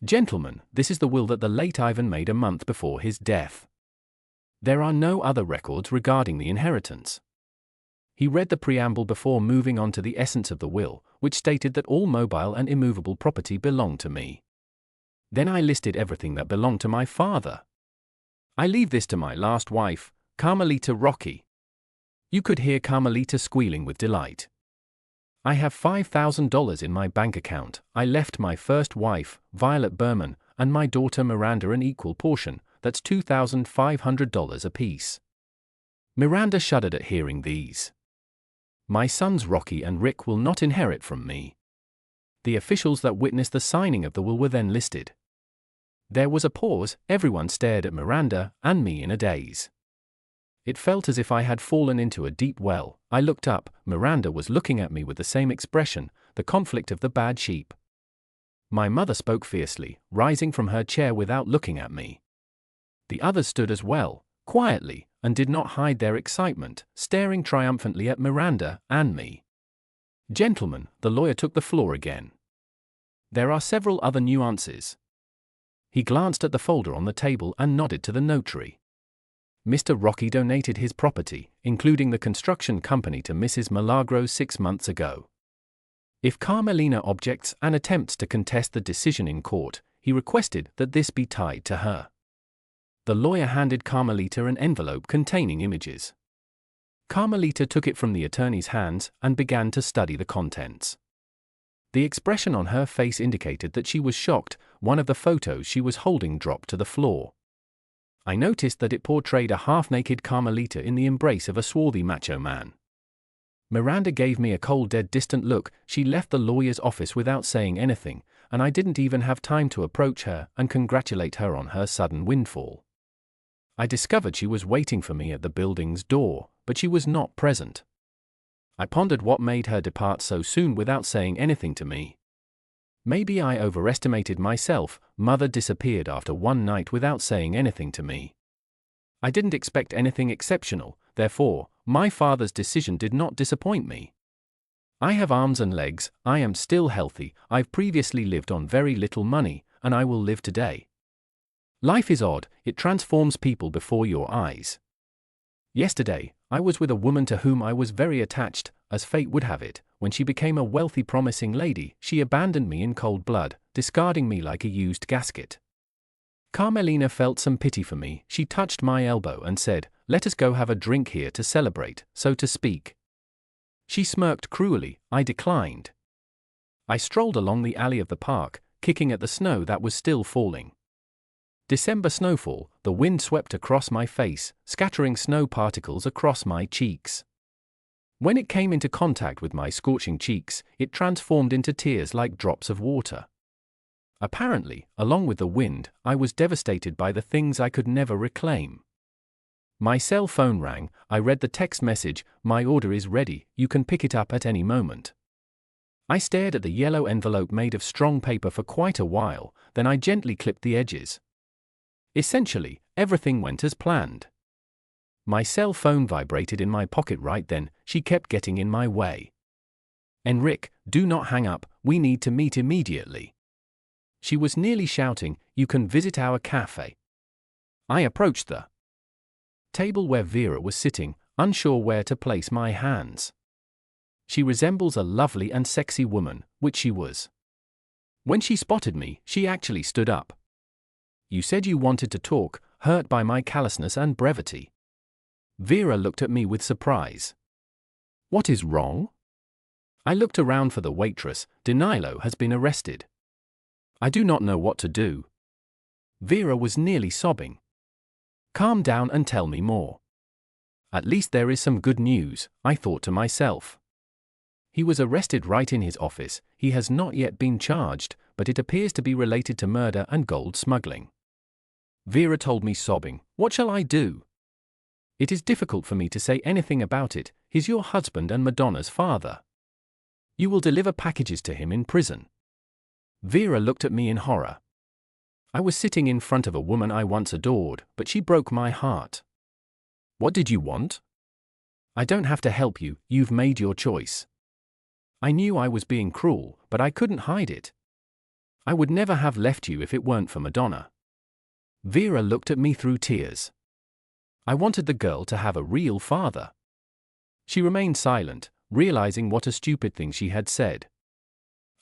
Gentlemen, this is the will that the late Ivan made a month before his death. There are no other records regarding the inheritance. He read the preamble before moving on to the essence of the will, which stated that all mobile and immovable property belonged to me. Then I listed everything that belonged to my father. I leave this to my last wife, Carmelita Rocky. You could hear Carmelita squealing with delight. I have $5,000 in my bank account. I left my first wife, Violet Berman, and my daughter Miranda an equal portion. That's $2,500 apiece. Miranda shuddered at hearing these. My sons Rocky and Rick will not inherit from me. The officials that witnessed the signing of the will were then listed. There was a pause. Everyone stared at Miranda and me in a daze. It felt as if I had fallen into a deep well. I looked up. Miranda was looking at me with the same expression, the conflict of the bad sheep. My mother spoke fiercely, rising from her chair without looking at me. The others stood as well, quietly, and did not hide their excitement, staring triumphantly at Miranda and me. Gentlemen, the lawyer took the floor again. There are several other nuances. He glanced at the folder on the table and nodded to the notary. Mr. Rocky donated his property, including the construction company, to Mrs. Milagros 6 months ago. If Carmelina objects and attempts to contest the decision in court, he requested that this be tied to her. The lawyer handed Carmelita an envelope containing images. Carmelita took it from the attorney's hands and began to study the contents. The expression on her face indicated that she was shocked. One of the photos she was holding dropped to the floor. I noticed that it portrayed a half-naked Carmelita in the embrace of a swarthy macho man. Miranda gave me a cold, dead, distant look. She left the lawyer's office without saying anything, and I didn't even have time to approach her and congratulate her on her sudden windfall. I discovered she was waiting for me at the building's door, but she was not present. I pondered what made her depart so soon without saying anything to me. Maybe I overestimated myself. Mother disappeared after one night without saying anything to me. I didn't expect anything exceptional, therefore, my father's decision did not disappoint me. I have arms and legs, I am still healthy, I've previously lived on very little money, and I will live today. Life is odd, it transforms people before your eyes. Yesterday, I was with a woman to whom I was very attached. As fate would have it, when she became a wealthy, promising lady, she abandoned me in cold blood, discarding me like a used gasket. Carmelina felt some pity for me. She touched my elbow and said, "Let us go have a drink here to celebrate, so to speak." She smirked cruelly. I declined. I strolled along the alley of the park, kicking at the snow that was still falling. December snowfall, the wind swept across my face, scattering snow particles across my cheeks. When it came into contact with my scorching cheeks, it transformed into tears like drops of water. Apparently, along with the wind, I was devastated by the things I could never reclaim. My cell phone rang. I read the text message, "My order is ready, you can pick it up at any moment." I stared at the yellow envelope made of strong paper for quite a while, then I gently clipped the edges. Essentially, everything went as planned. My cell phone vibrated in my pocket right then. She kept getting in my way. "Enrique, do not hang up, we need to meet immediately." She was nearly shouting, "You can visit our cafe." I approached the table where Vera was sitting, unsure where to place my hands. She resembles a lovely and sexy woman, which she was. When she spotted me, she actually stood up. "You said you wanted to talk," hurt by my callousness and brevity. Vera looked at me with surprise. "What is wrong?" I looked around for the waitress. Danilo has been arrested. I do not know what to do. Vera was nearly sobbing. "Calm down and tell me more." "At least there is some good news," I thought to myself. He was arrested right in his office. He has not yet been charged, but it appears to be related to murder and gold smuggling. Vera told me, sobbing, "What shall I do?" "It is difficult for me to say anything about it. He's your husband and Madonna's father. You will deliver packages to him in prison." Vera looked at me in horror. I was sitting in front of a woman I once adored, but she broke my heart. "What did you want?" "I don't have to help you, you've made your choice." I knew I was being cruel, but I couldn't hide it. I would never have left you if it weren't for Madonna. Vera looked at me through tears. I wanted the girl to have a real father. She remained silent, realizing what a stupid thing she had said.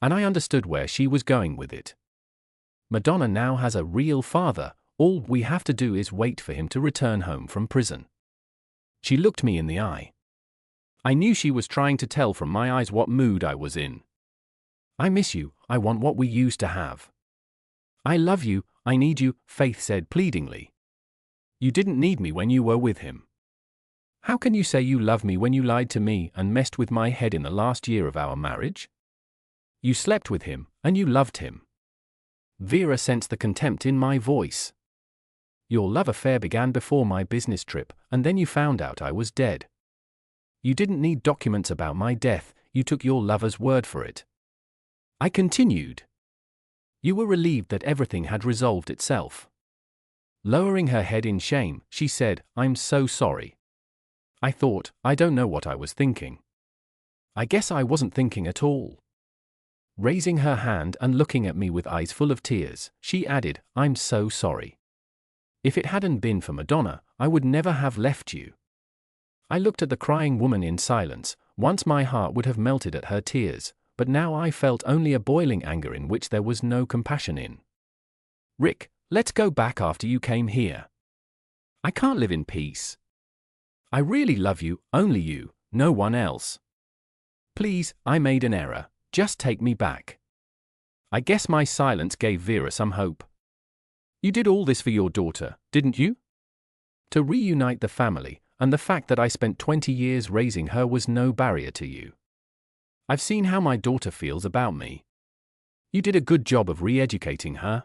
And I understood where she was going with it. Madonna now has a real father, all we have to do is wait for him to return home from prison. She looked me in the eye. I knew she was trying to tell from my eyes what mood I was in. I miss you, I want what we used to have. I love you, I need you, Faith said pleadingly. You didn't need me when you were with him. How can you say you love me when you lied to me and messed with my head in the last year of our marriage? You slept with him, and you loved him. Vera sensed the contempt in my voice. Your love affair began before my business trip, and then you found out I was dead. You didn't need documents about my death, you took your lover's word for it. I continued. You were relieved that everything had resolved itself. Lowering her head in shame, she said, I'm so sorry. I thought, I don't know what I was thinking. I guess I wasn't thinking at all. Raising her hand and looking at me with eyes full of tears, she added, I'm so sorry. If it hadn't been for Madonna, I would never have left you. I looked at the crying woman in silence. Once my heart would have melted at her tears, but now I felt only a boiling anger in which there was no compassion in. Rick, let's go back after you came here. I can't live in peace. I really love you, only you, no one else. Please, I made an error, just take me back. I guess my silence gave Vera some hope. You did all this for your daughter, didn't you? To reunite the family, and the fact that I spent 20 years raising her was no barrier to you. I've seen how my daughter feels about me. You did a good job of re-educating her.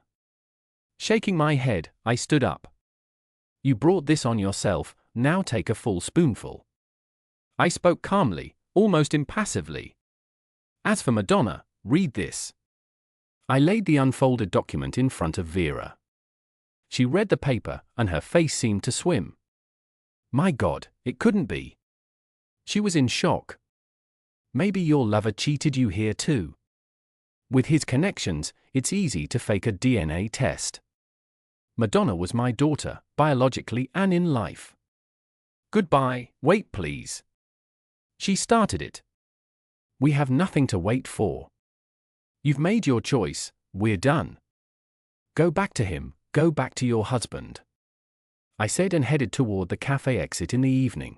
Shaking my head, I stood up. You brought this on yourself, now take a full spoonful. I spoke calmly, almost impassively. As for Madonna, read this. I laid the unfolded document in front of Vera. She read the paper, and her face seemed to swim. My God, it couldn't be. She was in shock. Maybe your lover cheated you here too. With his connections, it's easy to fake a DNA test. Madonna was my daughter, biologically and in life. Goodbye, wait please. She started it. We have nothing to wait for. You've made your choice, we're done. Go back to him, go back to your husband. I said and headed toward the cafe exit in the evening.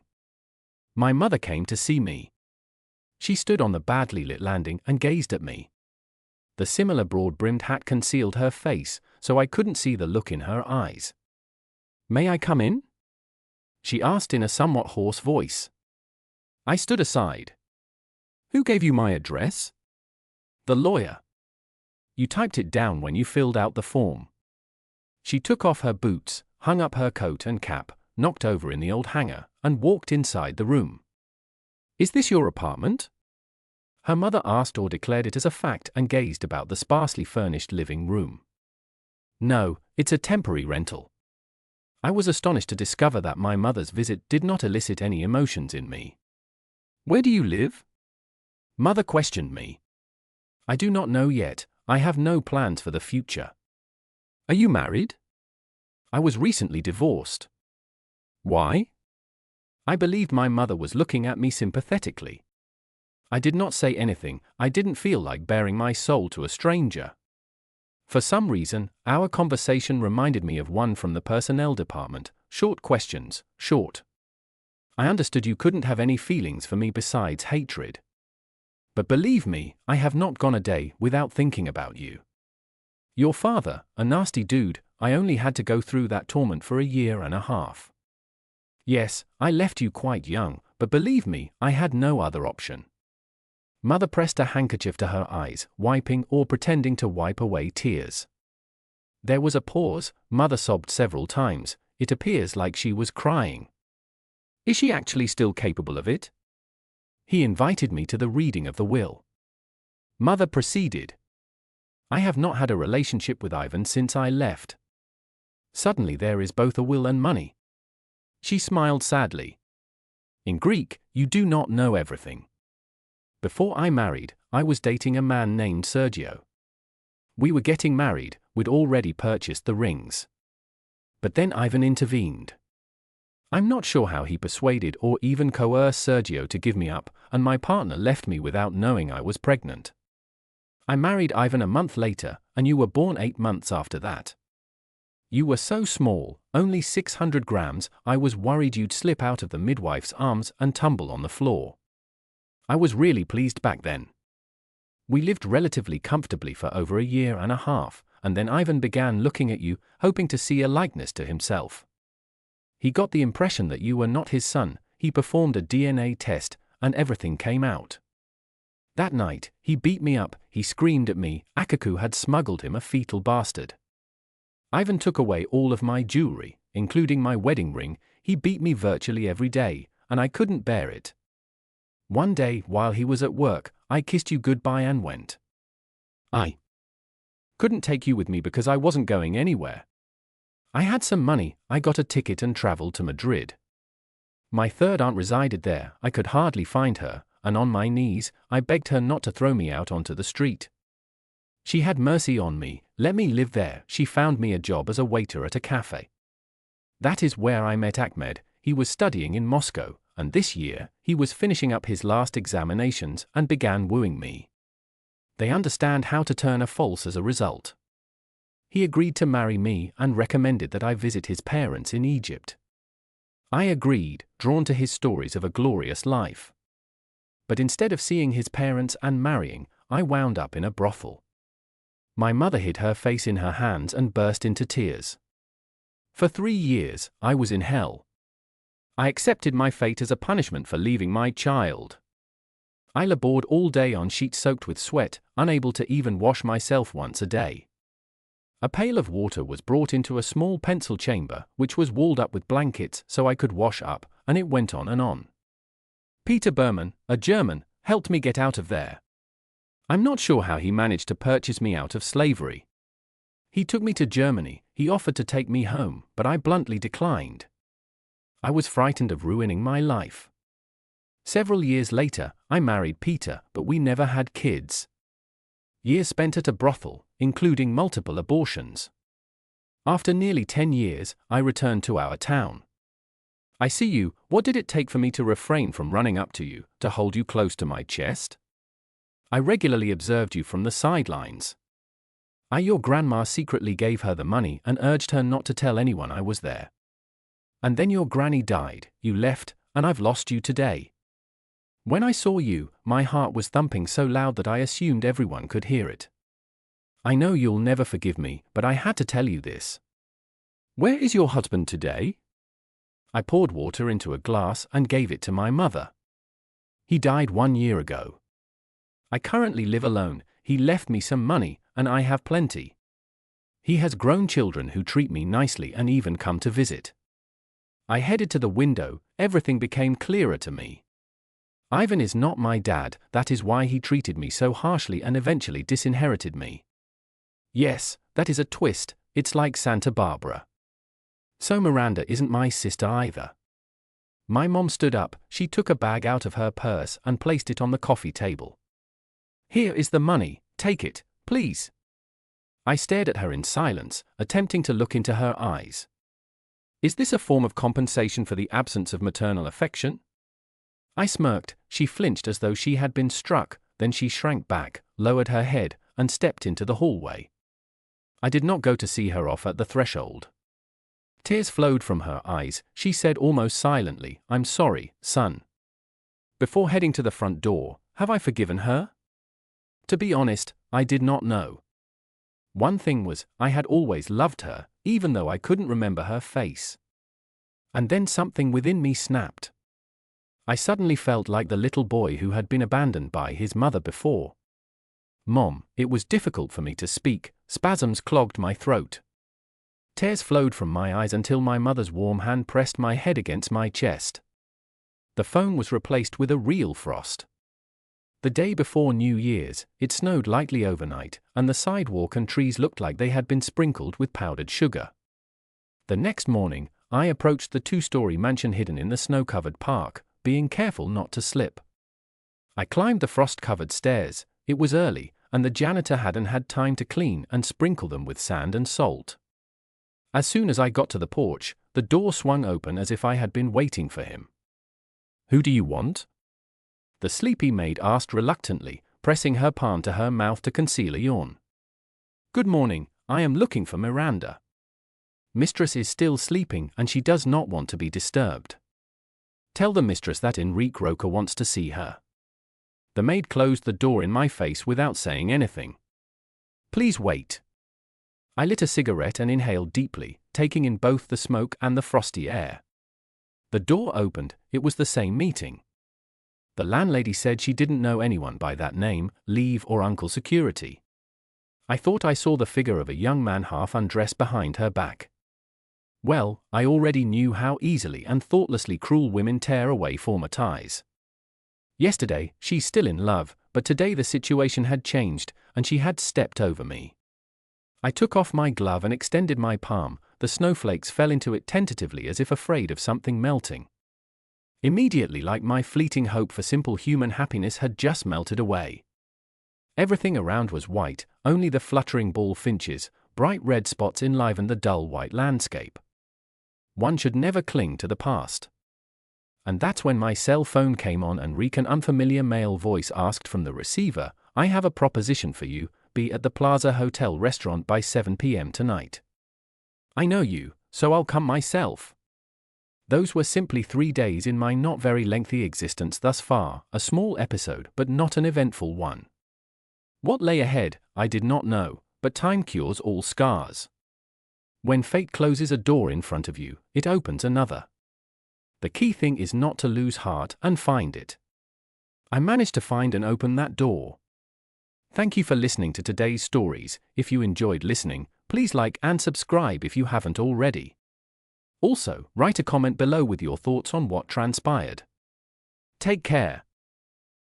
My mother came to see me. She stood on the badly lit landing and gazed at me. The similar broad-brimmed hat concealed her face, so I couldn't see the look in her eyes. May I come in? She asked in a somewhat hoarse voice. I stood aside. Who gave you my address? The lawyer. You typed it down when you filled out the form. She took off her boots, hung up her coat and cap, knocked over in the old hanger, and walked inside the room. Is this your apartment? Her mother asked or declared it as a fact and gazed about the sparsely furnished living room. No, it's a temporary rental. I was astonished to discover that my mother's visit did not elicit any emotions in me. Where do you live? Mother questioned me. I do not know yet, I have no plans for the future. Are you married? I was recently divorced. Why? I believed my mother was looking at me sympathetically. I did not say anything, I didn't feel like baring my soul to a stranger. For some reason, our conversation reminded me of one from the personnel department, short questions, short. I understood you couldn't have any feelings for me besides hatred. But believe me, I have not gone a day without thinking about you. Your father, a nasty dude, I only had to go through that torment for 1.5 years. Yes, I left you quite young, but believe me, I had no other option. Mother pressed a handkerchief to her eyes, wiping or pretending to wipe away tears. There was a pause, Mother sobbed several times, it appears like she was crying. Is she actually still capable of it? He invited me to the reading of the will. Mother proceeded. I have not had a relationship with Ivan since I left. Suddenly there is both a will and money. She smiled sadly. In Greek, you do not know everything. Before I married, I was dating a man named Sergio. We were getting married, we'd already purchased the rings. But then Ivan intervened. I'm not sure how he persuaded or even coerced Sergio to give me up, and my partner left me without knowing I was pregnant. I married Ivan a month later, and you were born 8 months after that. You were so small, only 600 grams, I was worried you'd slip out of the midwife's arms and tumble on the floor. I was really pleased back then. We lived relatively comfortably for over a year and a half, and then Ivan began looking at you, hoping to see a likeness to himself. He got the impression that you were not his son. He performed a DNA test, and everything came out. That night, he beat me up, he screamed at me. Akaku had smuggled him a fetal bastard. Ivan took away all of my jewelry, including my wedding ring. He beat me virtually every day, and I couldn't bear it. One day, while he was at work, I kissed you goodbye and went. I couldn't take you with me because I wasn't going anywhere. I had some money, I got a ticket and traveled to Madrid. My third aunt resided there, I could hardly find her, and on my knees, I begged her not to throw me out onto the street. She had mercy on me, let me live there. She found me a job as a waiter at a cafe. That is where I met Ahmed. He was studying in Moscow, and this year, he was finishing up his last examinations and began wooing me. They understand how to turn a false as a result. He agreed to marry me and recommended that I visit his parents in Egypt. I agreed, drawn to his stories of a glorious life. But instead of seeing his parents and marrying, I wound up in a brothel. My mother hid her face in her hands and burst into tears. For 3 years, I was in hell. I accepted my fate as a punishment for leaving my child. I labored all day on sheets soaked with sweat, unable to even wash myself once a day. A pail of water was brought into a small pencil chamber, which was walled up with blankets so I could wash up, and it went on and on. Peter Berman, a German, helped me get out of there. I'm not sure how he managed to purchase me out of slavery. He took me to Germany, he offered to take me home, but I bluntly declined. I was frightened of ruining my life. Several years later, I married Peter, but we never had kids. Years spent at a brothel, including multiple abortions. After nearly 10 years, I returned to our town. I see you. What did it take for me to refrain from running up to you, to hold you close to my chest? I regularly observed you from the sidelines. Your grandma secretly gave her the money and urged her not to tell anyone I was there. And then your granny died, you left, and I've lost you today. When I saw you, my heart was thumping so loud that I assumed everyone could hear it. I know you'll never forgive me, but I had to tell you this. Where is your husband today? I poured water into a glass and gave it to my mother. He died 1 year ago. I currently live alone. He left me some money, and I have plenty. He has grown children who treat me nicely and even come to visit. I headed to the window. Everything became clearer to me. Ivan is not my dad, that is why he treated me so harshly and eventually disinherited me. Yes, that is a twist, it's like Santa Barbara. So Miranda isn't my sister either. My mom stood up, she took a bag out of her purse and placed it on the coffee table. Here is the money, take it, please. I stared at her in silence, attempting to look into her eyes. Is this a form of compensation for the absence of maternal affection? I smirked, she flinched as though she had been struck, then she shrank back, lowered her head, and stepped into the hallway. I did not go to see her off at the threshold. Tears flowed from her eyes, she said almost silently, I'm sorry, son. Before heading to the front door, have I forgiven her? To be honest, I did not know. One thing was, I had always loved her, even though I couldn't remember her face. And then something within me snapped. I suddenly felt like the little boy who had been abandoned by his mother before. Mom, it was difficult for me to speak, spasms clogged my throat. Tears flowed from my eyes until my mother's warm hand pressed my head against my chest. The phone was replaced with a real frost. The day before New Year's, it snowed lightly overnight, and the sidewalk and trees looked like they had been sprinkled with powdered sugar. The next morning, I approached the 2-story mansion hidden in the snow-covered park, being careful not to slip. I climbed the frost-covered stairs. It was early, and the janitor hadn't had time to clean and sprinkle them with sand and salt. As soon as I got to the porch, the door swung open as if I had been waiting for him. "Who do you want?" the sleepy maid asked reluctantly, pressing her palm to her mouth to conceal a yawn. "Good morning, I am looking for Miranda. Mistress is still sleeping and she does not want to be disturbed. Tell the mistress that Enrique Roca wants to see her." The maid closed the door in my face without saying anything. "Please wait." I lit a cigarette and inhaled deeply, taking in both the smoke and the frosty air. The door opened. It was the same meeting. The landlady said she didn't know anyone by that name, Leave or Uncle Security. I thought I saw the figure of a young man half undressed behind her back. Well, I already knew how easily and thoughtlessly cruel women tear away former ties. Yesterday, she's still in love, but today the situation had changed, and she had stepped over me. I took off my glove and extended my palm. The snowflakes fell into it tentatively as if afraid of something melting. Immediately, like my fleeting hope for simple human happiness had just melted away. Everything around was white, only the fluttering bullfinches, bright red spots enlivened the dull white landscape. One should never cling to the past. And that's when my cell phone came on and an unfamiliar male voice asked from the receiver, "I have a proposition for you, be at the Plaza Hotel restaurant by 7 p.m. tonight." "I know you, so I'll come myself." Those were simply 3 days in my not very lengthy existence thus far, a small episode but not an eventful one. What lay ahead, I did not know, but time cures all scars. When fate closes a door in front of you, it opens another. The key thing is not to lose heart and find it. I managed to find and open that door. Thank you for listening to today's stories. If you enjoyed listening, please like and subscribe if you haven't already. Also, write a comment below with your thoughts on what transpired. Take care.